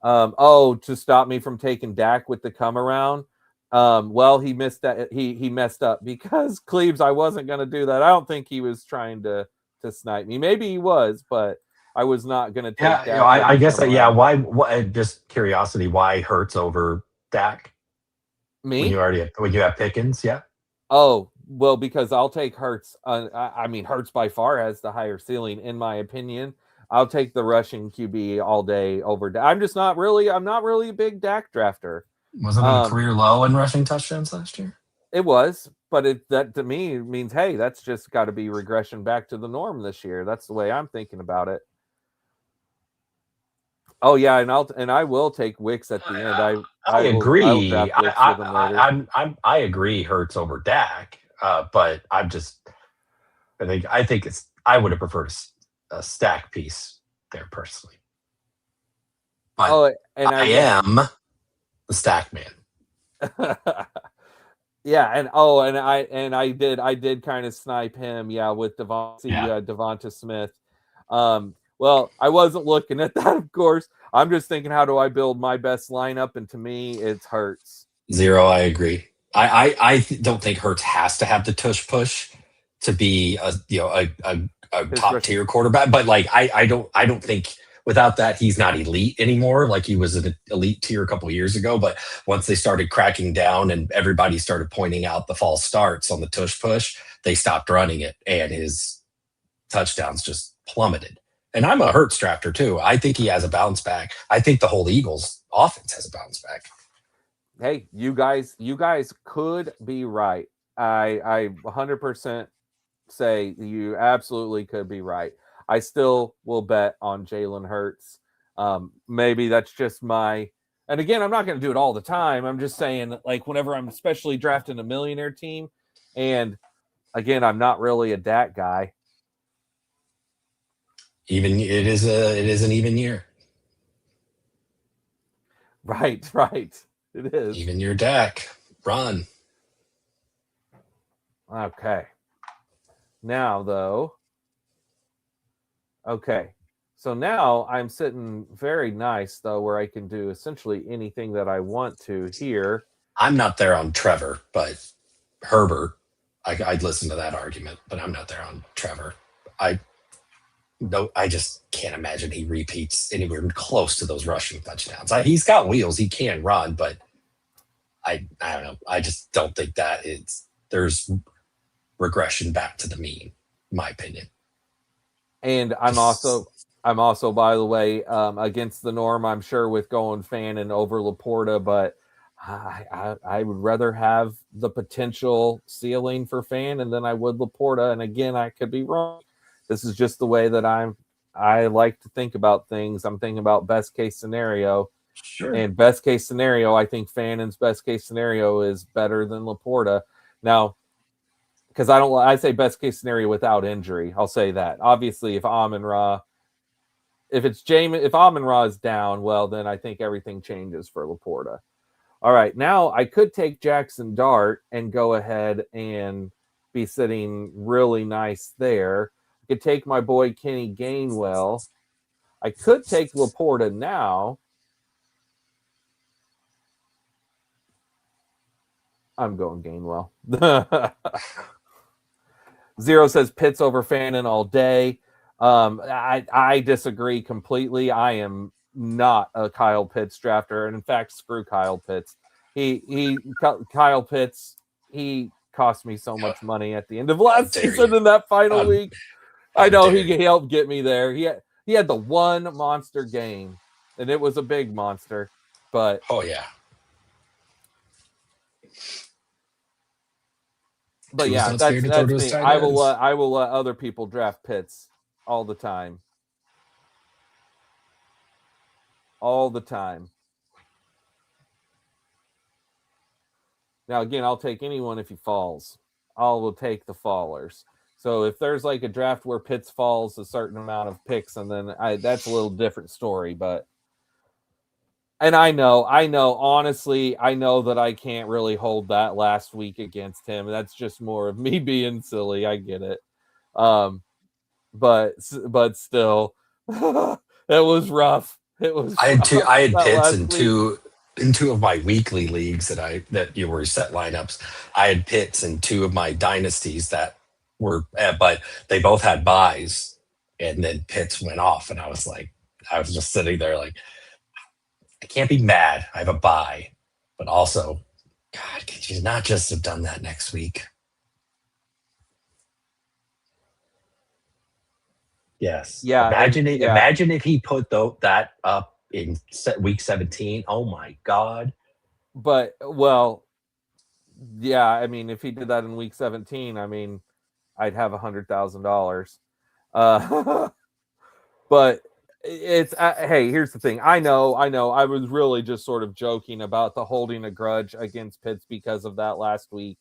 To stop me from taking Dak with the come around. Well, he missed that. He messed up because Cleves, I wasn't going to do that. I don't think he was trying to snipe me. Maybe he was, but I was not going to take Dak. I guess why? Just curiosity. Why Hurts over Dak? Me? When you have Pickens, yeah. Oh, well, because I'll take Hurts. I mean, Hurts by far has the higher ceiling, in my opinion. I'll take the rushing QB all day over Dak. I'm not really a big Dak drafter. Wasn't it a career low in rushing touchdowns last year? It was, but that to me means, hey, that's just got to be regression back to the norm this year. That's the way I'm thinking about it. Oh yeah, and I will take Wicks at the end. I I will agree. draft Wicks with him later. I agree. Hurts over Dak, but I think it's. I would have preferred a stack piece there personally, but Oh, and I am the stack man. yeah, and I did kind of snipe him, yeah, with Yeah, Devonta Smith. Well, I wasn't looking at that, of course. I'm just thinking, how do I build my best lineup? And to me, it's Hurts. 0. I agree. Don't think Hurts has to have the tush push to be a top tier quarterback, but like I don't think without that he's not elite anymore. Like he was an elite tier a couple of years ago, but once they started cracking down and everybody started pointing out the false starts on the tush push, they stopped running it, and his touchdowns just plummeted. And I'm a Hurts drafter too. I think he has a bounce back. I think the whole Eagles offense has a bounce back. Hey, you guys could be right. I 100% say you absolutely could be right. I still will bet on Jalen Hurts. Maybe that's just my. And again, I'm not going to do it all the time. I'm just saying, like, whenever I'm especially drafting a millionaire team, and again, I'm not really a Dak guy. Even it is an even year. Right. It is. Even your Dak. Run. Okay. Now, though. Okay. So now I'm sitting very nice, though, where I can do essentially anything that I want to here. I'm not there on Trevor, but Herbert, I'd listen to that argument, but I'm not there on Trevor. I just can't imagine he repeats anywhere close to those rushing touchdowns. He's got wheels, he can run, but I don't know. I just don't think there's regression back to the mean, in my opinion. And I'm also, by the way, against the norm, I'm sure, with going Fannin over Laporta, but I would rather have the potential ceiling for Fannin than I would Laporta. And again, I could be wrong. This is just the way that I like to think about things. I'm thinking about best case scenario. Sure. And best case scenario, I think Fannin's best case scenario is better than Laporta. Now, because I say best case scenario without injury. I'll say that. Obviously, if Amon-Ra is down, well, then I think everything changes for Laporta. All right, now I could take Jackson Dart and go ahead and be sitting really nice there. I could take my boy Kenny Gainwell. I could take Laporta now. I'm going Gainwell. 0 says Pitts over Fannin all day. I disagree completely. I am not a Kyle Pitts drafter, and in fact, screw Kyle Pitts. Kyle Pitts, he cost me so much money at the end of last season in that final week. I know he helped get me there. He had the one monster game, and it was a big monster. But oh yeah. But yeah, that's me. I will let other people draft Pitts all the time. All the time. Now again, I'll take anyone if he falls. I will take the fallers. So if there's like a draft where Pitts falls a certain amount of picks, and then that's a little different story. But and I know, honestly, I know that I can't really hold that last week against him. That's just more of me being silly. I get it. But still, it was rough. It was. I had Pitts in two of my weekly leagues that you were set lineups. I had Pitts in two of my dynasties that were, but they both had buys, and then Pitts went off, and I was just sitting there like, I can't be mad. I have a buy, but also, God, could you not just have done that next week? Yes. Yeah. Imagine if he put that up in week 17. Oh my God. But well, Yeah, I mean, if he did that in week 17, I mean, I'd have $100,000. But it's hey, here's the thing. I know. I was really just sort of joking about the holding a grudge against Pitts because of that last week,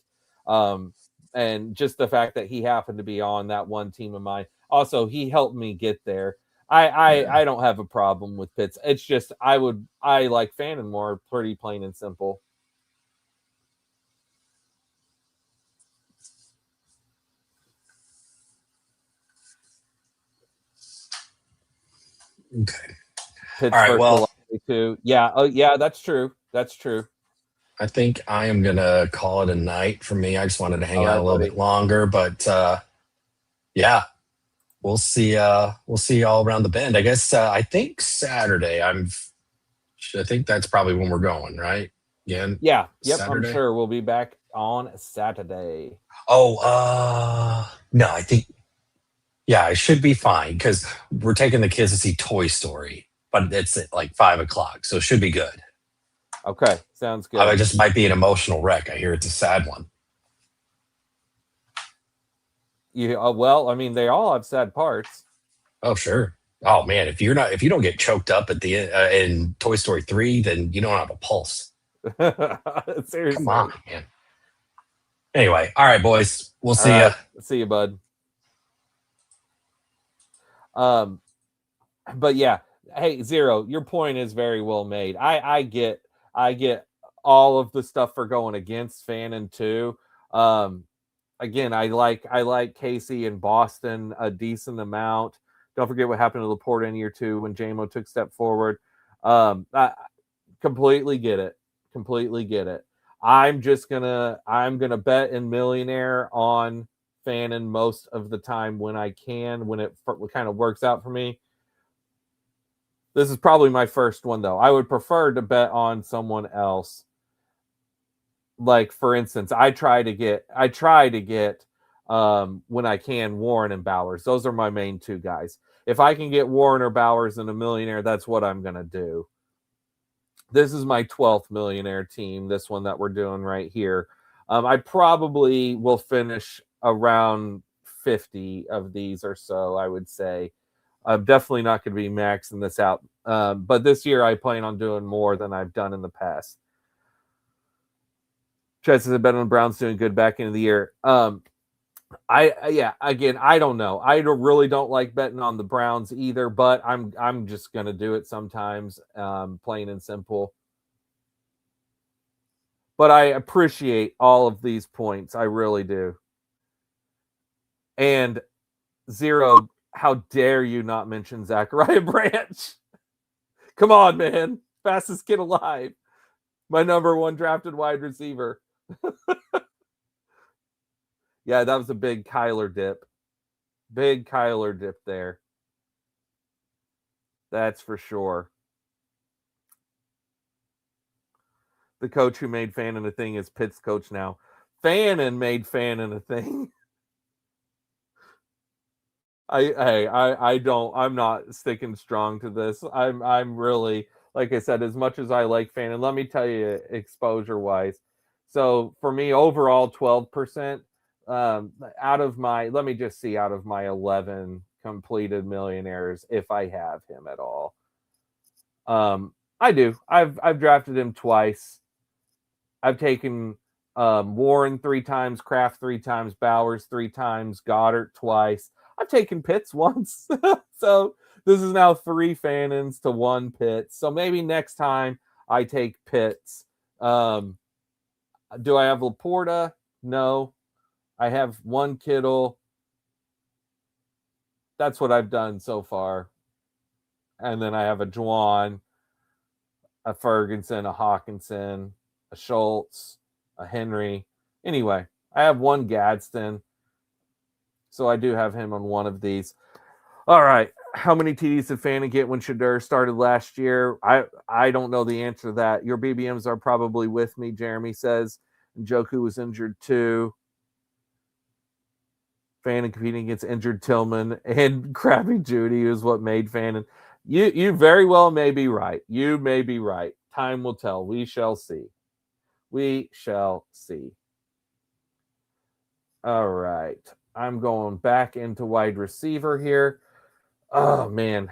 um, and just the fact that he happened to be on that one team of mine. Also, he helped me get there. Yeah. I don't have a problem with Pitts. It's just I like Fannin more, pretty plain and simple. Okay. All Pitts right. versus Well, Velocity too. Yeah. Oh yeah, that's true. That's true. I think I am gonna call it a night for me. I just wanted to hang All out right, a little bit buddy. longer, but yeah, we'll see you all around the bend. I guess I think Saturday. I think that's probably when we're going, right? Again, Yeah. Yep. I'm Saturday. sure we'll be back on Saturday. Oh, no, I think yeah, I should be fine because we're taking the kids to see Toy Story, but it's at like 5 o'clock, so it should be good. Okay. Sounds I good. just might be an emotional wreck. I hear it's a sad one. You well, I mean, they all have sad parts. Oh, sure. Oh man, if you don't get choked up at the in Toy Story 3, then you don't have a pulse. Come on, Seriously. man. Anyway, all right, boys. We'll All see you. right. See you, bud. Um, but yeah, hey, Zero, your point is very well made. I get all of the stuff for going against Fannin too. Um, Again, I like Casey and Boston a decent amount. Don't forget what happened to Laporte in year 2 when JMO took step forward. I completely get it. Completely get it. I'm gonna bet in millionaire on Fannin most of the time when I can, when it kind of works out for me. This is probably my first one though. I would prefer to bet on someone else. Like for instance, I try to get when I can Warren and Bowers. Those are my main two guys. If I can get Warren or Bowers in a millionaire, that's what I'm gonna do. This is my 12th millionaire team, this one that we're doing right here. I probably will finish around 50 of these or so, I would say. I'm definitely not going to be maxing this out. But this year, I plan on doing more than I've done in the past. Chances have been on the Browns doing good back into the year. Yeah, again, I don't know. I really don't like betting on the Browns either, but I'm just gonna do it sometimes, plain and simple. But I appreciate all of these points. I really do. And Zero, how dare you not mention Zachariah Branch? Come on, man. Fastest kid alive. My number one drafted wide receiver. Yeah, that was a big Kyler dip. Big Kyler dip there. That's for sure. The coach who made Fannin a thing is Pitt's coach now. Fannin made Fannin a thing. I don't. I'm not sticking strong to this. I'm really, like I said, as much as I like Fannin. Let me tell you, exposure wise. So for me, overall, 12%. Out of my, let me just see, out of my 11 completed millionaires, if I have him at all. I do. I've drafted him twice. I've taken Warren 3 times, Kraft 3 times, Bowers 3 times, Goddard twice. I've taken Pitts once. So this is now 3 Fannins to 1 Pitts. So maybe next time I take Pitts. Do I have Laporta? No. I have 1 Kittle. That's what I've done so far. And then I have a Juwan, a Ferguson, a Hawkinson, a Schultz, a Henry. Anyway, I have 1 Gadsden. So I do have him on one of these. All right. How many TDs did Fannin get when Shadur started last year? I don't know the answer to that. Your BBMs are probably with me, Jeremy says. Njoku was injured too. Fannin competing against injured Tillman and crappy Judy is what made Fannin. You very well may be right. You may be right. Time will tell. We shall see. We shall see. All right. I'm going back into wide receiver here. Oh, man.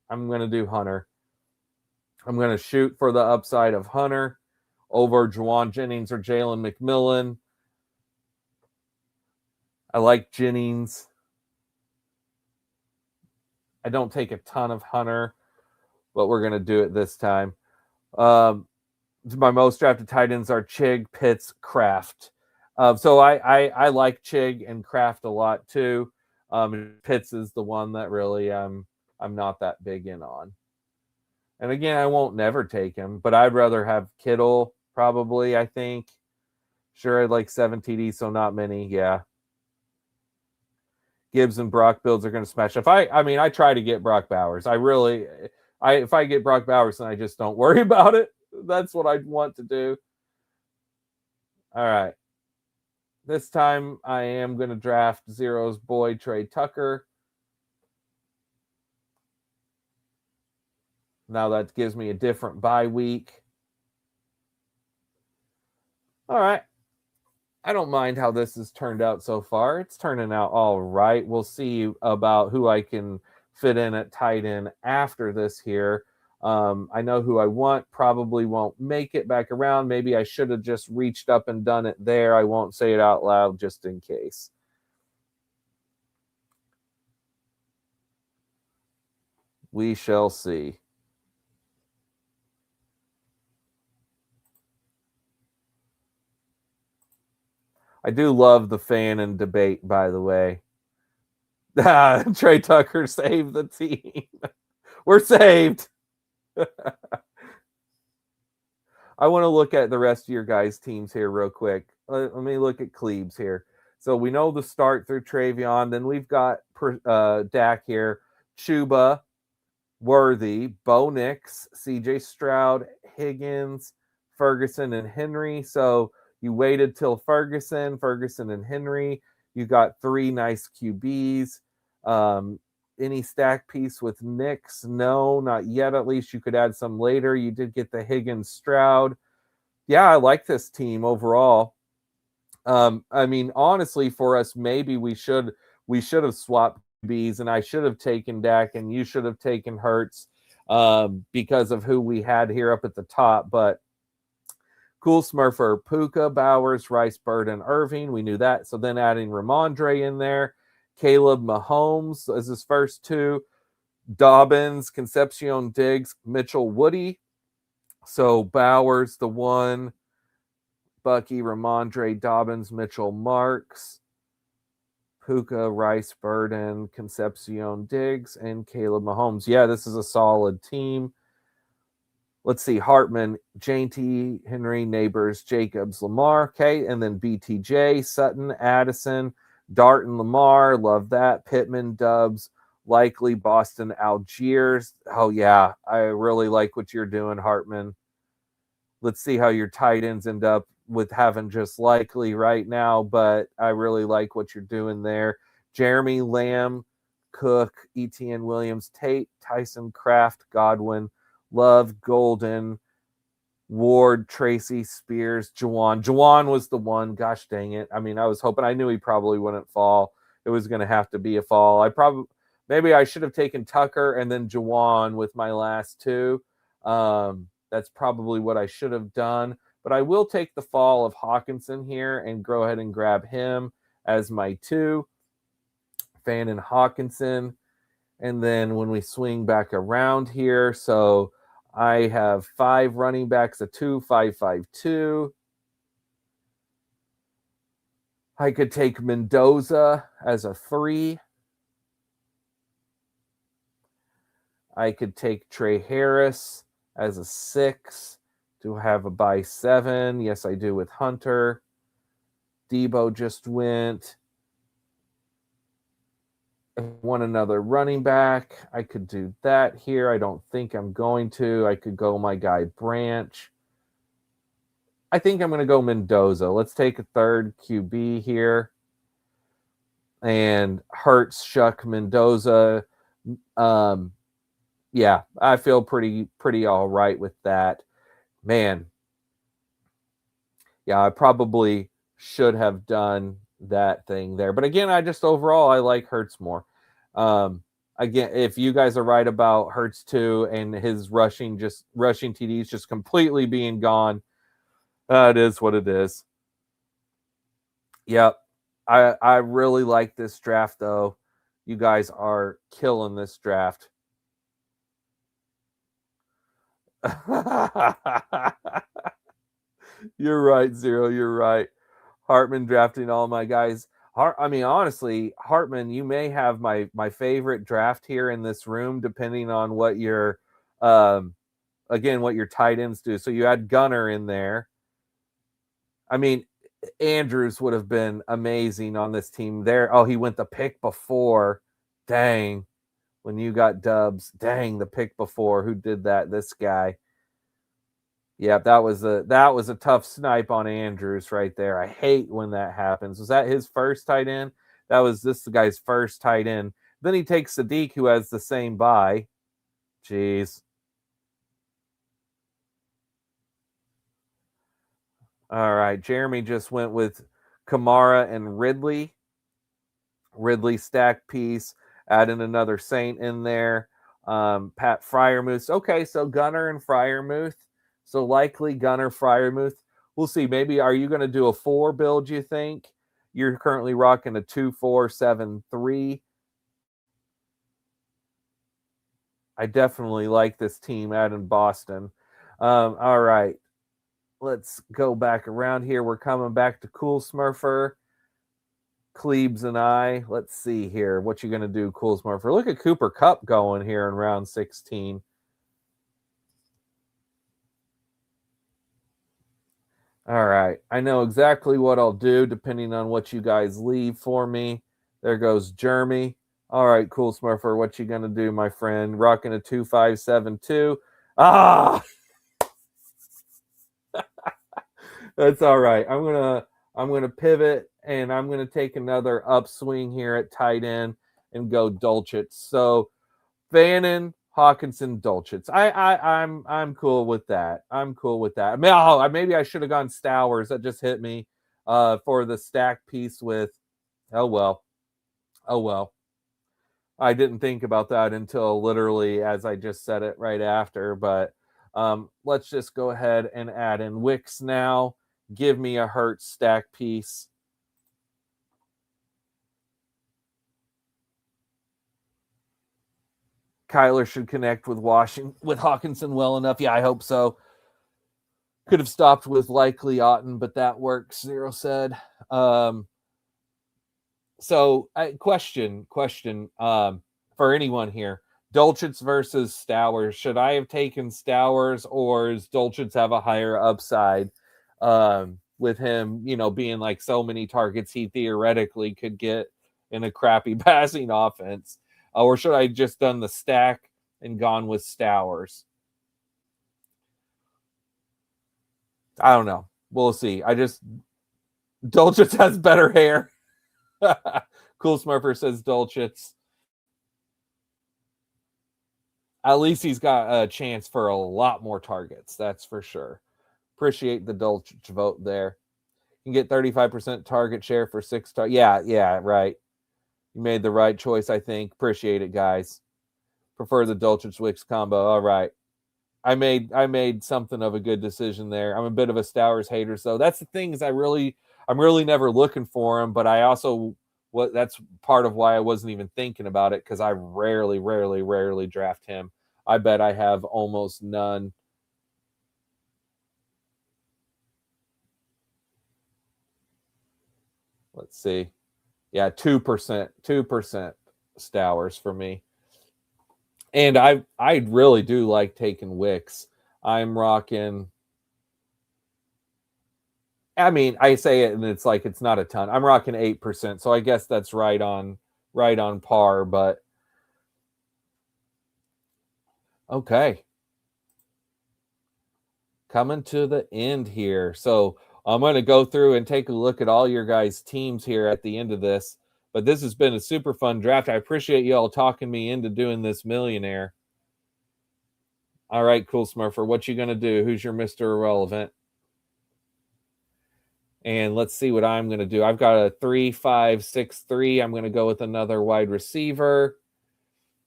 I'm going to do Hunter. I'm going to shoot for the upside of Hunter over Juwan Jennings or Jalen McMillan. I like Jennings. I don't take a ton of Hunter, but we're going to do it this time. My most drafted tight ends are Chig, Pitts, Kraft. So I like Chig and Kraft a lot too. Pitts is the one that really I'm not that big in on. And again, I won't never take him, but I'd rather have Kittle probably. I think. Sure, I'd like 7 TDs, so not many. Yeah. Gibbs and Brock builds are going to smash. I try to get Brock Bowers. If I get Brock Bowers, then I just don't worry about it. That's what I want to do. All right. This time I am going to draft Zero's boy, Trey Tucker. Now that gives me a different bye week. All right. I don't mind how this has turned out so far. It's turning out all right. We'll see about who I can fit in at tight end after this here. I know who I want, probably won't make it back around. Maybe I should have just reached up and done it there. I won't say it out loud just in case. We shall see. I do love the fan and debate, by the way. Trey Tucker saved the team. We're saved. I want to look at the rest of your guys' teams here real quick. Let me look at Cleves here. So we know the start through Travion. Then we've got Dak here. Chuba, Worthy, Bo Nix, CJ Stroud, Higgins, Ferguson, and Henry. So you waited till Ferguson and Henry. You got 3 nice QBs. Any stack piece with Nix? No, not yet. At least you could add some later. You did get the Higgins Stroud. Yeah, I like this team overall. Honestly, for us, maybe we should have swapped Bs, and I should have taken Dak, and you should have taken Hurts because of who we had here up at the top. But Cool Smurfer, Puka, Bowers, Rice, Bird, and Irving. We knew that. So then adding Ramondre in there. Caleb Mahomes as his first 2. Dobbins, Concepcion Diggs, Mitchell Woody. So Bowers, the 1. Bucky, Ramondre, Dobbins, Mitchell, Marks. Puka, Rice, Burden, Concepcion Diggs, and Caleb Mahomes. Yeah, this is a solid team. Let's see, Hartman, J.T., Henry, Neighbors, Jacobs, Lamar, okay, and then BTJ, Sutton, Addison, Dart and Lamar, love that. Pittman, Dubs, Likely, Boston, Algiers. Oh, yeah, I really like what you're doing, Hartman. Let's see how your tight ends end up with having just Likely right now, but I really like what you're doing there. Jeremy, Lamb, Cook, Etienne Williams, Tate, Tyson, Kraft, Godwin, Love, Golden, Ward, Tracy, Spears, Juwan. Juwan was the one. Gosh dang it. I was hoping. I knew he probably wouldn't fall. It was going to have to be a fall. Maybe I should have taken Tucker and then Juwan with my last 2. That's probably what I should have done. But I will take the fall of Hawkinson here and go ahead and grab him as my 2. Fan and Hawkinson. And then when we swing back around here, so I have 5 running backs, a 2, 5, 5, 2. I could take Mendoza as a 3. I could take Trey Harris as a 6. Do I have a buy 7? Yes, I do with Hunter. Debo just went. I want another running back. I could do that here. I don't think I'm going to. I could go my guy Branch. I think I'm going to go Mendoza. Let's take a 3rd QB here. And Hurts, Shuck, Mendoza. Yeah, I feel pretty all right with that. Man. Yeah, I probably should have done that thing there. But again, I just overall I like Hurts more. Again, if you guys are right about Hurts too, and his rushing TDs just completely being gone, it is what it is. Yep. I really like this draft though. You guys are killing this draft. You're right, Zero. You're right. Hartman drafting all my guys. Honestly, Hartman, you may have my favorite draft here in this room, depending on what your what your tight ends do. So you had Gunner in there. I mean, Andrews would have been amazing on this team there. Oh, he went the pick before. Dang. When you got Dubs. Dang, the pick before. Who did that? This guy. Yeah, that was a tough snipe on Andrews right there. I hate when that happens. Was that his first tight end? That was this guy's first tight end. Then he takes Sadiq, who has the same bye. Jeez. All right. Jeremy just went with Kamara and Ridley. Ridley stack piece. Adding another Saint in there. Pat Fryermuth. Okay, so Gunner and Fryermuth. So likely Gunner, Fryermuth. We'll see. Maybe are you going to do a 4 build, you think? You're currently rocking a 2-4-7-3. I definitely like this team out in Boston. All right. Let's go back around here. We're coming back to Cool Smurfer. Klebs and I. Let's see here. What you going to do, Cool Smurfer? Look at Cooper Kupp going here in round 16. All right. I know exactly what I'll do depending on what you guys leave for me. There goes Jeremy. All right, Cool Smurfer. What you going to do, my friend? Rocking a 2-5-7-2. Ah! That's all right. I'm gonna pivot and I'm gonna take another upswing here at tight end and go Dulcich. So Fannin, Hawkinson, Dulcich. I'm cool with that. I'm cool with that. Maybe I should have gone Stowers. That just hit me for the stack piece with. Oh well. Oh well. I didn't think about that until literally as I just said it right after. But let's just go ahead and add in Wicks now. Give me a Hurts stack piece. Kyler should connect with Hawkinson well enough. Yeah, I hope so. Could have stopped with likely Otten, but that works. Zero said. Question for anyone here: Dulcich versus Stowers. Should I have taken Stowers, or does Dulcich have a higher upside? With him, being like so many targets he theoretically could get in a crappy passing offense. Or should I just done the stack and gone with Stowers? I don't know. We'll see. Dulcich has better hair. Cool Smurfer says Dulcich. At least he's got a chance for a lot more targets. That's for sure. Appreciate the Dulcich vote there. You can get 35% target share for 6 targets. Yeah, right. You made the right choice, I think. Appreciate it, guys. Prefer the Dulcich Wicks combo. All right. I made something of a good decision there. I'm a bit of a Stowers hater, so that's the thing is I'm really never looking for him, but I also that's part of why I wasn't even thinking about it because I rarely draft him. I bet I have almost none. Let's see. Yeah, 2%. 2% Stowers for me. And I really do like taking Wicks. I'm rocking. I mean, I say it and it's like it's not a ton. I'm rocking 8%, so I guess that's right on par. But okay, coming to the end here. So I'm going to go through and take a look at all your guys' teams here at the end of this. But this has been a super fun draft. I appreciate you all talking me into doing this millionaire. All right, Cool Smurfer. What you going to do? Who's your Mr. Irrelevant? And let's see what I'm going to do. I've got a 3-5-6-3. I'm going to go with another wide receiver.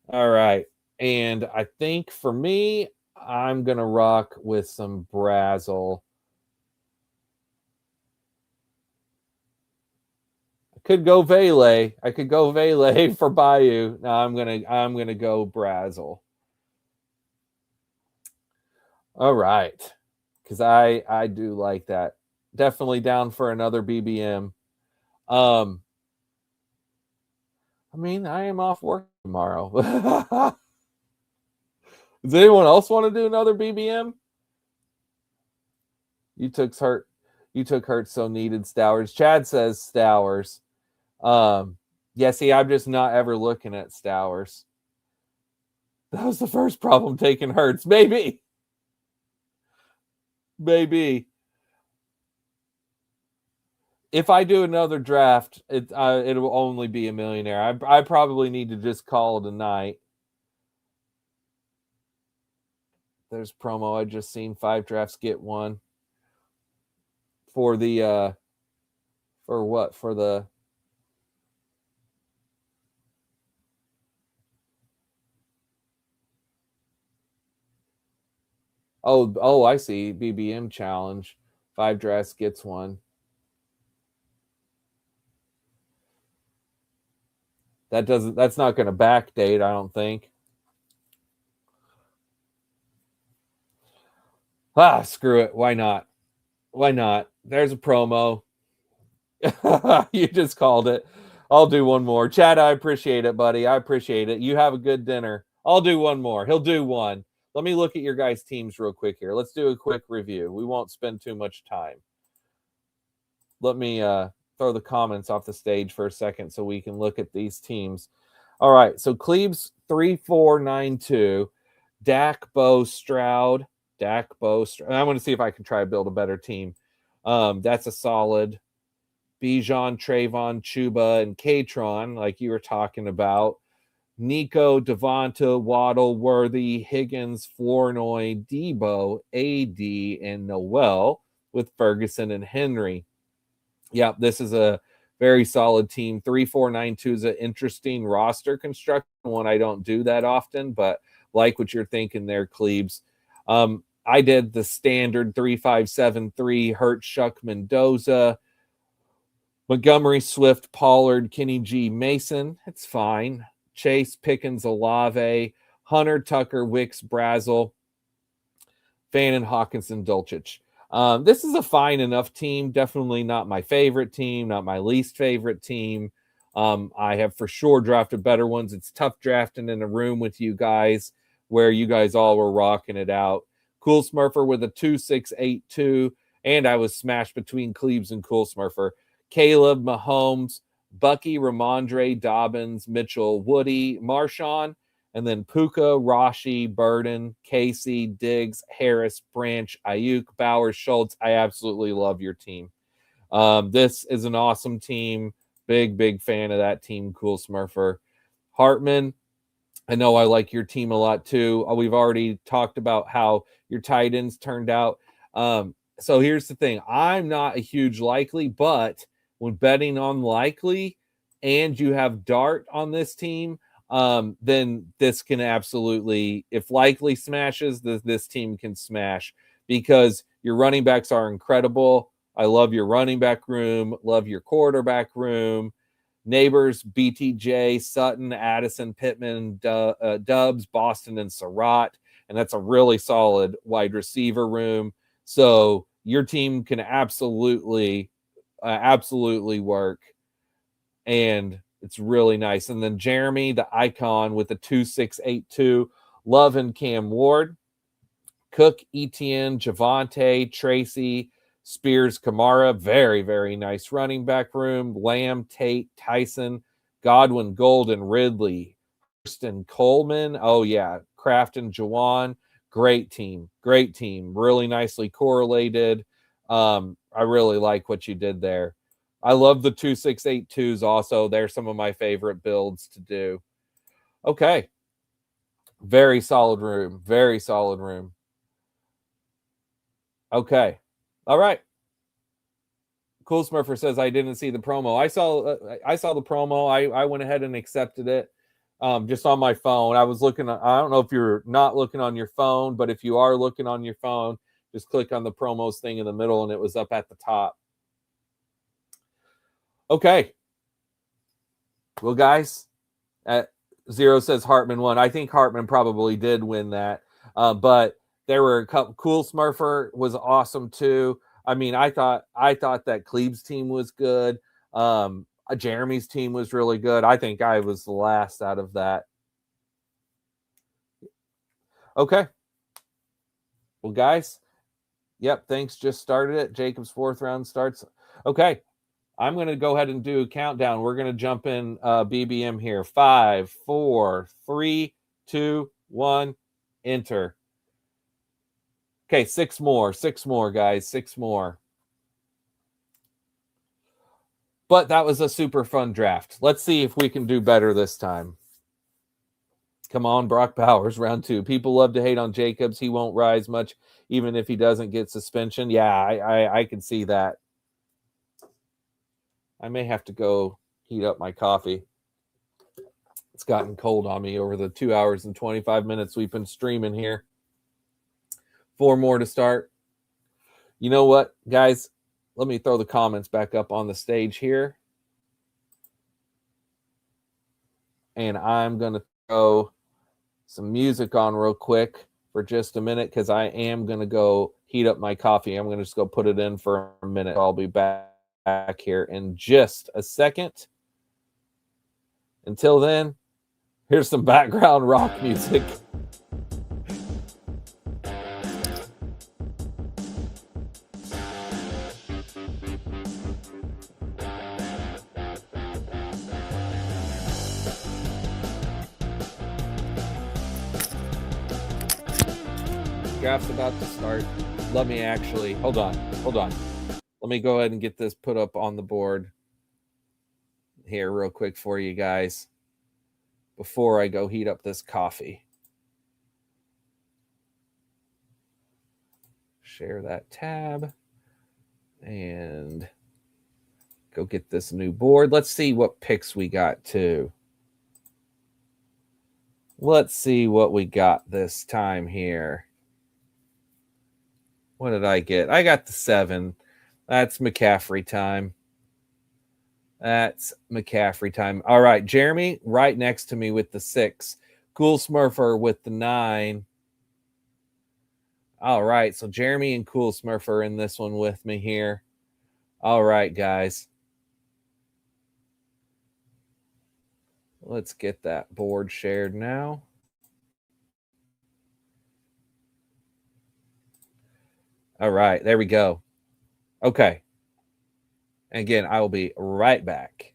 All right. And I think for me, I'm going to rock with some Brazzle. I could go Vele. I could go Vele for Bayou. No, I'm gonna go Brazzle. All right. Because I do like that. Definitely down for another BBM. I mean, I am off work tomorrow. Does anyone else want to do another BBM? You took hurt. You took hurt so needed Stowers. Chad says Stowers. Yeah, see, I'm just not ever looking at Stowers. That was the first problem taking Hurts. Maybe. If I do another draft, it will only be a millionaire. I probably need to just call it a night. There's promo I just seen. 5 drafts get one. For the for what? For the Oh, I see. BBM challenge. 5 drafts gets one. That's not going to backdate, I don't think. Screw it. Why not? There's a promo. You just called it. I'll do one more. Chad, I appreciate it, buddy. I appreciate it. You have a good dinner. I'll do one more. He'll do one. Let me look at your guys' teams real quick here. Let's do a quick review. We won't spend too much time. Let me throw the comments off the stage for a second so we can look at these teams. All right. So Cleve's 3-4-9-2. Dak, Bo, Stroud. I want to see if I can try to build a better team. That's a solid. Bijan, Trayvon, Chuba, and Katron, like you were talking about. Nico, Devonta, Waddle, Worthy, Higgins, Flournoy, Debo, AD, and Noel with Ferguson and Henry. Yeah, this is a very solid team. 3-4-9-2 is an interesting roster construction, one I don't do that often, but like what you're thinking there, Cleves. I did the standard 3-5-7-3, Hurt, Shuck, Mendoza, Montgomery, Swift, Pollard, Kenny G, Mason. It's fine. Chase, Pickens, Olave, Hunter, Tucker, Wicks, Brazzle, Fannin, Hawkinson, Dulcich. This is a fine enough team. Definitely not my favorite team, not my least favorite team. I have for sure drafted better ones. It's tough drafting in a room with you guys where you guys all were rocking it out. Cool Smurfer with a 2-6-8-2, and I was smashed between Cleves and Cool Smurfer. Caleb, Mahomes, Bucky, Ramondre, Dobbins, Mitchell, Woody, Marshawn, and then Puka, Rashi, Burden, Casey, Diggs, Harris, Branch, Ayuk, Bowers, Schultz. I absolutely love your team. This is an awesome team. Big fan of that team, Cool Smurfer. Hartman, I know I like your team a lot too. We've already talked about how your tight ends turned out. So here's the thing. I'm not a huge likely, but when betting on likely and you have Dart on this team, then this can absolutely, if likely smashes, this team can smash because your running backs are incredible. I love your running back room, love your quarterback room. Neighbors, BTJ, Sutton, Addison, Pittman, Dubs, Boston, and Surratt. And that's a really solid wide receiver room. So your team can absolutely work. And it's really nice. And then Jeremy, the icon with the 2-6-8-2, Love and Cam Ward, Cook, Etienne, Javante, Tracy, Spears, Kamara. Very nice running back room. Lamb, Tate, Tyson, Godwin, Golden, Ridley, Hurston, Coleman. Oh, yeah. Kraft and Jawan. Great team. Really nicely correlated. I really like what you did there. I love the 2-6-8-2s also. They're some of my favorite builds to do. Okay. Very solid room. Okay. All right. Cool Smurfer says I didn't see the promo. I saw the promo. I went ahead and accepted it. Just on my phone. I was looking. I don't know if you're not looking on your phone, but if you are looking on your phone, just click on the promos thing in the middle, and it was up at the top. Okay. Well, guys, Zero says Hartman won. I think Hartman probably did win that, but there were a couple. Cool Smurfer was awesome too. I mean, I thought that Cleve's team was good. Jeremy's team was really good. I think I was the last out of that. Okay. Well, guys, yep, thanks. Just started it. Jacob's fourth round starts. Okay. I'm going to go ahead and do a countdown. We're going to jump in BBM here. 5, 4, 3, 2, 1, enter. Okay, 6 more, guys. 6 more. But that was a super fun draft. Let's see if we can do better this time. Come on, Brock Bowers, round 2. People love to hate on Jacobs. He won't rise much, even if he doesn't get suspension. Yeah, I can see that. I may have to go heat up my coffee. It's gotten cold on me over the 2 hours and 25 minutes we've been streaming here. 4 more to start. You know what, guys? Let me throw the comments back up on the stage here. And I'm going to throw some music on real quick for just a minute because I am going to go heat up my coffee. I'm going to just go put it in for a minute. I'll be back here in just a second. Until then, here's some background rock music. Draft's about to start. Let me actually hold on. Let me go ahead and get this put up on the board here real quick for you guys before I go heat up this coffee. Share that tab and go get this new board. Let's see what picks we got too. Let's see what we got this time here. What did I get? I got the 7. That's McCaffrey time. All right, Jeremy right next to me with the 6. Cool Smurfer with the 9. All right, so Jeremy and Cool Smurfer in this one with me here. All right, guys. Let's get that board shared now. All right, there we go. Okay. Again, I will be right back.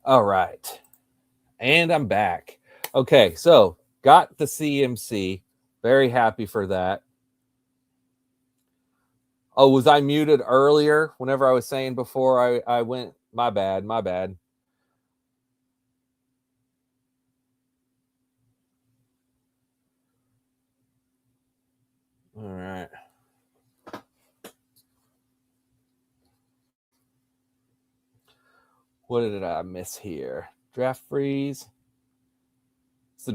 All right. And I'm back. Okay, so got the CMC. Very happy for that. Oh, was I muted earlier whenever I was saying before I went? My bad, my bad. All right. What did I miss here? Draft freeze. Is the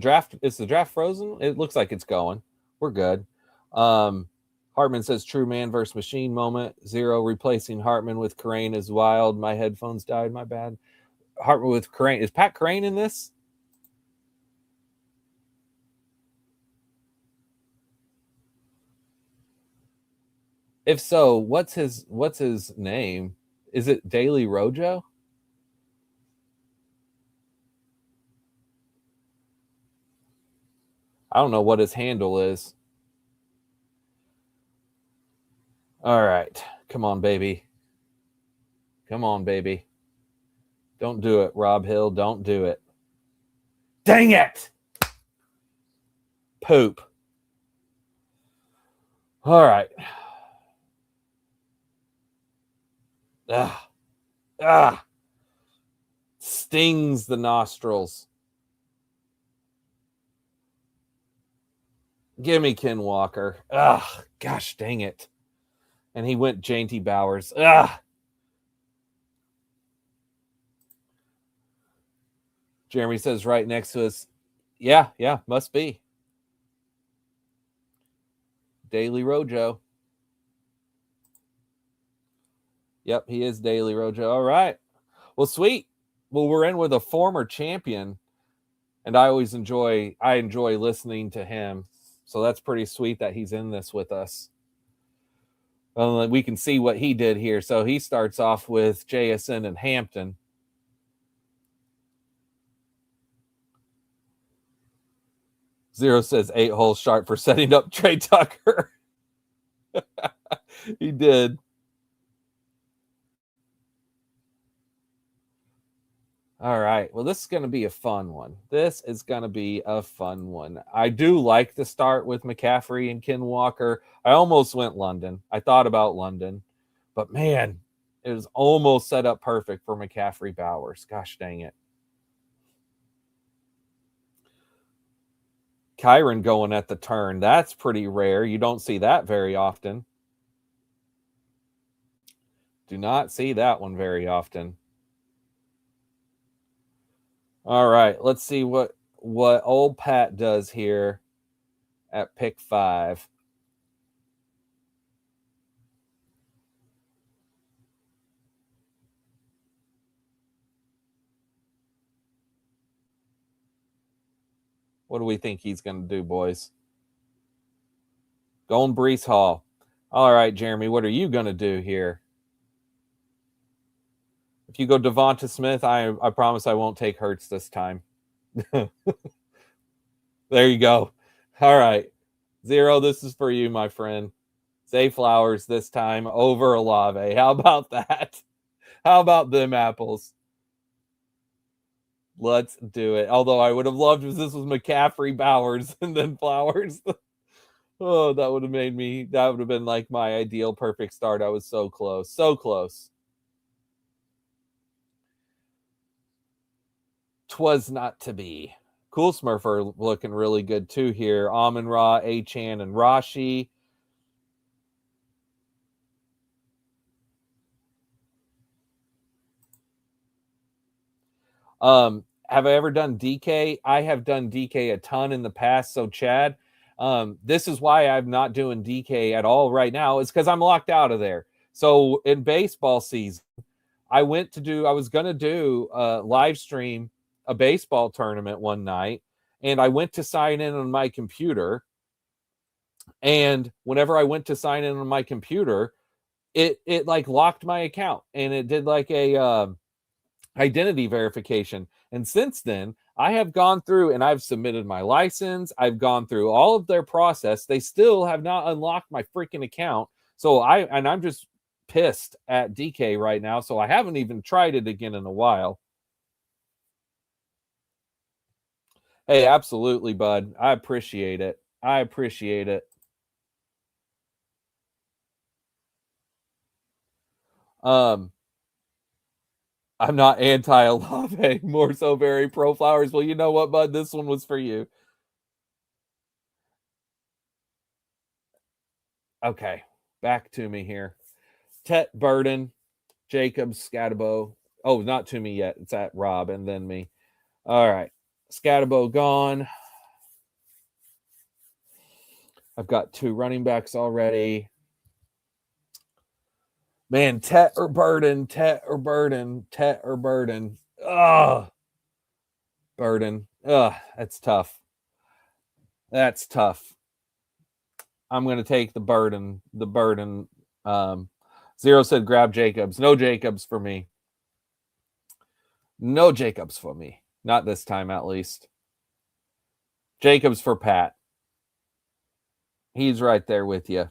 draft frozen? It looks like it's going. We're good. Hartman says true man versus machine moment. Zero replacing Hartman with Crane is wild. My headphones died. My bad. Hartman with Crane. Is Pat Crane in this? If so, what's his name? Is it Daily Rojo? I don't know what his handle is. All right. Come on, baby. Come on, baby. Don't do it, Rob Hill. Don't do it. Dang it. Poop. All right. Ah. Stings the nostrils. Give me Ken Walker. Gosh dang it. And he went J.T. Bowers. Jeremy says right next to us. Yeah, must be. Daily Rojo. Yep, he is Daily Rojo. All right. Well, sweet. Well, we're in with a former champion, and I enjoy listening to him. So that's pretty sweet that he's in this with us. We can see what he did here. So he starts off with JSN and Hampton. Zero says 8 holes sharp for setting up Trey Tucker. He did. All right. Well, this is going to be a fun one. I do like the start with McCaffrey and Ken Walker. I almost went London. I thought about London, but man, it was almost set up perfect for McCaffrey Bowers. Gosh dang it. Kyron going at the turn. That's pretty rare. You don't see that very often. Do not see that one very often. All right, let's see what old Pat does here at pick 5. What do we think he's going to do, boys? Going Brees Hall. All right, Jeremy, what are you going to do here? If you go Devonta Smith, I promise I won't take Hurts this time. There you go. All right. Zero, this is for you, my friend. Zay Flowers this time over Olave. How about that? How about them apples? Let's do it. Although I would have loved if this was McCaffrey, Bowers, and then Flowers. Oh, that would have been like my ideal perfect start. I was so close. So close. 'Twas not to be. Cool Smurfer looking really good too here. Amon Ra, Achan, and Rashi. Have I ever done DK? I have done DK a ton in the past. So Chad, this is why I'm not doing DK at all right now, is because I'm locked out of there. So in baseball season, I was going to do a live stream a baseball tournament one night, and I went to sign in on my computer. And whenever I went to sign in on my computer, it like locked my account, and it did like a identity verification. And since then, I have gone through and I've submitted my license. I've gone through all of their process. They still have not unlocked my freaking account. So I'm just pissed at DK right now. So I haven't even tried it again in a while. Hey, absolutely, bud. I appreciate it. I appreciate it. Um, I'm not anti-Olave, more so very pro Flowers. Well, you know what, bud? This one was for you. Okay, back to me here. Tet Burden, Jacobs, Scatabo. Oh, not to me yet. It's at Rob and then me. All right. Scatabo gone. I've got 2 running backs already. Man, Tet or Burden, Tet or Burden, Tet or Burden. Ugh. Burden. Ugh, that's tough. That's tough. I'm going to take the burden. The burden. Zero said grab Jacobs. No Jacobs for me. No Jacobs for me. Not this time, at least. Jacobs for Pat. He's right there with you.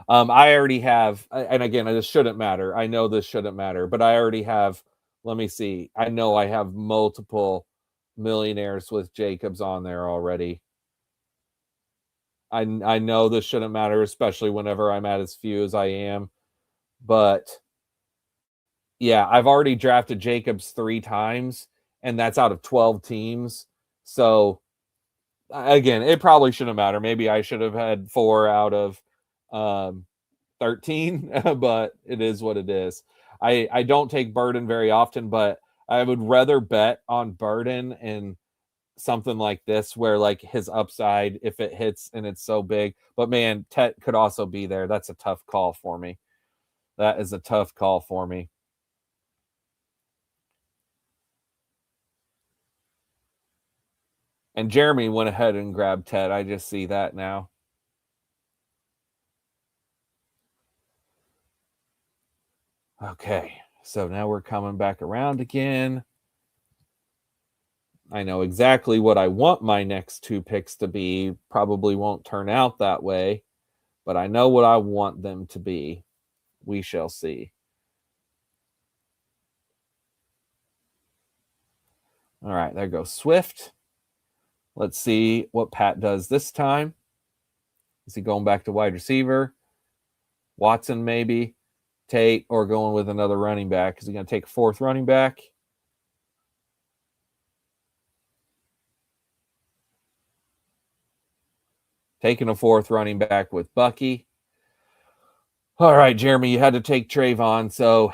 I already have, and again, this shouldn't matter. I know this shouldn't matter, but I already have. Let me see. I know I have multiple millionaires with Jacobs on there already. I know this shouldn't matter, especially whenever I'm at as few as I am. But yeah, I've already drafted Jacobs 3 times, and that's out of 12 teams. So again, it probably shouldn't matter. Maybe I should have had 4 out of 13, but it is what it is. I don't take Burden very often, but I would rather bet on Burden and something like this where like his upside, if it hits and it's so big. But man, Tet could also be there. That's a tough call for me. That is a tough call for me. And Jeremy went ahead and grabbed Tet. I just see that now. Okay, so now we're coming back around again. I know exactly what I want my next 2 picks to be. Probably won't turn out that way, but I know what I want them to be. We shall see. All right, there goes Swift. Let's see what Pat does this time. Is he going back to wide receiver? Watson, maybe. Tate, or going with another running back? Is he going to take a 4th running back? Taking a 4th running back with Bucky. All right, Jeremy, you had to take Trayvon, so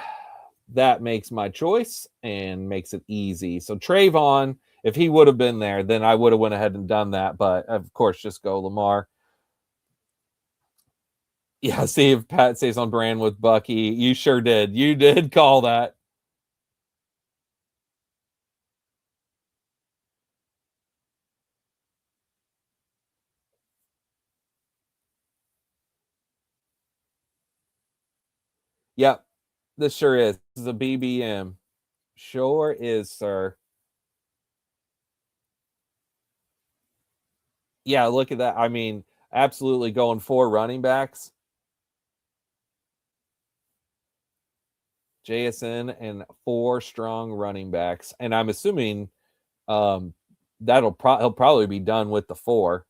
that makes my choice and makes it easy. So Trayvon, if he would have been there, then I would have went ahead and done that. But of course, just go Lamar. Yeah, see if Pat stays on brand with Bucky. You sure did. You did call that. Yep, this sure is. This is a BBM. Sure is, sir. Yeah, look at that. I mean, absolutely going 4 running backs. JSN and 4 strong running backs. And I'm assuming um he'll probably be done with the 4.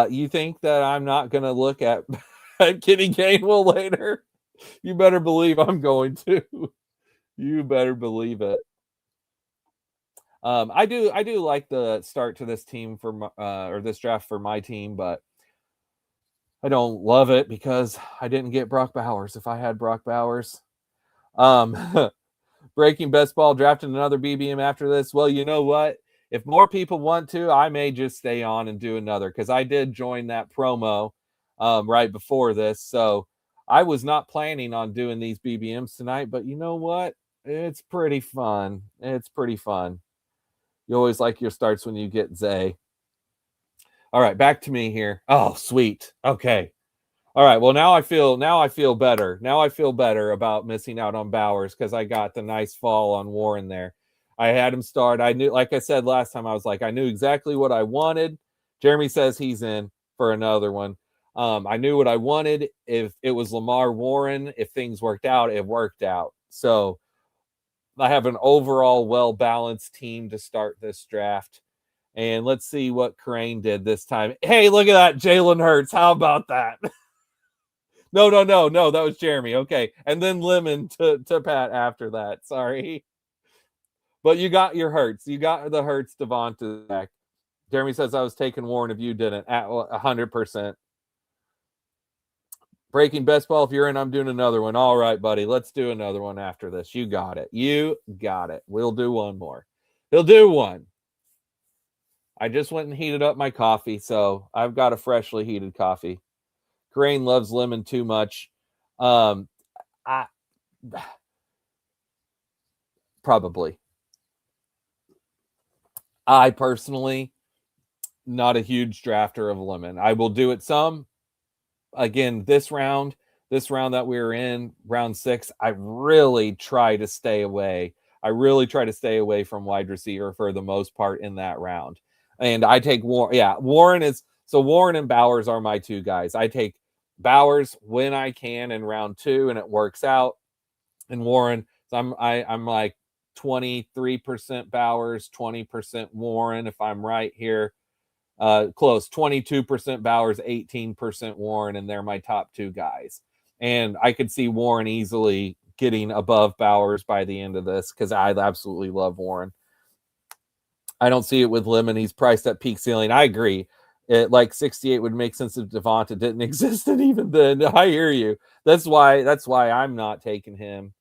You think that I'm not gonna look at, at Kenny Gainwell later? You better believe I'm going to. You better believe it. I do like the start to this team for my, or this draft for my team, but I don't love it because I didn't get Brock Bowers. If I had Brock Bowers, um, breaking best ball, drafting another BBM after this. Well, you know what? If more people want to, I may just stay on and do another because I did join that promo right before this. So I was not planning on doing these BBMs tonight, but you know what? It's pretty fun. It's pretty fun. You always like your starts when you get Zay. All right, back to me here. Oh, sweet. Okay. All right. Well, now I feel better. Now I feel better about missing out on Bowers because I got the nice fall on Warren there. I had him start. I knew, like I said last time, I was like, I knew exactly what I wanted. Jeremy says he's in for another one. I knew what I wanted. If it was Lamar Warren, if things worked out, it worked out. So I have an overall well-balanced team to start this draft. And let's see what Crane did this time. Hey, look at that. Jalen Hurts. How about that? No. That was Jeremy. Okay. And then Lemon to Pat after that. Sorry. But you got your Hurts. You got the Hurts Devonta back. Jeremy says I was taking Warren if you didn't. At 100%. Breaking best ball. If you're in, I'm doing another one. All right, buddy. Let's do another one after this. You got it. You got it. We'll do one more. He'll do one. I just went and heated up my coffee, so I've got a freshly heated coffee. Crane loves lemon too much. I probably. I personally, not a huge drafter of lemon. I will do it some. Again, this round that we were in, round 6, I really try to stay away. I really try to stay away from wide receiver for the most part in that round. And I take Warren. Yeah, Warren and Bowers are my two guys. I take Bowers when I can in round 2, and it works out. And Warren, so I'm like 23% Bowers, 20% Warren, if I'm right here. Close, 22% Bowers, 18% Warren, and they're my top two guys. And I could see Warren easily getting above Bowers by the end of this because I absolutely love Warren. I don't see it with Lemon. He's priced at peak ceiling. I agree. It, like 68 would make sense if Devonta didn't exist, and even then, I hear you. That's why I'm not taking him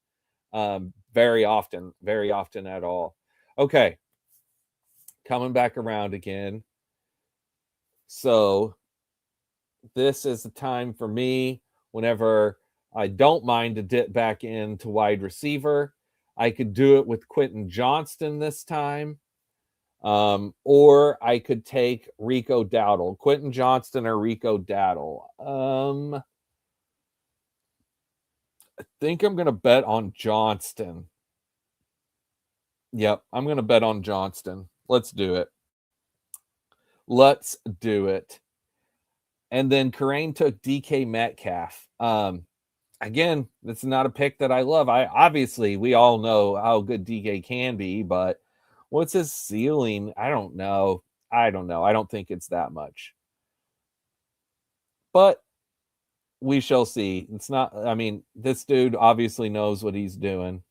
very often at all. Okay, coming back around again. So this is the time for me whenever I don't mind to dip back into wide receiver. I could do it with Quentin Johnston this time. Or I could take Rico Dowdle. Quentin Johnston or Rico Dowdle. I think I'm going to bet on Johnston. Yep, I'm going to bet on Johnston. Let's do it. And then Corain took DK Metcalf. Again, that's not a pick that I love. Obviously, we all know how good DK can be, but what's his ceiling? I don't know. I don't think it's that much. But we shall see. It's not, I mean, this dude obviously knows what he's doing.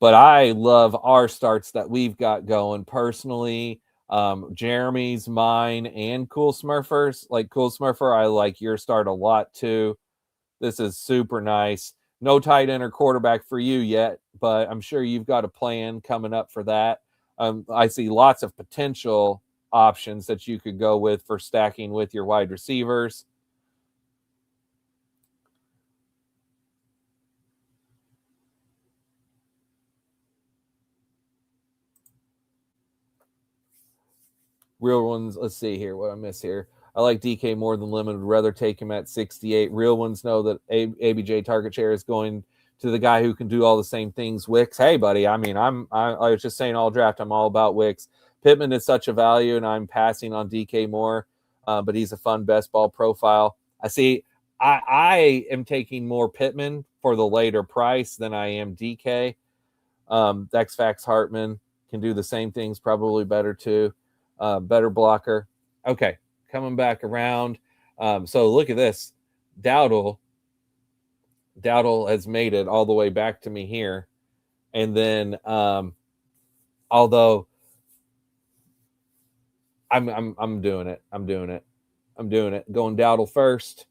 But I love our starts that we've got going personally. Jeremy's, mine, and Cool Smurfers. Like Cool Smurfer, I like your start a lot too. This is super nice. No tight end or quarterback for you yet, but I'm sure you've got a plan coming up for that. I see lots of potential options that you could go with for stacking with your wide receivers. Real ones, let's see here what I miss here. I like DK more than Lemon. Would rather take him at 68. Real ones know that ABJ target share is going to the guy who can do all the same things. Wicks, hey buddy. I mean, I was just saying all draft. I'm all about Wicks. Pittman is such a value, and I'm passing on DK more. But he's a fun best ball profile. I see. I am taking more Pittman for the later price than I am DK. X-Fax Hartman can do the same things, probably better too. Better blocker. Okay, coming back around. So look at this. Dowdle has made it all the way back to me here. And then although I'm doing it. Going Dowdle first.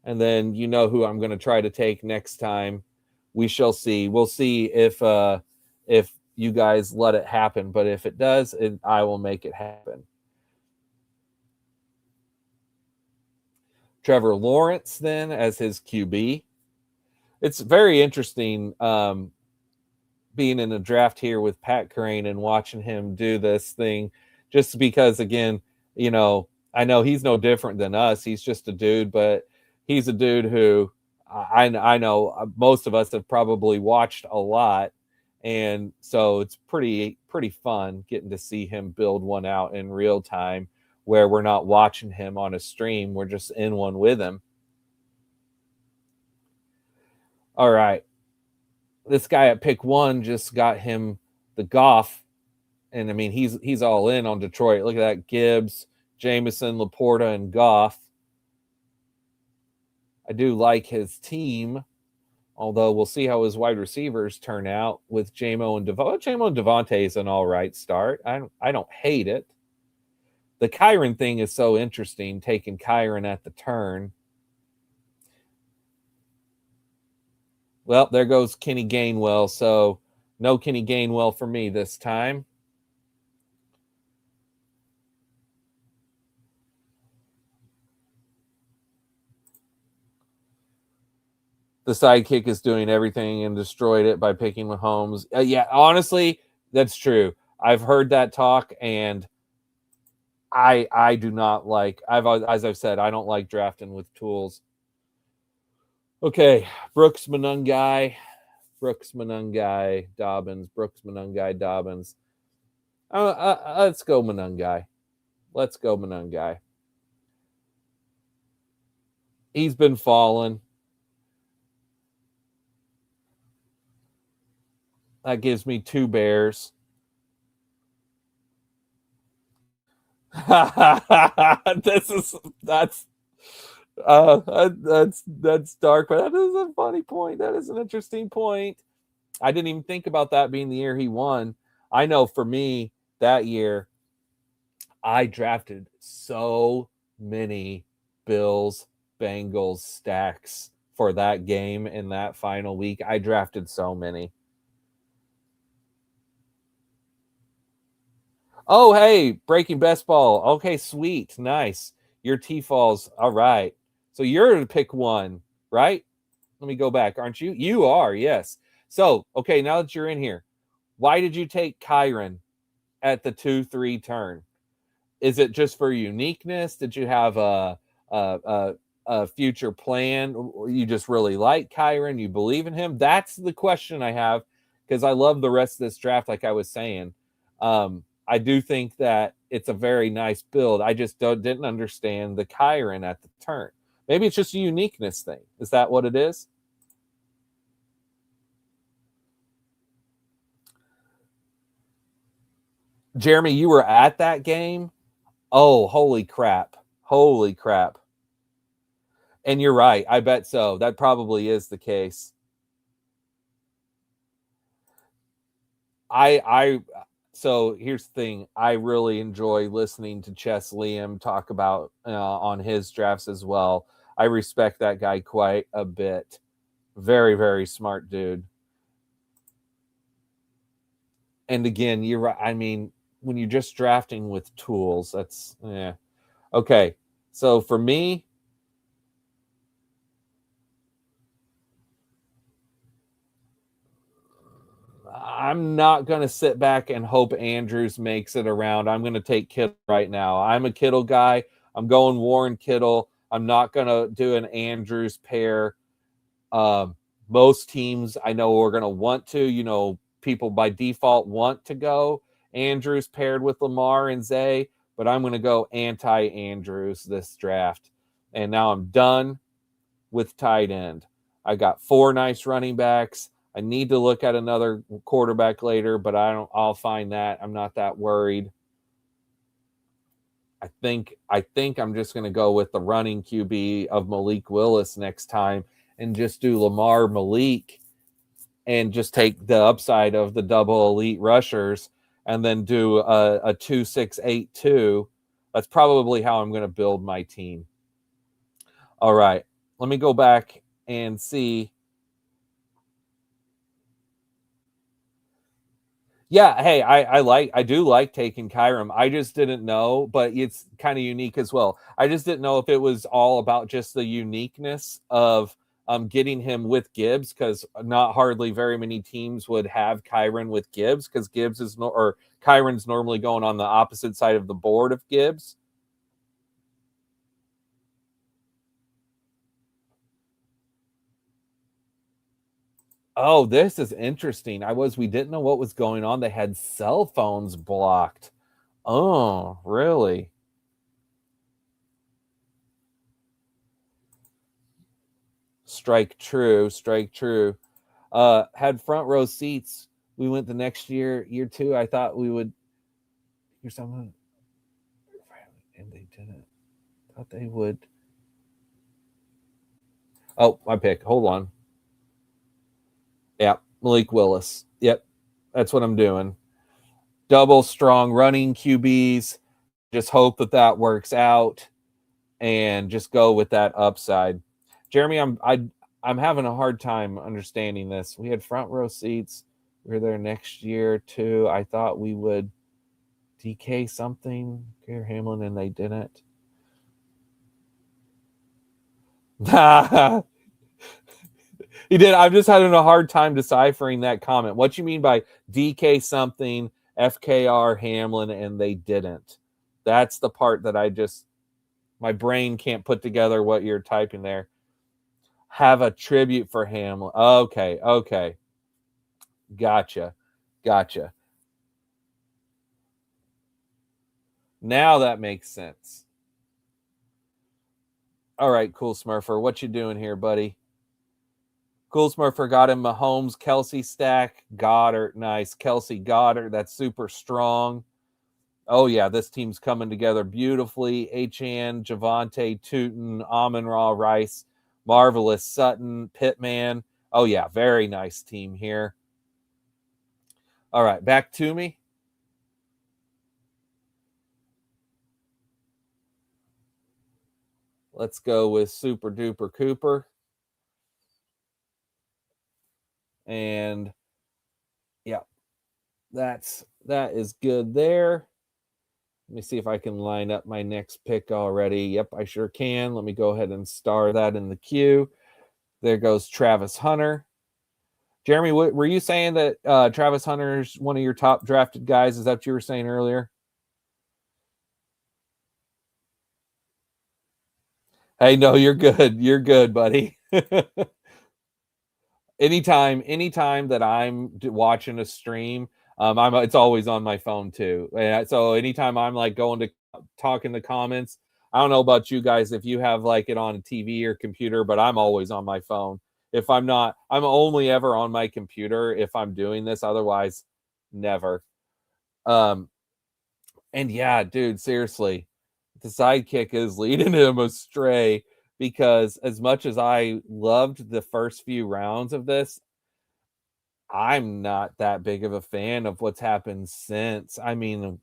And then you know who I'm going to try to take next time. We shall see. We'll see if you guys let it happen. But if it does, I will make it happen. Trevor Lawrence then as his QB. It's very interesting being in a draft here with Pat Crane and watching him do this thing, just because, again, you know, I know he's no different than us. He's just a dude, but he's a dude who I know most of us have probably watched a lot. And so it's pretty fun getting to see him build one out in real time where we're not watching him on a stream. We're just in one with him. All right. This guy at pick 1 just got him the Goff. And I mean, he's all in on Detroit. Look at that. Gibbs, Jameson, Laporta, and Goff. I do like his team, although we'll see how his wide receivers turn out with Jamo and Devontae. Jamo and Devontae is an all right start. I don't hate it. The Kyron thing is so interesting, taking Kyron at the turn. Well, there goes Kenny Gainwell. So no Kenny Gainwell for me this time. The sidekick is doing everything and destroyed it by picking Mahomes. Yeah, honestly, that's true. I've heard that talk, and I do not like. As I've said, I don't like drafting with tools. Okay, Brooks Manungai, Dobbins. Let's go Manungai. He's been falling. That gives me 2 Bears. that's dark, but that is a funny point. That is an interesting point. I didn't even think about that being the year he won. I know for me that year, I drafted so many Bills Bengals stacks for that game in that final week. I drafted so many. Oh, hey, breaking best ball. Okay, sweet. Nice. Your T-falls. All right. So you're to pick 1, right? Let me go back. Aren't you? You are, yes. So, okay, now that you're in here, why did you take Kyron at the 2-3 turn? Is it just for uniqueness? Did you have a future plan? You just really like Kyron? You believe in him? That's the question I have, because I love the rest of this draft, like I was saying. I do think that it's a very nice build. I just didn't understand the Kyron at the turn. Maybe it's just a uniqueness thing. Is that what it is? Jeremy, you were at that game? Oh, holy crap. Holy crap. And you're right. I bet so. That probably is the case. So here's the thing. I really enjoy listening to Chess Liam talk about on his drafts as well. I respect that guy quite a bit. Very, very smart dude. And again, you're right. I mean, when you're just drafting with tools, that's okay. So for me, I'm not going to sit back and hope Andrews makes it around. I'm going to take Kittle right now. I'm a Kittle guy. I'm going Warren Kittle. I'm not going to do an Andrews pair. Most teams I know are going to want to. People by default want to go Andrews paired with Lamar and Zay, but I'm going to go anti-Andrews this draft. And now I'm done with tight end. I got 4 nice running backs. I need to look at another quarterback later, but I'll find that. I'm not that worried. I think I'm just going to go with the running QB of Malik Willis next time and just do Lamar Malik and just take the upside of the double elite rushers and then do a 2-6-8-2. That's probably how I'm going to build my team. All right. Let me go back and see. Yeah, hey, I do like taking Kyram. I just didn't know, but it's kind of unique as well. I just didn't know if it was all about just the uniqueness of getting him with Gibbs, because not hardly very many teams would have Kyron with Gibbs, because Gibbs is or Kyron's normally going on the opposite side of the board of Gibbs. Oh, this is interesting. We didn't know what was going on. They had cell phones blocked. Oh, really? Strike true. Had front row seats. We went the next year 2. I thought we would hear something, and they didn't. Thought they would. Oh, my pick. Hold on. Yeah, Malik Willis. Yep, that's what I'm doing. Double strong running QBs. Just hope that works out, and just go with that upside. Jeremy, I'm having a hard time understanding this. We had front row seats. We were there next year too. I thought we would DK something, Gary Hamlin, and they didn't. He did. I'm just having a hard time deciphering that comment. What you mean by DK something, FKR Hamlin, and they didn't? That's the part that my brain can't put together what you're typing there. Have a tribute for Hamlin. Okay. Gotcha. Now that makes sense. All right, Cool Smurfer. What you doing here, buddy? Cool Smurfer got him Mahomes, Kelsey stack. Goddard, nice. Kelsey Goddard, that's super strong. Oh, yeah, this team's coming together beautifully. Achane, Javonte, Tootin, Amon-Ra, Rice, Marvelous, Sutton, Pittman. Oh, yeah, very nice team here. All right, back to me. Let's go with Super Duper Cooper. And, yeah, that is good there. Let me see if I can line up my next pick already. Yep, I sure can. Let me go ahead and star that in the queue. There goes Travis Hunter. Jeremy, were you saying that Travis Hunter's one of your top drafted guys? Is that what you were saying earlier? Hey, no, you're good. You're good, buddy. Anytime that I'm watching a stream, it's always on my phone too. So anytime I'm like going to talk in the comments, I don't know about you guys if you have like it on a TV or computer, but I'm always on my phone. If I'm not, I'm only ever on my computer if I'm doing this. Otherwise, never. And yeah, dude, seriously, the sidekick is leading him astray because as much as I loved the first few rounds of this, I'm not that big of a fan of what's happened since. I mean,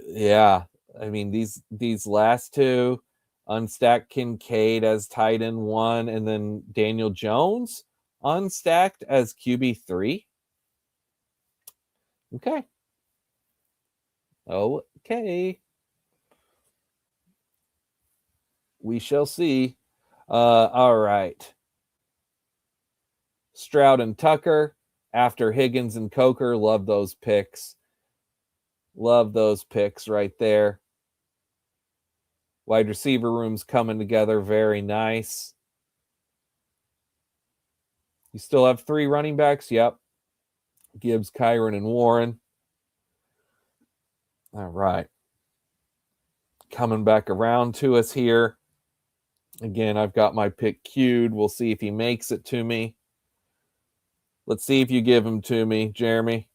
yeah. I mean, these last two, unstacked Kincaid as tight end 1, and then Daniel Jones unstacked as QB3. Okay. We shall see. All right. Stroud and Tucker after Higgins and Coker. Love those picks. Love those picks right there. Wide receiver room's coming together. Very nice. You still have 3 running backs? Yep. Gibbs, Kyron, and Warren. All right. Coming back around to us here. Again, I've got my pick queued. We'll see if he makes it to me. Let's see if you give him to me, Jeremy.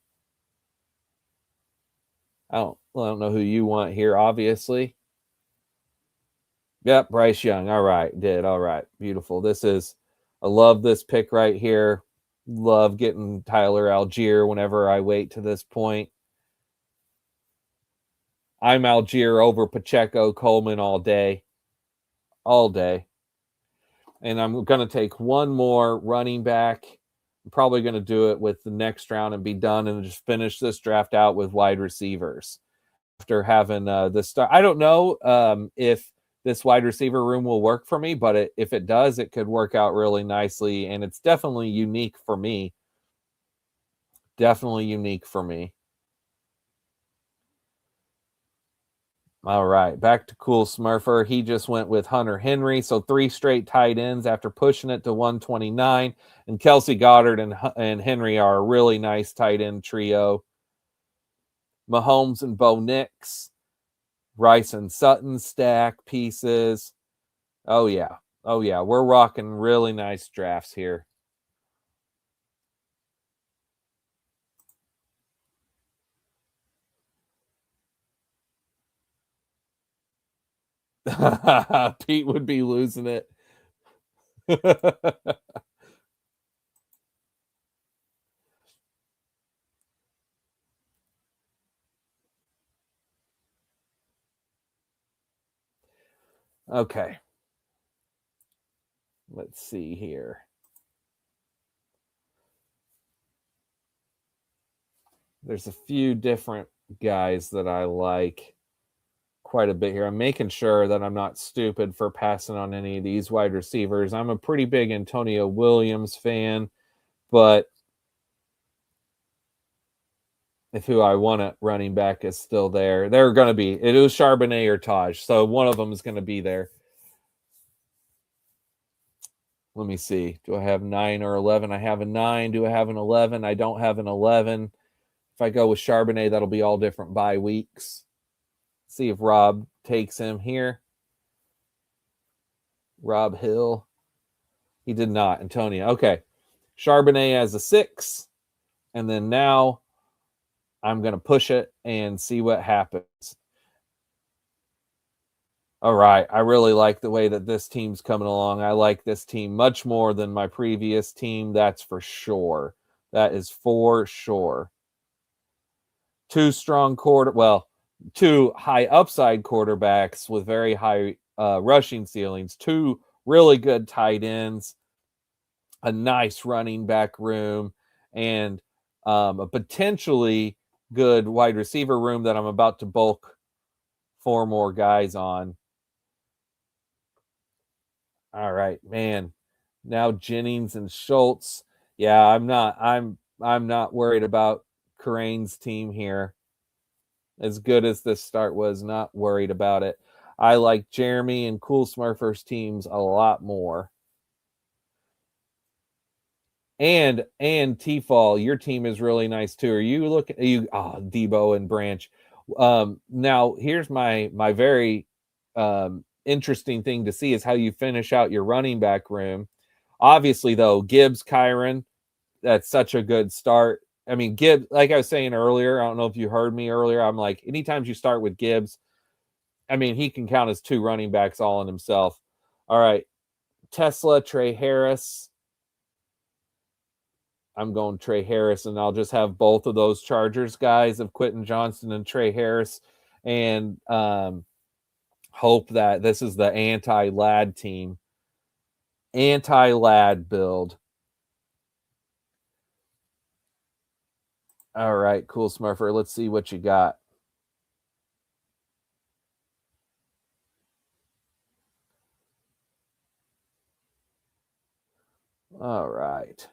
I don't know who you want here, obviously. Yep, Bryce Young. All right, did. All right, beautiful. I love this pick right here. Love getting Tyler Algier whenever I wait to this point. I'm Algier over Pacheco, Coleman all day. All day. And I'm going to take one more running back. I'm probably going to do it with the next round and be done and just finish this draft out with wide receivers. After having this start, I don't know if this wide receiver room will work for me, but if it does, it could work out really nicely. And it's definitely unique for me. All right, back to Cool Smurfer. He just went with Hunter Henry. So 3 straight tight ends after pushing it to 129. And Kelsey Goddard and Henry are a really nice tight end trio. Mahomes and Bo Nix. Rice and Sutton stack pieces. Oh, yeah. Oh, yeah. We're rocking really nice drafts here. Pete would be losing it. Okay. Let's see here. There's a few different guys that I like quite a bit here. I'm making sure that I'm not stupid for passing on any of these wide receivers. I'm a pretty big Antonio Williams fan, but if who I want at running back is still there, they're going to be. It was Charbonnet or Taj, so one of them is going to be there. Let me see. Do I have 9 or 11? I have a 9. Do I have an 11? I don't have an 11. If I go with Charbonnet, that'll be all different bye weeks. See if Rob takes him here. Rob Hill. He did not. Antonio. Okay. Charbonnet as a 6. And then now I'm going to push it and see what happens. All right. I really like the way that this team's coming along. I like this team much more than my previous team. That's for sure. That is for sure. Two high upside quarterbacks with very high rushing ceilings, 2 really good tight ends, a nice running back room, and a potentially good wide receiver room that I'm about to bulk 4 more guys on. All right, man. Now Jennings and Schultz. Yeah, I'm not worried about Crane's team here. As good as this start was, not worried about it. I like Jeremy and Cool Smurfers teams a lot more. And T-Fall, your team is really nice too. Are you looking Debo and Branch? Now here's my very interesting thing to see is how you finish out your running back room. Obviously, though, Gibbs, Kyron, that's such a good start. I mean, Gibbs, like I was saying earlier, I don't know if you heard me earlier. I'm like, anytime you start with Gibbs, I mean, he can count as 2 running backs all in himself. All right. Tesla, Trey Harris. I'm going Trey Harris, and I'll just have both of those Chargers guys of Quentin Johnston and Trey Harris, and hope that this is the anti-Lad team. Anti-Lad build. All right, cool, Smurfer. Let's see what you got. All right.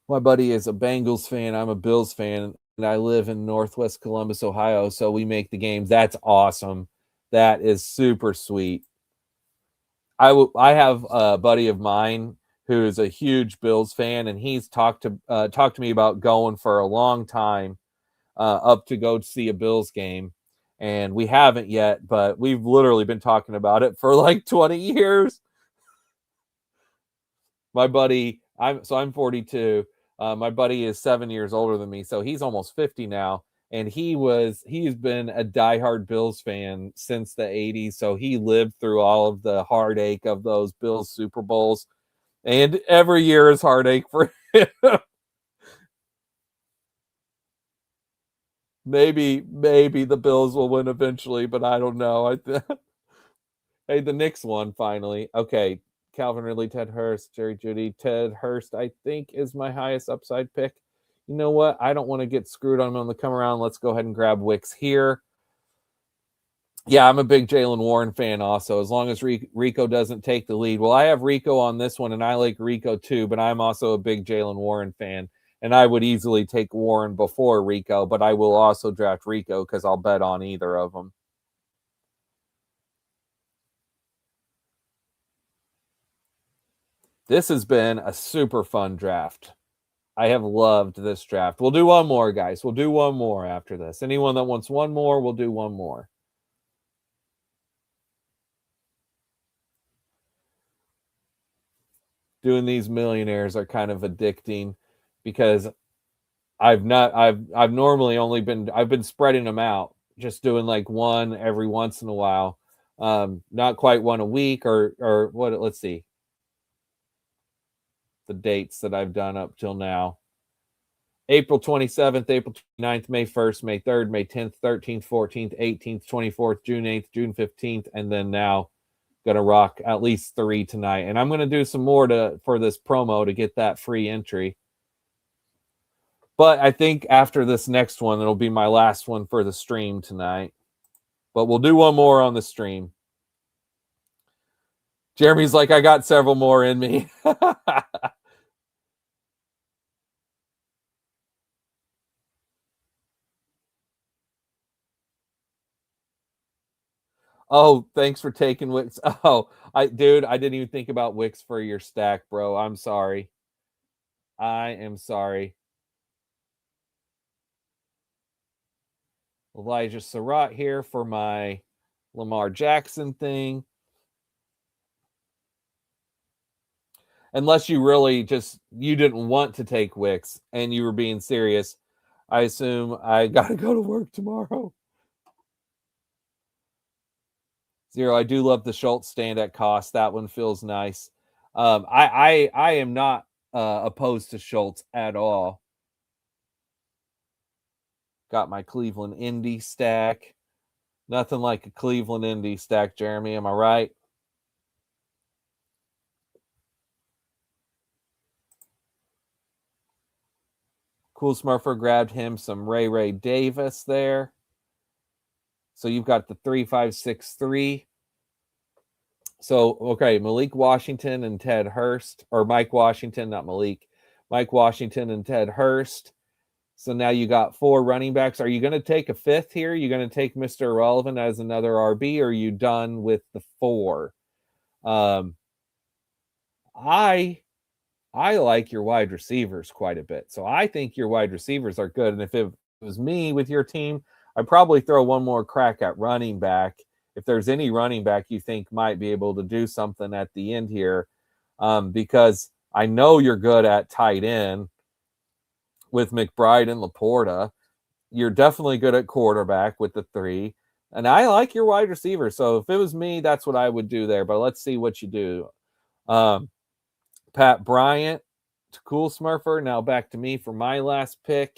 My buddy is a Bengals fan. I'm a Bills fan, and I live in Northwest Columbus, Ohio. So we make the games. That's awesome. That is super sweet. I have a buddy of mine who is a huge Bills fan, and he's talked to me about going for a long time up to go see a Bills game, and we haven't yet, but we've literally been talking about it for like 20 years. My buddy, I'm 42. My buddy is 7 years older than me, so he's almost 50 now, and he's been a diehard Bills fan since the 80s. So he lived through all of the heartache of those Bills Super Bowls, and every year is heartache for him. maybe the Bills will win eventually, but I don't know. Hey, the Knicks won finally. Okay, Calvin Ridley, Ted Hurst, Jerry Jeudy. Ted Hurst, I think, is my highest upside pick. You know what? I don't want to get screwed on the come around. Let's go ahead and grab Wicks here. Yeah, I'm a big Jalen Warren fan also, as long as Rico doesn't take the lead. Well, I have Rico on this one, and I like Rico too, but I'm also a big Jalen Warren fan, and I would easily take Warren before Rico, but I will also draft Rico because I'll bet on either of them. This has been a super fun draft. I have loved this draft. We'll do one more, guys. We'll do one more after this. Anyone that wants one more, we'll do one more. doing these millionaires are kind of addicting because I've normally only been spreading them out, just doing like one every once in a while. Not quite one a week or what, let's see the dates that I've done up till now. April 27th, April 29th, May 1st, May 3rd, May 10th, 13th, 14th, 18th, 24th, June 8th, June 15th, and then now going to rock at least 3 tonight. And I'm going to do some more for this promo to get that free entry. But I think after this next one, it'll be my last one for the stream tonight. But we'll do one more on the stream. Jeremy's like, I got several more in me. Oh, thanks for taking Wix. Oh, I didn't even think about Wix for your stack, bro. I'm sorry. I am sorry. Elijah Surratt here for my Lamar Jackson thing. Unless you really you didn't want to take Wix and you were being serious, I assume I got to go to work tomorrow. Zero, I do love the Schultz stand at cost. That one feels nice. I am not opposed to Schultz at all. Got my Cleveland Indy stack. Nothing like a Cleveland Indy stack, Jeremy. Am I right? Cool Smurfer grabbed him some Ray Davis there. So you've got the 3-5-6-3. So, okay, Malik Washington and Ted Hurst, or Mike Washington, not Malik. Mike Washington and Ted Hurst. So now you got 4 running backs. Are you going to take a 5th here? Are you going to take Mr. Irrelevant as another RB, or are you done with the 4? I like your wide receivers quite a bit. So I think your wide receivers are good. And if it was me with your team, I'd probably throw one more crack at running back. If there's any running back you think might be able to do something at the end here, because I know you're good at tight end with McBride and Laporta. You're definitely good at quarterback with the 3. And I like your wide receiver. So if it was me, that's what I would do there. But let's see what you do. Pat Bryant to Cool Smurfer. Now back to me for my last pick.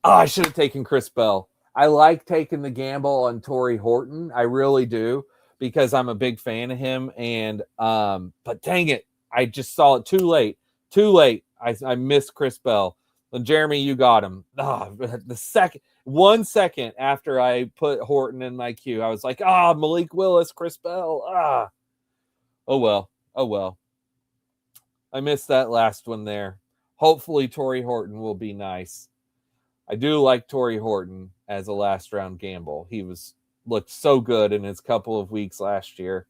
Oh, I should have taken Chris Bell. I like taking the gamble on Torrey Horton. I really do, because I'm a big fan of him. And but dang it, I just saw it too late. Too late. I missed Chris Bell. And Jeremy, you got him. The 1 second after I put Horton in my queue, I was like, Malik Willis, Chris Bell. Oh well. Oh well. I missed that last one there. Hopefully Torrey Horton will be nice. I do like Torrey Horton as a last round gamble. He looked so good in his couple of weeks last year.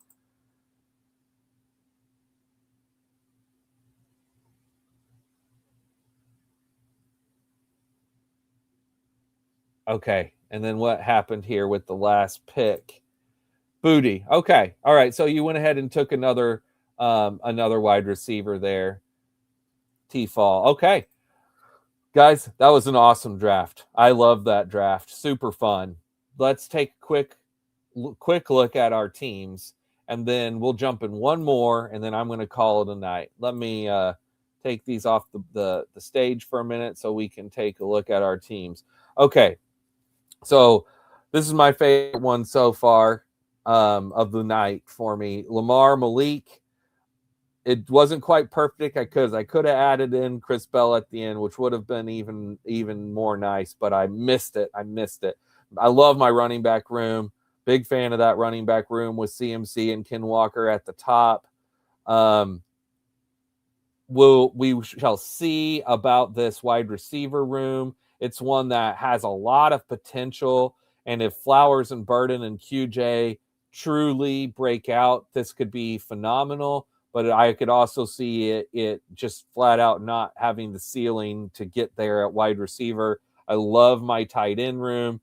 Okay. And then what happened here with the last pick? Booty. Okay. All right. So you went ahead and took another wide receiver there. T-Fall. Okay. Guys, that was an awesome draft. I love that draft. Super fun. Let's take a quick look at our teams, and then we'll jump in one more, and then I'm going to call it a night. Let me take these off the stage for a minute so we can take a look at our teams. Okay, so this is my favorite one so far of the night for me. Lamar, Malik. It wasn't quite perfect because I could have added in Chris Bell at the end, which would have been even more nice, but I missed it. I love my running back room. Big fan of that running back room with CMC and Ken Walker at the top. We shall see about this wide receiver room. It's one that has a lot of potential, and if Flowers and Burden and QJ truly break out, this could be phenomenal. but I could also see it just flat out not having the ceiling to get there at wide receiver. I love my tight end room.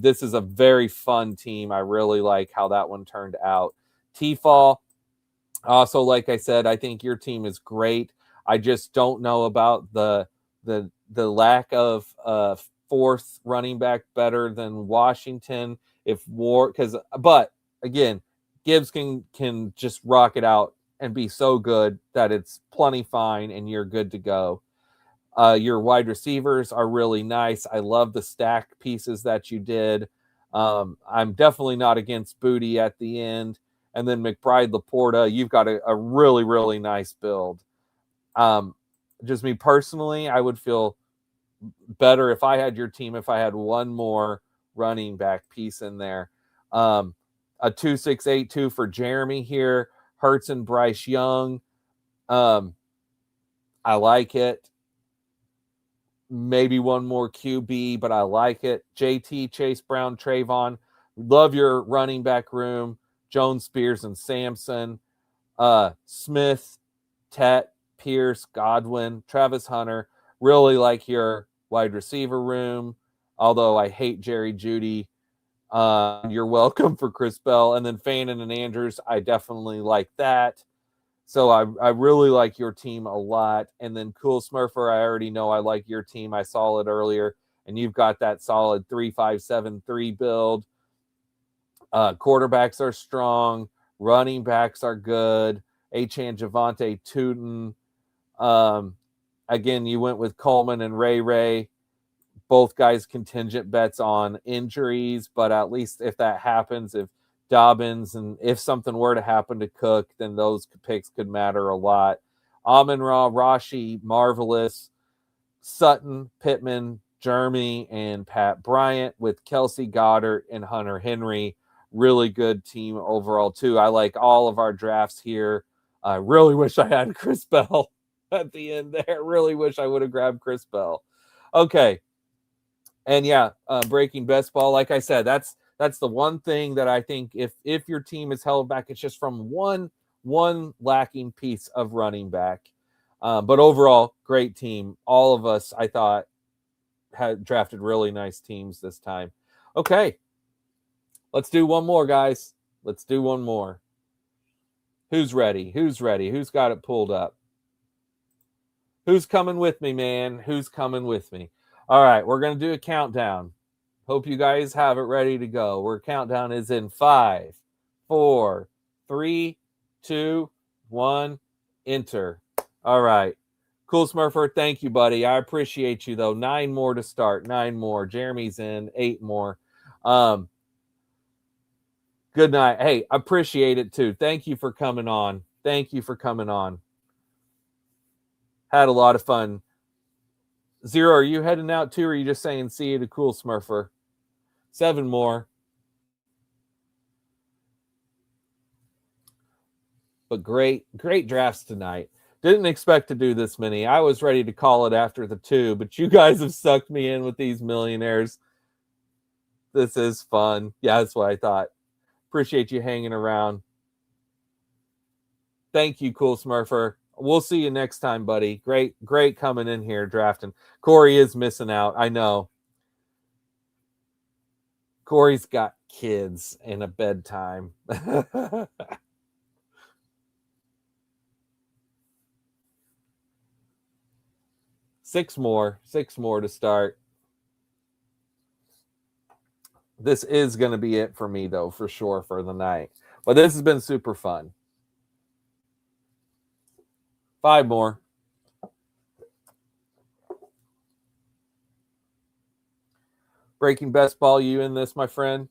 This is a very fun team. I really like how that one turned out. T-Fall, also, like I said, I think your team is great. I just don't know about the lack of fourth running back better than Washington. If War, but again, Gibbs can just rock it out and be so good that it's plenty fine and you're good to go. Your wide receivers are really nice. I love the stack pieces that you did. I'm definitely not against Booty at the end. And then McBride Laporta, you've got a really, really nice build. Just me personally, I would feel better if I had your team, if I had one more running back piece in there. A 2-6-8-2 for Jeremy here. Hurts and Bryce Young. I like it. Maybe one more QB, but I like it. JT, Chase Brown, Trayvon. Love your running back room. Jones, Spears, and Sampson. Smith, Tet, Pierce, Godwin, Travis Hunter. Really like your wide receiver room, although I hate Jerry Jeudy. You're welcome for Chris Bell. And then Fannin and Andrews, I definitely like that. So I really like your team a lot. And then Cool Smurfer, I already know I like your team. I saw it earlier. And you've got that solid 3-5-7-3 build. Quarterbacks are strong. Running backs are good. Achane Javante Tootin. Again, you went with Coleman and Ray. Both guys contingent bets on injuries, but at least if that happens, if Dobbins and if something were to happen to Cook, then those picks could matter a lot. Amon-Ra, Rashi, Marvelous, Sutton, Pittman, Jeremy, and Pat Bryant with Kelsey Goddard and Hunter Henry. Really good team overall, too. I like all of our drafts here. I really wish I had Chris Bell at the end there. Really wish I would have grabbed Chris Bell. Okay. And yeah, breaking best ball, like I said, that's the one thing that I think if your team is held back, it's just from one lacking piece of running back. But overall, great team. All of us, I thought, had drafted really nice teams this time. Okay, let's do one more, guys. Let's do one more. Who's ready? Who's ready? Who's got it pulled up? Who's coming with me, man? Who's coming with me? All right, we're going to do a countdown. Hope you guys have it ready to go. Our countdown is in 5, 4, 3, 2, 1, enter. All right. Cool Smurfer, thank you, buddy. I appreciate you, though. 9 more to start. 9 more. Jeremy's in. 8 more. Good night. Hey, appreciate it, too. Thank you for coming on. Thank you for coming on. Had a lot of fun. Zero, are you heading out too, or are you just saying see you to Cool Smurfer? 7 more. But great drafts tonight. Didn't expect to do this many. I was ready to call it after the 2, but you guys have sucked me in with these millionaires. This is fun. Yeah, that's what I thought. Appreciate you hanging around. Thank you, Cool Smurfer. We'll see you next time, buddy. Great coming in here drafting. Cory is missing out. I know. Cory's got kids and a bedtime. 6 more to start. This is going to be it for me, though, for sure, for the night. But this has been super fun. 5 more. Breaking Best Ball, you in this, my friend?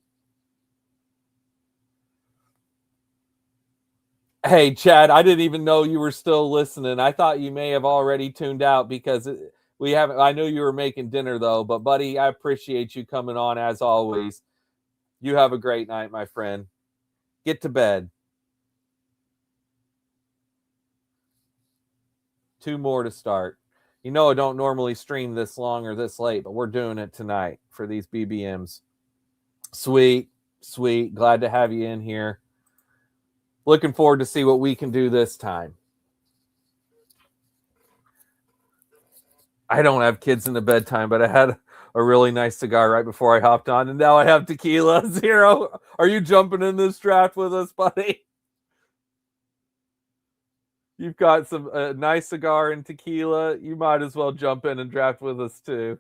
Hey, Chad, I didn't even know you were still listening. I thought you may have already tuned out because we haven't. I knew you were making dinner, though. But, buddy, I appreciate you coming on, as always. You have a great night, my friend. Get to bed. 2 more to start. You know I don't normally stream this long or this late, but we're doing it tonight for these BBMs. Sweet. Glad to have you in here. Looking forward to see what we can do this time. I don't have kids in the bedtime, but I had a really nice cigar right before I hopped on, and now I have tequila. Zero, are you jumping in this draft with us, buddy? You've got some nice cigar and tequila. You might as well jump in and draft with us too.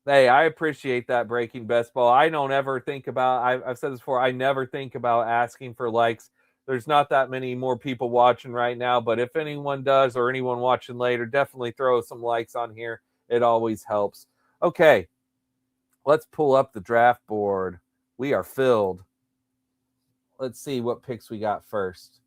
Hey, I appreciate that, Breaking Best Ball. I don't ever think about. I've said this before. I never think about asking for likes. There's not that many more people watching right now, but if anyone does or anyone watching later, definitely throw some likes on here. It always helps. Okay, let's pull up the draft board. We are filled. Let's see what picks we got first.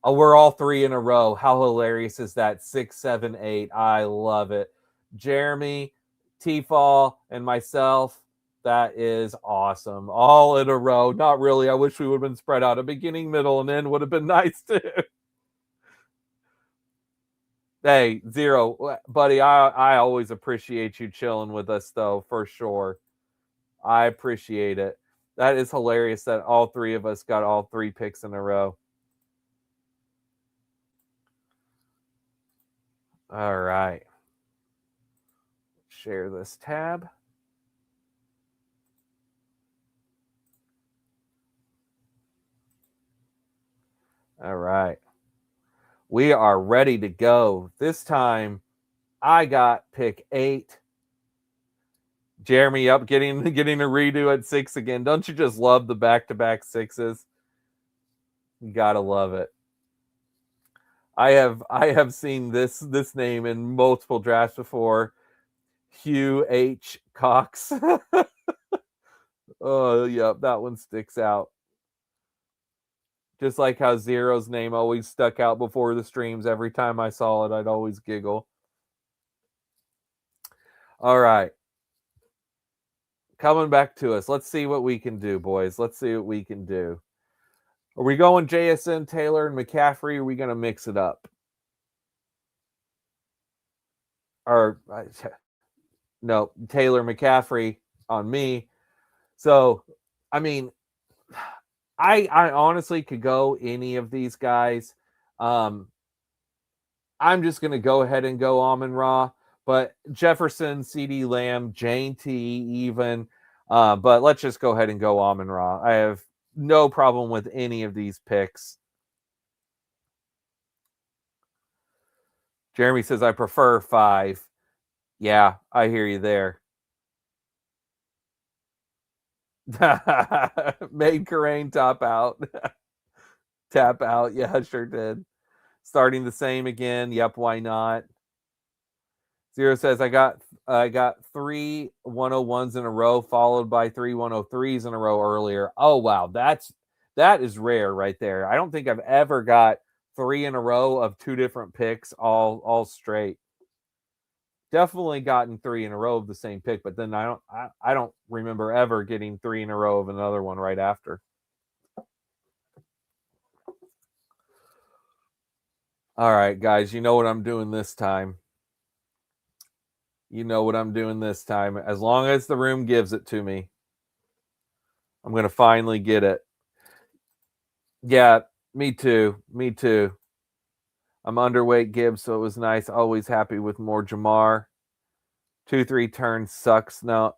Oh, we're all three in a row. How hilarious is that? 6, 7, 8. I love it. Jeremy, T-Fall, and myself. That is awesome. All in a row. Not really. I wish we would have been spread out. A beginning, middle, and end would have been nice too. Hey, Zero, buddy, I always appreciate you chilling with us, though, for sure. I appreciate it. That is hilarious that all three of us got all three picks in a row. All right. Share this tab. All right. We are ready to go. This time I got pick 8. Jeremy up getting a redo at 6 again. Don't you just love the back-to-back 6s? You gotta love it. I have seen this name in multiple drafts before. Hugh H. Cox. Oh, yep, that one sticks out. Just like how Zero's name always stuck out before the streams. Every time I saw it, I'd always giggle. All right. Coming back to us. Let's see what we can do, boys. Let's see what we can do. Are we going JSN, Taylor, and McCaffrey? Or are we going to mix it up? Or no, Taylor, McCaffrey on me. So, I mean, I honestly could go any of these guys. I'm just going to go ahead and go Amon-Ra, but Jefferson, CD Lamb, Jane T, even. But let's just go ahead and go Amon-Ra. I have no problem with any of these picks. Jeremy says, I prefer 5. Yeah, I hear you there. Made Karain top out. Tap out. Yeah, sure did. Starting the same again. Yep, why not? Zero says I got 3 101s in a row, followed by 3 103s in a row earlier. Oh wow, that is rare right there. I don't think I've ever got 3 in a row of 2 different picks all straight. Definitely gotten 3 in a row of the same pick, but then I don't remember ever getting 3 in a row of another one right after. All right, guys, you know what I'm doing this time. You know what I'm doing this time. As long as the room gives it to me, I'm going to finally get it. Yeah, me too. Me too. I'm underweight Gibbs, so it was nice. Always happy with more Jamar. 2-3 turns sucks now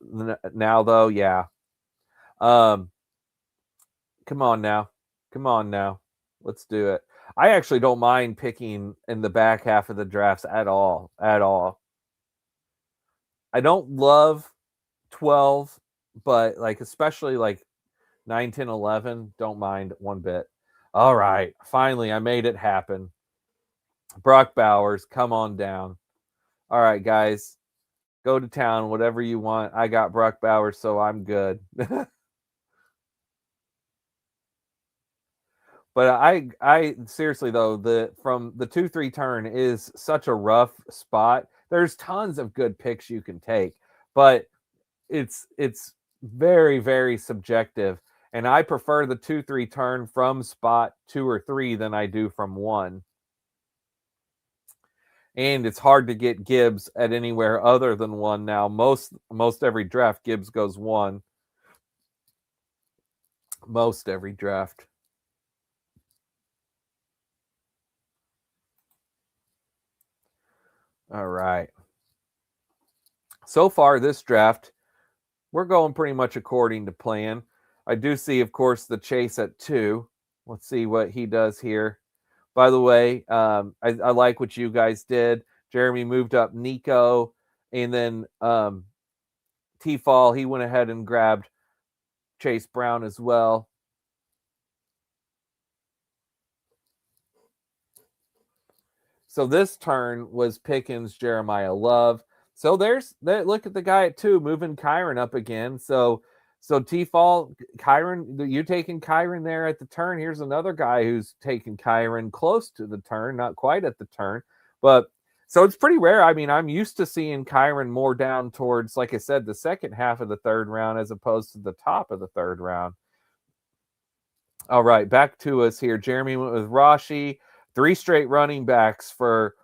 though. Yeah. Come on now. Come on now. Let's do it. I actually don't mind picking in the back half of the drafts at all. At all. I don't love 12, but like especially like 9, 10, 11, don't mind one bit. All right. Finally, I made it happen. Brock Bowers, come on down. All right, guys. Go to town, whatever you want. I got Brock Bowers, so I'm good. But I seriously though, from the 2-3 turn is such a rough spot. There's tons of good picks you can take, but it's very, very subjective. And I prefer the 2-3 turn from spot 2 or 3 than I do from 1. And it's hard to get Gibbs at anywhere other than 1 now. Most every draft, Gibbs goes 1. Most every draft. All right. So far, this draft, we're going pretty much according to plan. I do see, of course, the chase at 2. Let's see what he does here. By the way, I like what you guys did. Jeremy moved up Nico, and then T-Fall, he went ahead and grabbed Chase Brown as well. So this turn was Pickens, Jeremiah Love. So look at the guy at 2 moving Kyron up again. So T-Fall, Kyron, you taking Kyron there at the turn. Here's another guy who's taking Kyron close to the turn, not quite at the turn. But so it's pretty rare. I mean, I'm used to seeing Kyron more down towards, like I said, the second half of the 3rd round as opposed to the top of the 3rd round. All right, back to us here. Jeremy went with Rashi. 3 straight running backs for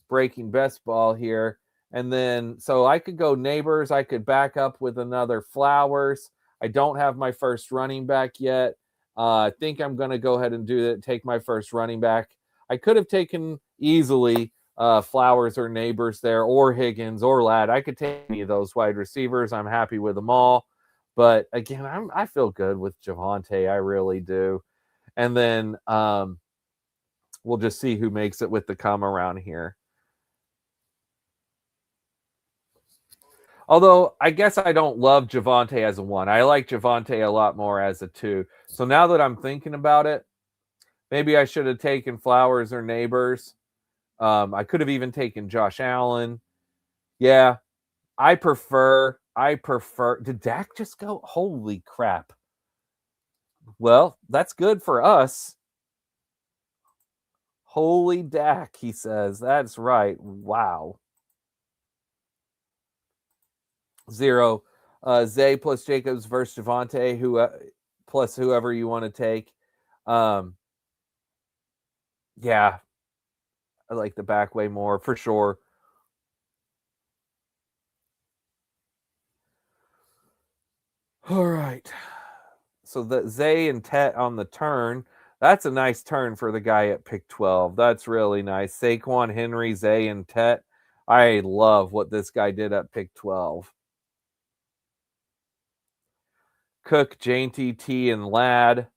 breaking best ball here. And then, so I could go Neighbors. I could back up with another Flowers. I don't have my first running back yet. I think I'm going to go ahead and do that, take my first running back. I could have taken easily Flowers or Neighbors there, or Higgins or Ladd. I could take any of those wide receivers. I'm happy with them all. But again, I feel good with Javonte. I really do. And then we'll just see who makes it with the come around here. Although I guess I don't love Javonte as a 1. I like Javonte a lot more as a 2. So now that I'm thinking about it, maybe I should have taken Flowers or Neighbors. I could have even taken Josh Allen. Yeah, I prefer. Did Dak just go? Holy crap. Well, that's good for us. Holy Dak, he says. That's right. Wow. 0. Zay plus Jacobs versus Javonte, plus whoever you want to take. Yeah, I like the back way more for sure. All right. So the Zay and Tet on the turn. That's a nice turn for the guy at pick 12. That's really nice. Saquon, Henry, Zay, and Tet. I love what this guy did at pick 12. Cook, Jainty, T, and Ladd.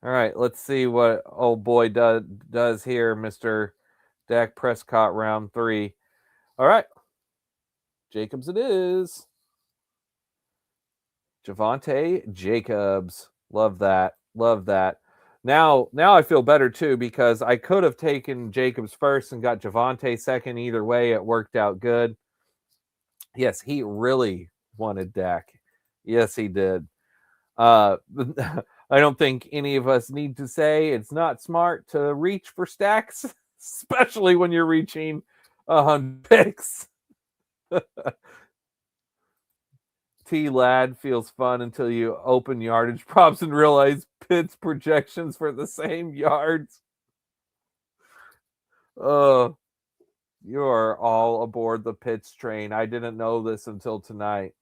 All right, let's see what old boy does here, Mr. Dak Prescott, round 3. All right. Jacobs it is. Javonte Jacobs. Love that. Love that. Now I feel better too, because I could have taken Jacobs first and got Javonte second. Either way, it worked out good. Yes, he really wanted Dak. Yes, he did. I don't think any of us need to say it's not smart to reach for stacks, especially when you're reaching 100 picks. T Ladd feels fun until you open yardage props and realize Pitt's projections for the same yards. Oh, you are all aboard the Pitts train. I didn't know this until tonight.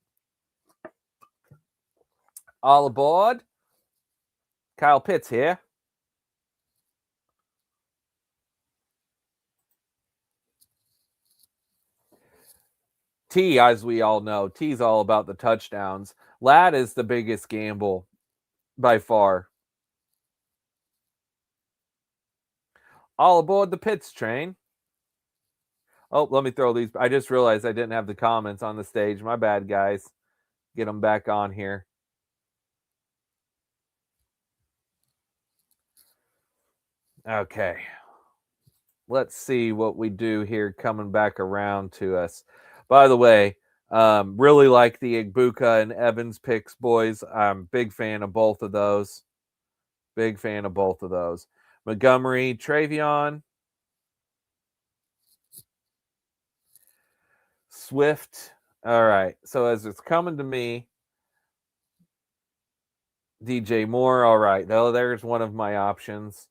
All aboard. Kyle Pitts here. T, as we all know, T's all about the touchdowns. Ladd is the biggest gamble by far. All aboard the Pitts train. Oh, let me throw these. I just realized I didn't have the comments on the stage. My bad, guys. Get them back on here. Okay. Let's see what we do here coming back around to us. By the way, really like the Igbuka and Evans picks, boys. I'm big fan of both of those. Big fan of both of those. Montgomery, Travion, Swift. All right. So as it's coming to me, DJ Moore. All right. There's one of my options.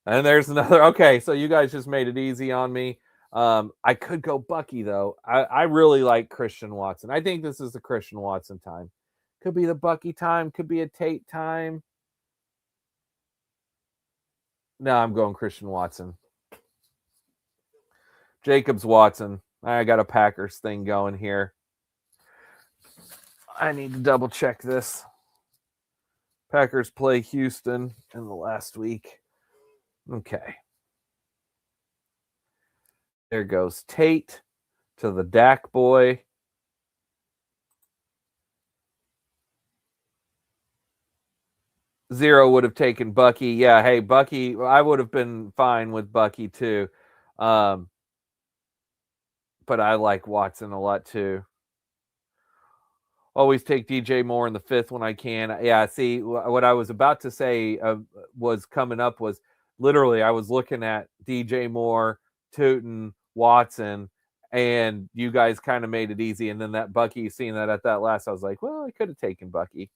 And there's another. Okay, so you guys just made it easy on me. I could go Bucky though. I really like Christian Watson. I think this is the Christian Watson time. Could be the Bucky time. Could be a Tate time. No, I'm going Christian Watson. Jacobs Watson. I got a Packers thing going here. I need to double check this. Packers play Houston in the last week. Okay. There goes Tate to the Dak boy. Zero would have taken Bucky. Yeah, hey, Bucky, I would have been fine with Bucky too. But I like Watson a lot too. Always take DJ Moore in the fifth when I can. Yeah, see, what I was about to say was coming up was literally I was looking at DJ Moore, Tootin, Watson, and you guys kind of made it easy. And then that Bucky, seeing that at that last, I was like, well, I could have taken Bucky.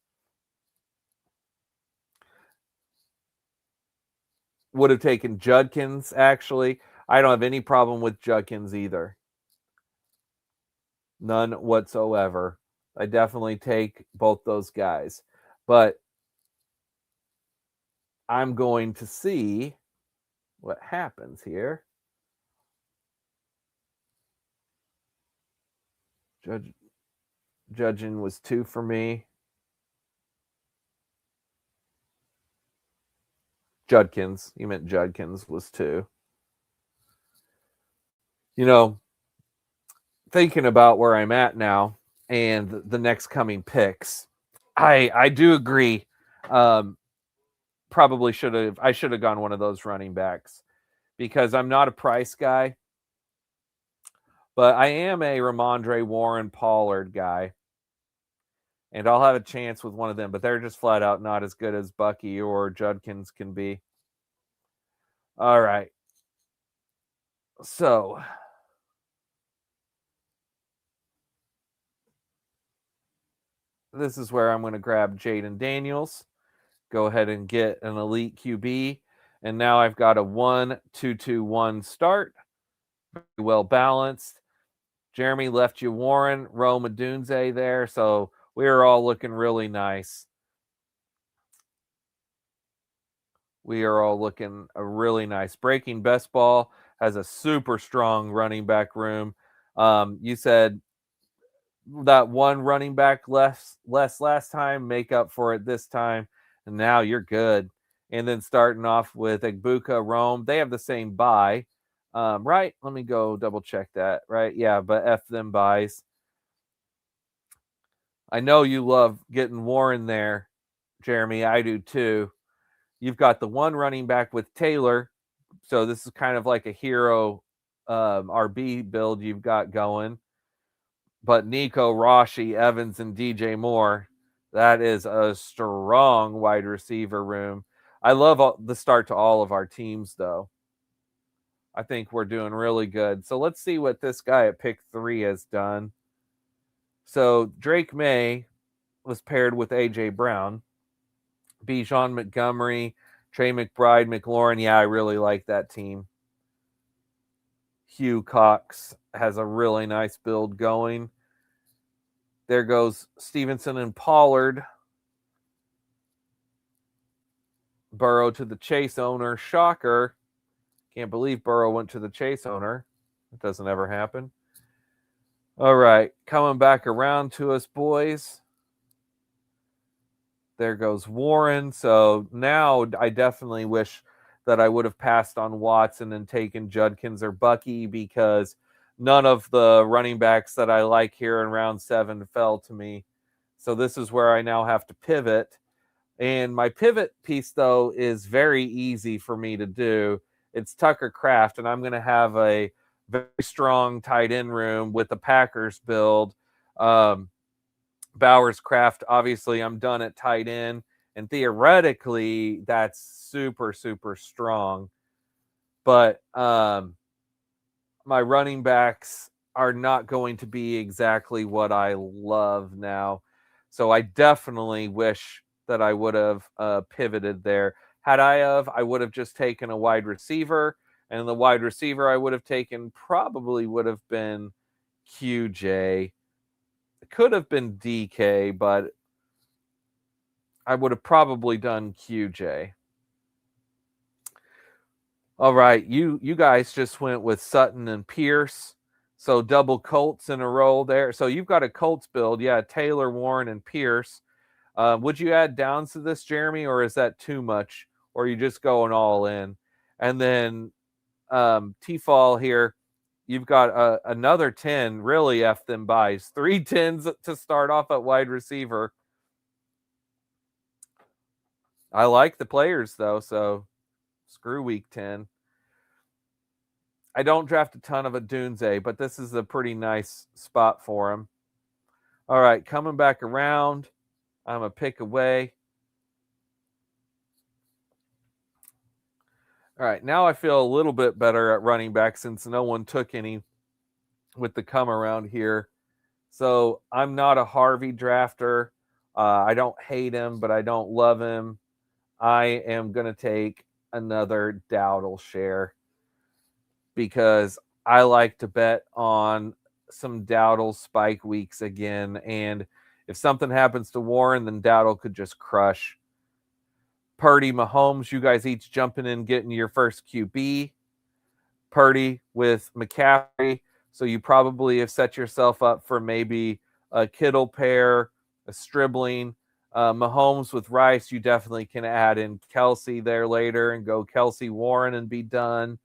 Would have taken Judkins, actually. I don't have any problem with Judkins either. None whatsoever. I definitely take both those guys. But I'm going to see what happens here. Judging was 2 for me. Judkins. You meant Judkins was 2. You know, thinking about where I'm at now and the next coming picks, I do agree. Probably should have gone one of those running backs because I'm not a price guy, but I am a Ramondre Warren Pollard guy. And I'll have a chance with one of them, but they're just flat out not as good as Bucky or Judkins can be. All right. So this is where I'm going to grab Jaden Daniels, go ahead and get an elite QB. And now I've got a 1-2-2-1 start. Very well balanced. Jeremy left you Warren, Rome Adunze there. So we are all looking really nice. We are all looking really nice. Breaking Best Ball has a super strong running back room. You said that one running back less last time, make up for it this time, and now you're good. And then starting off with Egbuka, Rome, they have the same buy, right? Let me go double check that, right? Yeah, but F them buys. I know you love getting Warren there, Jeremy. I do too. You've got the one running back with Taylor, so this is kind of like a hero RB build you've got going. But Nico, Rashi, Evans, and DJ Moore, that is a strong wide receiver room. I love the start to all of our teams, though. I think we're doing really good. So let's see what this guy at pick 3 has done. So Drake May was paired with A.J. Brown. Bijan Montgomery, Trey McBride, McLaurin. Yeah, I really like that team. Hugh Cox has a really nice build going. There goes Stevenson and Pollard. Burrow to the Chase owner. Shocker. Can't believe Burrow went to the Chase owner. It doesn't ever happen. All right. Coming back around to us, boys. There goes Warren. So now I definitely wish that I would have passed on Watson and taken Judkins or Bucky because none of the running backs that I like here in round 7 fell to me. So this is where I now have to pivot. And my pivot piece, though, is very easy for me to do. It's Tucker Kraft, and I'm going to have a very strong tight end room with the Packers build. Bowers Kraft, obviously, I'm done at tight end. And theoretically, that's super, super strong. But my running backs are not going to be exactly what I love now. So I definitely wish that I would have pivoted there. I would have just taken a wide receiver, and the wide receiver I would have taken probably would have been QJ. It could have been DK, but I would have probably done QJ. All right, you guys just went with Sutton and Pierce. So double Colts in a row there. So you've got a Colts build. Yeah, Taylor, Warren, and Pierce. Would you add downs to this, Jeremy, or is that too much? Or are you just going all in? And then T-Fall here, you've got another 10, really F them buys. 3 10s to start off at wide receiver. I like the players, though, so screw week 10. I don't draft a ton of a Dunze, but this is a pretty nice spot for him. All right, coming back around. I'm a pick away. All right, now I feel a little bit better at running back since no one took any with the come around here. So I'm not a Harvey drafter. I don't hate him, but I don't love him. I am going to take another Dowdle share because I like to bet on some Dowdle spike weeks again. And if something happens to Warren, then Dowdle could just crush. Purdy, Mahomes, you guys each jumping in, getting your first QB. Purdy with McCaffrey. So you probably have set yourself up for maybe a Kittle pair, a Stribling. Mahomes with Rice, you definitely can add in Kelsey there later and go Kelsey Warren and be done.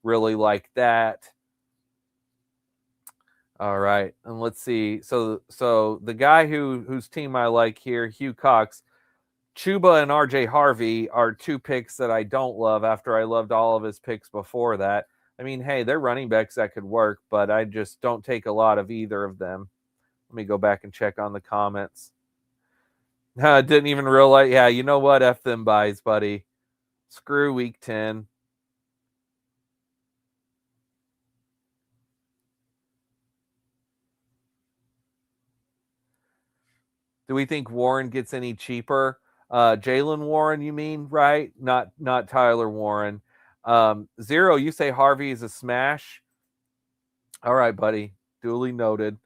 Really like that. All right, and let's see. So the guy whose team I like here, Hugh Cox, Chuba and RJ Harvey are 2 picks that I don't love after I loved all of his picks before that. I mean, hey, they're running backs that could work, but I just don't take a lot of either of them. Let me go back and check on the comments. Didn't even realize. Yeah, you know what? F them buys, buddy. Screw week 10. Do we think Warren gets any cheaper? Jalen Warren, you mean, right? Not Tyler Warren. Zero, you say Harvey is a smash. All right, buddy. Duly noted.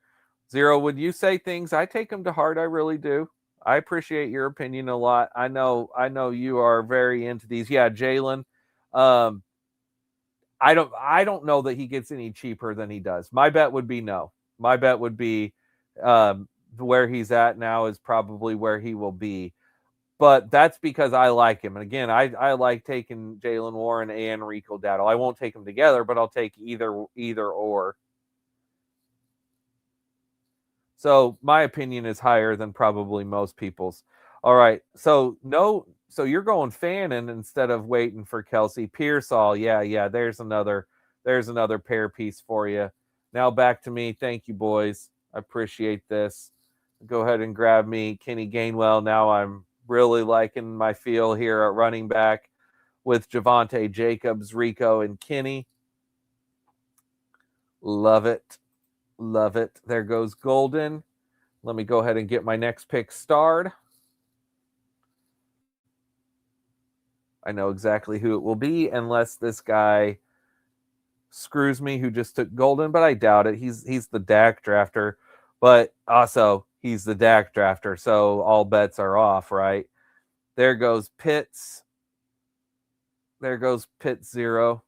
Zero, would you say things? I take them to heart. I really do. I appreciate your opinion a lot. I know you are very into these. Yeah, Jalen. I don't know that he gets any cheaper than he does. My bet would be no. My bet would be where he's at now is probably where he will be. But that's because I like him. And again, I like taking Jalen Warren and Rico Dowdle. I won't take them together, but I'll take either or. So my opinion is higher than probably most people's. All right. So you're going Fannin instead of waiting for Kelsey. Pearsall. Yeah. There's another pair piece for you. Now back to me. Thank you, boys. I appreciate this. Go ahead and grab me Kenny Gainwell. Now I'm really liking my feel here at running back with Javonte Jacobs, Rico, and Kenny. Love it. Love it. There goes Golden. Let me go ahead and get my next pick starred. I know exactly who it will be, unless this guy screws me who just took Golden, but I doubt it. He's the Dak drafter, but also he's the Dak drafter, so all bets are off, right? There goes Pitts. There goes Pitts 0.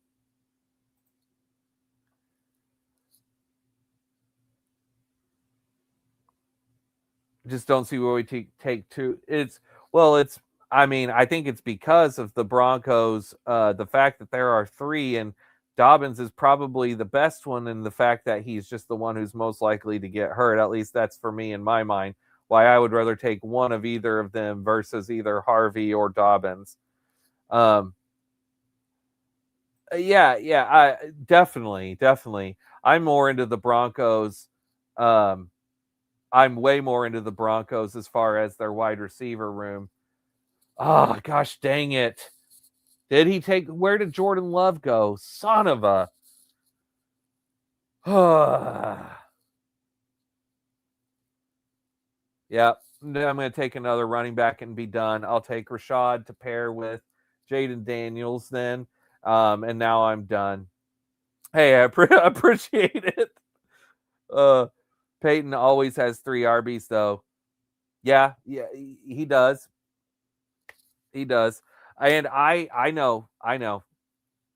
Just don't see where we take 2. I think it's because of the Broncos, the fact that there are 3, and Dobbins is probably the best one, and the fact that he's just the one who's most likely to get hurt. At least that's for me in my mind. Why I would rather take one of either of them versus either Harvey or Dobbins. Yeah, I definitely. I'm more into the Broncos. I'm way more into the Broncos as far as their wide receiver room. Oh, gosh dang it. Where did Jordan Love go? Son of a. Yeah, I'm going to take another running back and be done. I'll take Rashad to pair with Jaden Daniels then. And now I'm done. Hey, I appreciate it. Peyton always has 3 RBs though. Yeah, he does. He does. And I know.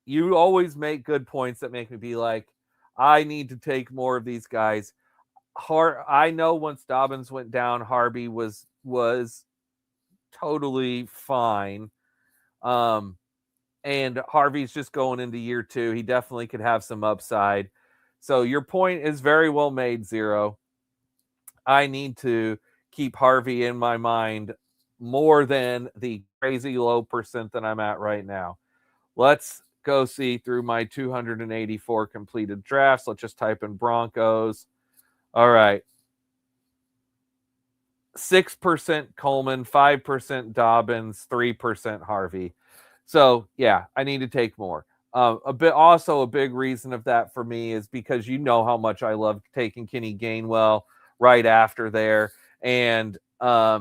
You always make good points that make me be like, I need to take more of these guys. I know once Dobbins went down, Harvey was totally fine. And Harvey's just going into year 2. He definitely could have some upside. So your point is very well made, Zero. I need to keep Harvey in my mind more than the crazy low percent that I'm at right now. Let's go see through my 284 completed drafts. Let's just type in Broncos. All right. 6% Coleman, 5% Dobbins, 3% Harvey. So, yeah, I need to take more. A big reason of that for me is because you know how much I love taking Kenny Gainwell right after there. And yeah,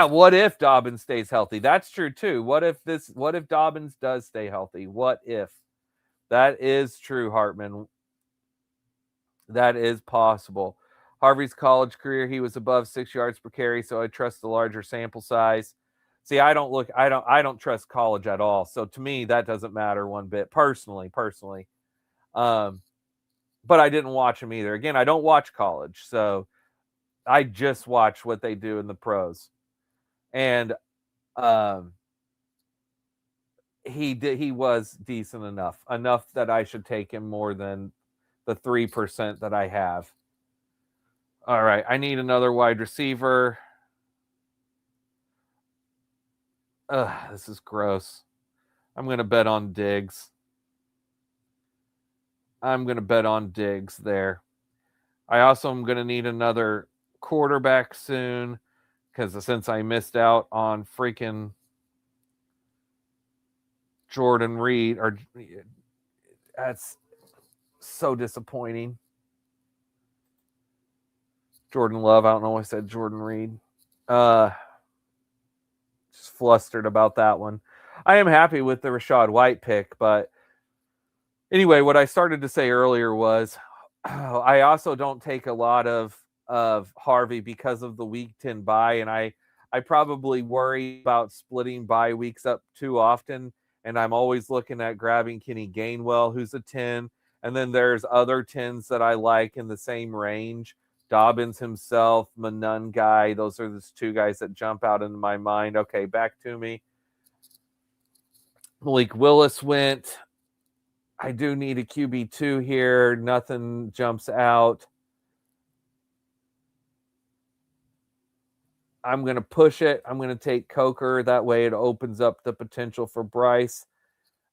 what if Dobbins stays healthy? That's true too. What if Dobbins does stay healthy? What if? That is true, Hartman. That is possible. Harvey's college career, he was above 6 yards per carry, so I trust the larger sample size. See, I don't trust college at all. So to me, that doesn't matter one bit personally. But I didn't watch him either. Again, I don't watch college, so I just watch what they do in the pros. And he was decent enough that I should take him more than the 3% that I have. All right, I need another wide receiver. Ugh, this is gross. I'm going to bet on Diggs. There. I also am going to need another quarterback soon because since I missed out on freaking Jordan Reed, that's so disappointing. Jordan Love, I don't know why I said Jordan Reed. Just flustered about that one. I am happy with the Rachaad White pick, but anyway, what I started to say earlier was I also don't take a lot of Harvey because of the week 10 bye, and I probably worry about splitting bye weeks up too often, and I'm always looking at grabbing Kenny Gainwell, who's a 10, and then there's other 10s that I like in the same range. Dobbins himself, Manun guy, those are the 2 guys that jump out into my mind. Okay, back to me. Malik Willis went. I do need a QB2 here. Nothing jumps out. I'm going to push it. I'm going to take Coker. That way it opens up the potential for Bryce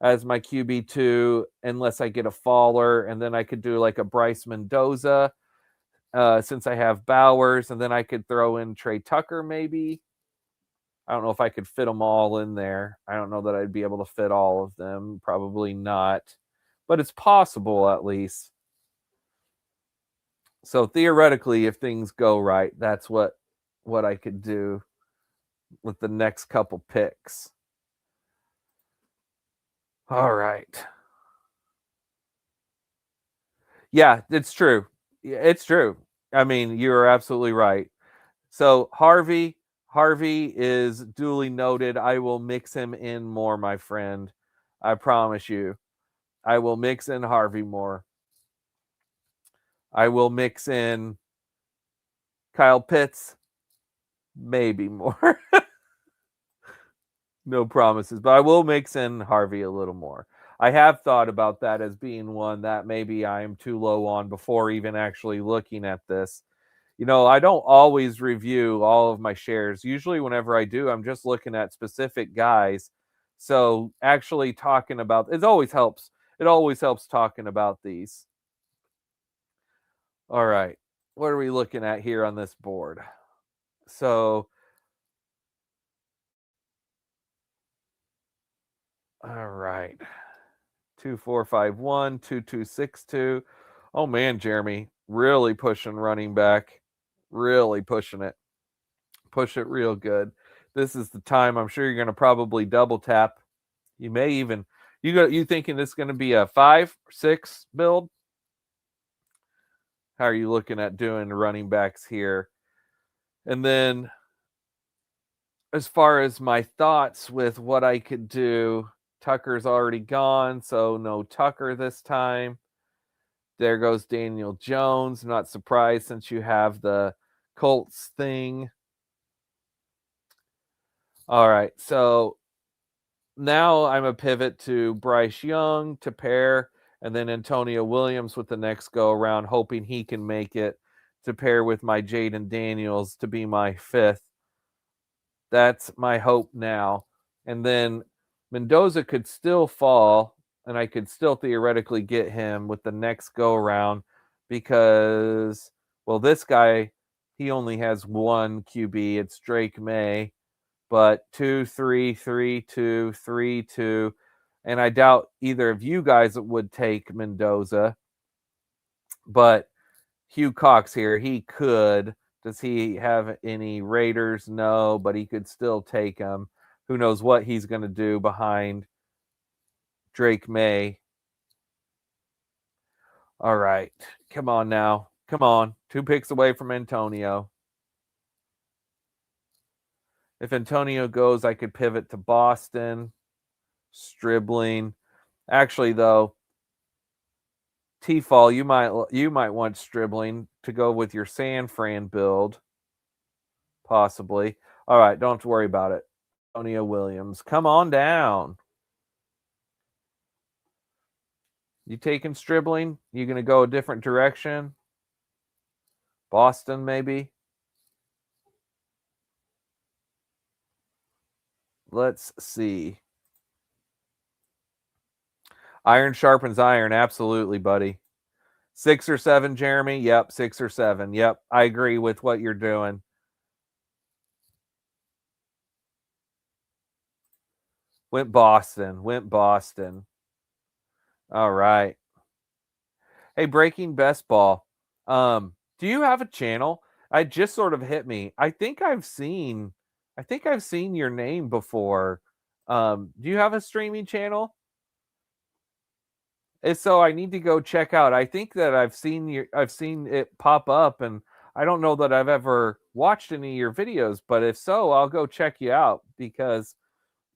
as my QB2, unless I get a faller. And then I could do like a Bryce Mendoza since I have Bowers. And then I could throw in Trey Tucker maybe. I don't know if I could fit them all in there. I don't know that I'd be able to fit all of them. Probably not. But it's possible at least. So theoretically, if things go right, that's what I could do with the next couple picks. All right. Yeah, it's true. It's true. I mean, you're absolutely right. So Harvey is duly noted. I will mix him in more, my friend. I promise you. I will mix in Harvey more. I will mix in Kyle Pitts, maybe more. No promises, but I will mix in Harvey a little more. I have thought about that as being one that maybe I am too low on before even actually looking at this. You know, I don't always review all of my shares. Usually whenever I do, I'm just looking at specific guys. So actually talking about it always helps. It always helps talking about these. All right. What are we looking at here on this board? So all right. 2451, 2262. Oh man, Jeremy, really pushing running back. Really pushing it. Push it real good. this is the time. I'm sure you're going to probably double tap. You may even you thinking this is going to be a 5-6 build? How are you looking at doing running backs here? And then as far as my thoughts with what I could do, Tucker's already gone, so no Tucker this time. There goes Daniel Jones. Not surprised since you have the Colts thing. All right, so now I'm a pivot to Bryce Young to pair, and then Antonio Williams with the next go around, hoping he can make it to pair with my Jaden Daniels to be my fifth. That's my hope now. And then Mendoza could still fall, and I could still theoretically get him with the next go around because, well, this guy, he only has one QB. It's Drake May, but 2, 3, 3, 2, 3, 2. And I doubt either of you guys would take Mendoza, but Hugh Cox here, he could. Does he have any Raiders? No, but he could still take him. Who knows what he's going to do behind Drake May. All right. Come on now. Come on. 2 picks away from Antonio. If Antonio goes, I could pivot to Boston. Stribling. Actually, though, T-Fall, you might want Stribling to go with your San Fran build. Possibly. All right, don't worry about it. Antonio Williams, come on down. You taking Stribling? You going to go a different direction? Boston, maybe? Let's see. Iron sharpens iron. Absolutely, buddy. 6 or 7, Jeremy? Yep, 6 or 7. Yep, I agree with what you're doing. Went Boston. All right. Hey, Breaking Best Ball. Do you have a channel? It just sort of hit me. I think I've seen your name before. Do you have a streaming channel? If so, I need to go check out. I think that I've seen it pop up, and I don't know that I've ever watched any of your videos, but if so, I'll go check you out because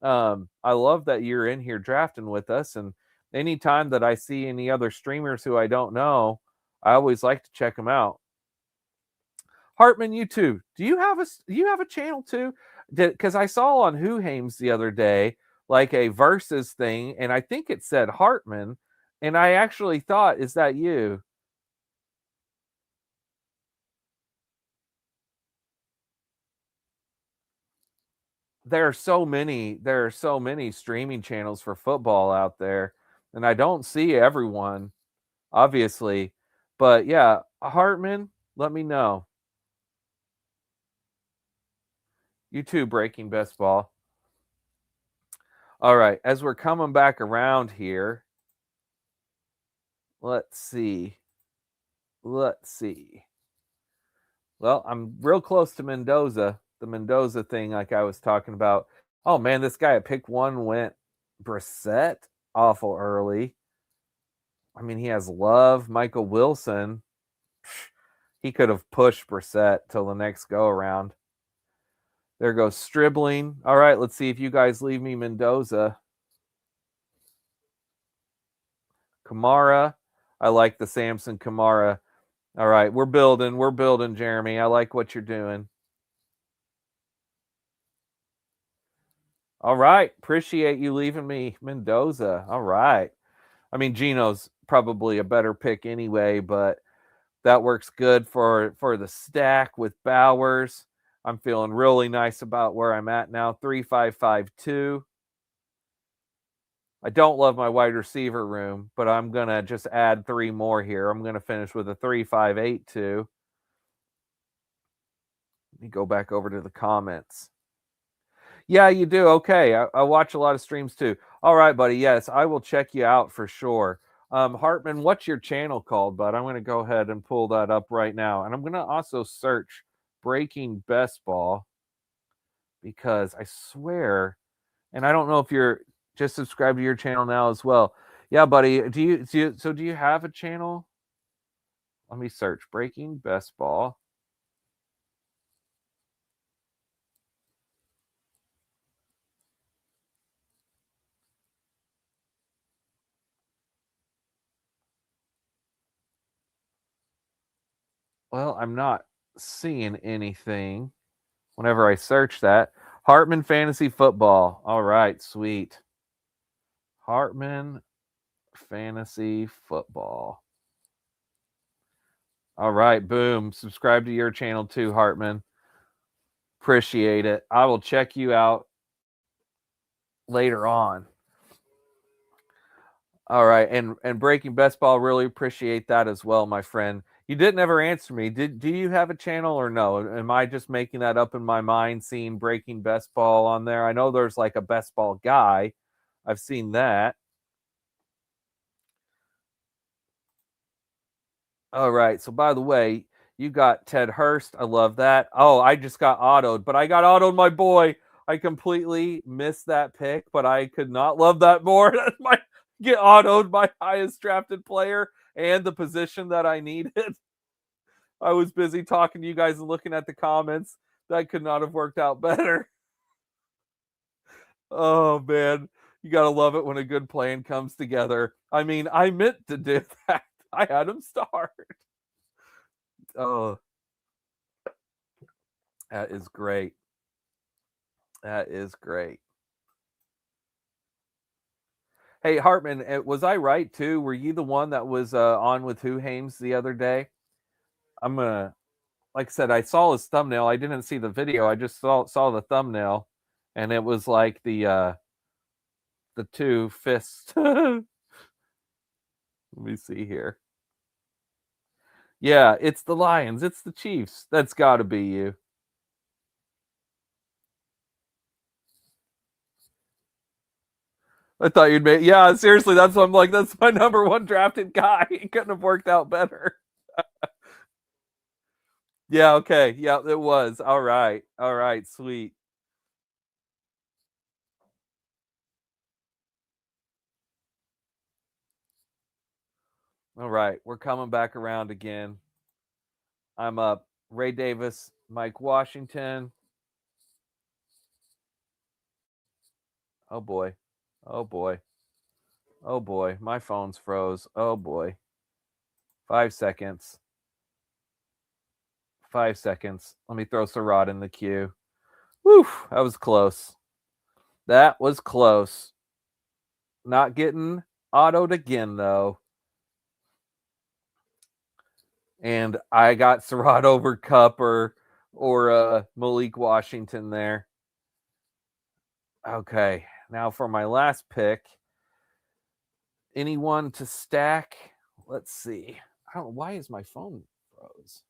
I love that you're in here drafting with us. And anytime that I see any other streamers who I don't know, I always like to check them out. Hartman, you too. Do you have a channel too? Because I saw on Who Hames the other day like a versus thing, and I think it said Hartman, and I actually thought, is that you? There are so many streaming channels for football out there, and I don't see everyone, obviously. But yeah, Hartman, let me know. You too, Breaking Best Ball. All right, as we're coming back around here, let's see. Well, I'm real close to Mendoza. The Mendoza thing, like I was talking about. Oh man, this guy at pick 1 went Brissett awful early. I mean, he has Love, Michael Wilson. He could have pushed Brissett till the next go around. There goes Stribling. All right, let's see if you guys leave me Mendoza. Kamara. I like the Samson Kamara. All right, we're building, Jeremy. I like what you're doing. All right, appreciate you leaving me Mendoza. All right. I mean, Gino's probably a better pick anyway, but that works good for the stack with Bowers. I'm feeling really nice about where I'm at now. 3-5-5-2. I don't love my wide receiver room, but I'm going to just add 3 more here. I'm going to finish with a 3-5-8-2. Let me go back over to the comments. Yeah, you do. Okay. I watch a lot of streams too. All right, buddy. Yes, I will check you out for sure. Hartman, what's your channel called, bud? I'm going to go ahead and pull that up right now. And I'm going to also search Breaking Best Ball because I swear, and I don't know if you're just subscribed to your channel now as well. Yeah, buddy. Do you have a channel? Let me search Breaking Best Ball. Well, I'm not seeing anything whenever I search that. Hartman Fantasy Football. All right, sweet. Hartman Fantasy Football. All right, boom. Subscribe to your channel too, Hartman. Appreciate it. I will check you out later on. All right, and Breaking Best Ball, really appreciate that as well, my friend. You didn't ever answer me. Do you have a channel or no? Am I just making that up in my mind, seeing Breaking Best Ball on there? I know there's like a best ball guy. I've seen that. All right. So by the way, you got Ted Hurst. I love that. Oh, I just got autoed, but I got autoed my boy. I completely missed that pick, but I could not love that more. That's my get autoed my highest drafted player and the position that I needed. I was busy talking to you guys and looking at the comments. That could not have worked out better. Oh man, you gotta love it when a good plan comes together. I mean, I meant to do that. I had him start. Oh, that is great. That is great. Hey Hartman, was I right too? Were you the one that was on with Who Hames the other day? I'm gonna, like I said, I saw his thumbnail. I didn't see the video. I just saw the thumbnail, and it was like the two fists. Let me see here. Yeah, it's the Lions. It's the Chiefs. That's got to be you. I thought you'd make. Yeah, seriously, that's what I'm like. That's my number one drafted guy. It couldn't have worked out better. Yeah. Okay. Yeah, it was. All right. All right. Sweet. All right. We're coming back around again. I'm up. Ray Davis, Mike Washington. Oh boy. Oh boy. Oh boy. My phone's froze. Oh boy. 5 seconds. 5 seconds. Let me throw Sarad in the queue. Whew. That was close. That was close. Not getting autoed again, though. And I got Sarad over Cup or Malik Washington there. Okay. Now for my last pick. Anyone to stack? Let's see. I don't know. Why is my phone froze?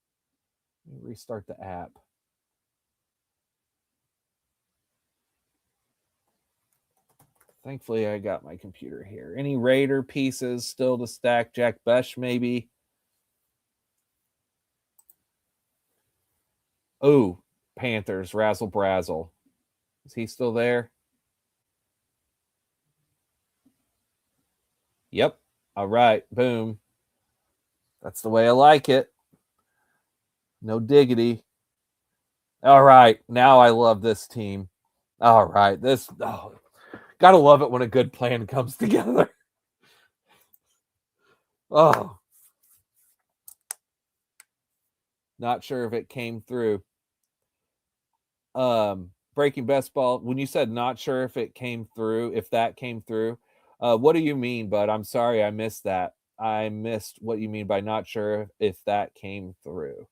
Let me restart the app. Thankfully, I got my computer here. Any Raider pieces still to stack? Jack Besh, maybe? Oh, Panthers, Razzle Brazzle. Is he still there? Yep. All right. Boom. That's the way I like it. No diggity. All right. Now I love this team. All right. Gotta love it when a good plan comes together. Oh. Not sure if it came through. Breaking Best Ball. When you said not sure if it came through, if that came through, what do you mean, bud? I'm sorry, I missed that. I missed what you mean by not sure if that came through.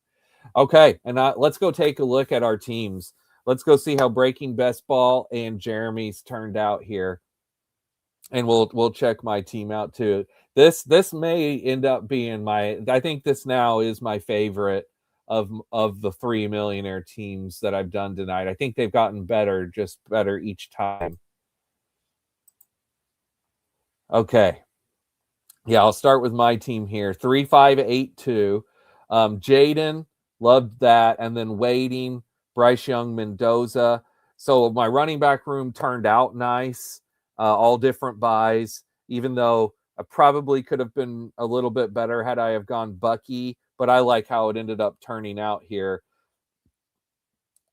Okay, and let's go take a look at our teams. Let's go see how Breaking Best Ball and Jeremy's turned out here, and we'll check my team out too. This may end up being my. I think this now is my favorite of the 3 millionaire teams that I've done tonight. I think they've gotten better, just better each time. Okay. Yeah, I'll start with my team here. 3-5-8-2. Jaden, loved that. And then waiting, Bryce Young Mendoza. So my running back room turned out nice, all different buys, even though I probably could have been a little bit better had I have gone Bucky, but I like how it ended up turning out here.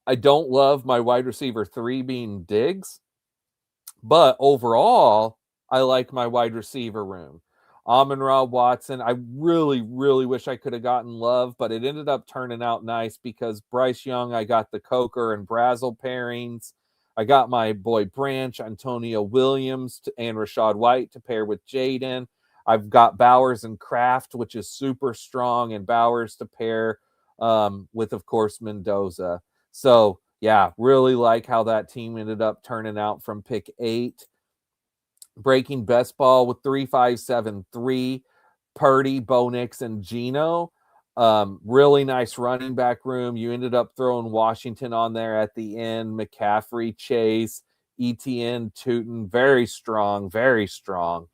I don't love my wide receiver 3 being Diggs, but overall, I like my wide receiver room. Amon-Ra Watson, I really, really wish I could have gotten Love, but it ended up turning out nice because Bryce Young, I got the Coker and Brazel pairings. I got my boy Branch, Antonio Williams, and Rashad White to pair with Jaden. I've got Bowers and Kraft, which is super strong, and Bowers to pair with, of course, Mendoza. So, yeah, really like how that team ended up turning out from pick 8. Breaking best ball with 3-5-7-3, Purdy, Bo Nix, and Geno. Really nice running back room. You ended up throwing Washington on there at the end. McCaffrey, Chase, ETN, Tootin. Very strong, very strong.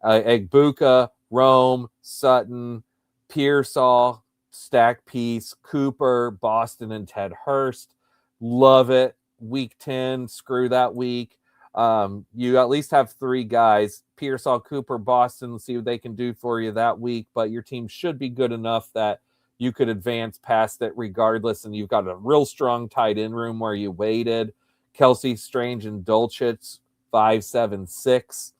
Egbuka, Rome, Sutton, Pearsall, Stack Peace, Cooper, Boston, and Ted Hurst. Love it. Week 10, screw that week. You at least have 3 guys, Pearsall, Cooper, Boston, see what they can do for you that week, but your team should be good enough that you could advance past it regardless, and you've got a real strong tight end room where you waited. Kelsey, Strange, and Dulcich, 5-7-6.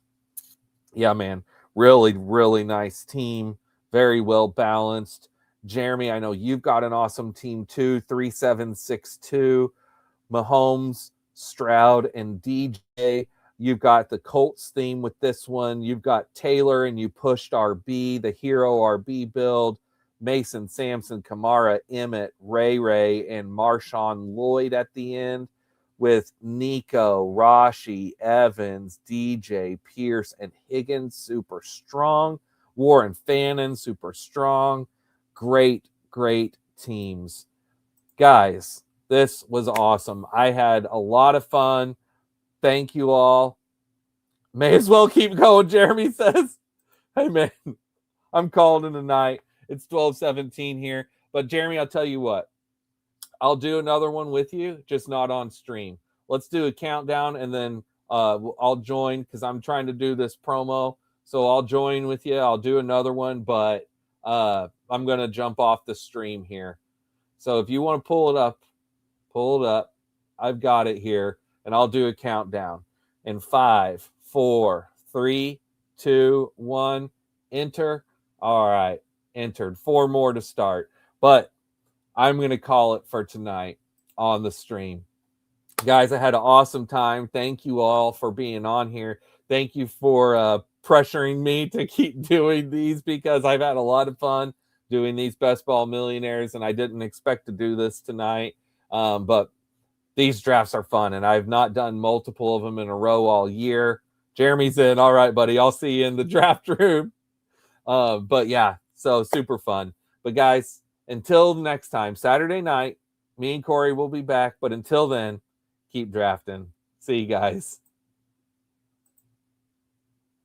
Yeah, man, really, really nice team, very well balanced. Jeremy, I know you've got an awesome team too, 3-7-6-2. Mahomes, Stroud, and DJ. You've got the Colts theme with this one. You've got Taylor, and you pushed RB, the hero RB build. Mason, Samson, Kamara, Emmett, Ray, and Marshawn Lloyd at the end with Nico, Rashi, Evans, DJ, Pierce, and Higgins, super strong. Warren Fannin, super strong. Great, great teams. Guys, this was awesome. I had a lot of fun. Thank you all. May as well keep going, Jeremy says. Hey, man, I'm calling it a night. It's 12:17 here. But, Jeremy, I'll tell you what. I'll do another one with you, just not on stream. Let's do a countdown, and then I'll join because I'm trying to do this promo. So I'll join with you. I'll do another one, but I'm going to jump off the stream here. So if you want to pull it up. I've got it here, and I'll do a countdown. In 5, 4, 3, 2, 1, enter. All right, entered. 4 more to start. But I'm going to call it for tonight on the stream. Guys, I had an awesome time. Thank you all for being on here. Thank you for pressuring me to keep doing these because I've had a lot of fun doing these Best Ball Millionaires, and I didn't expect to do this tonight. But these drafts are fun, and I've not done multiple of them in a row all year. Jeremy's in. All right, buddy. I'll see you in the draft room. But yeah, so super fun. But guys, until next time, Saturday night, me and Cory will be back. But until then, keep drafting. See you guys.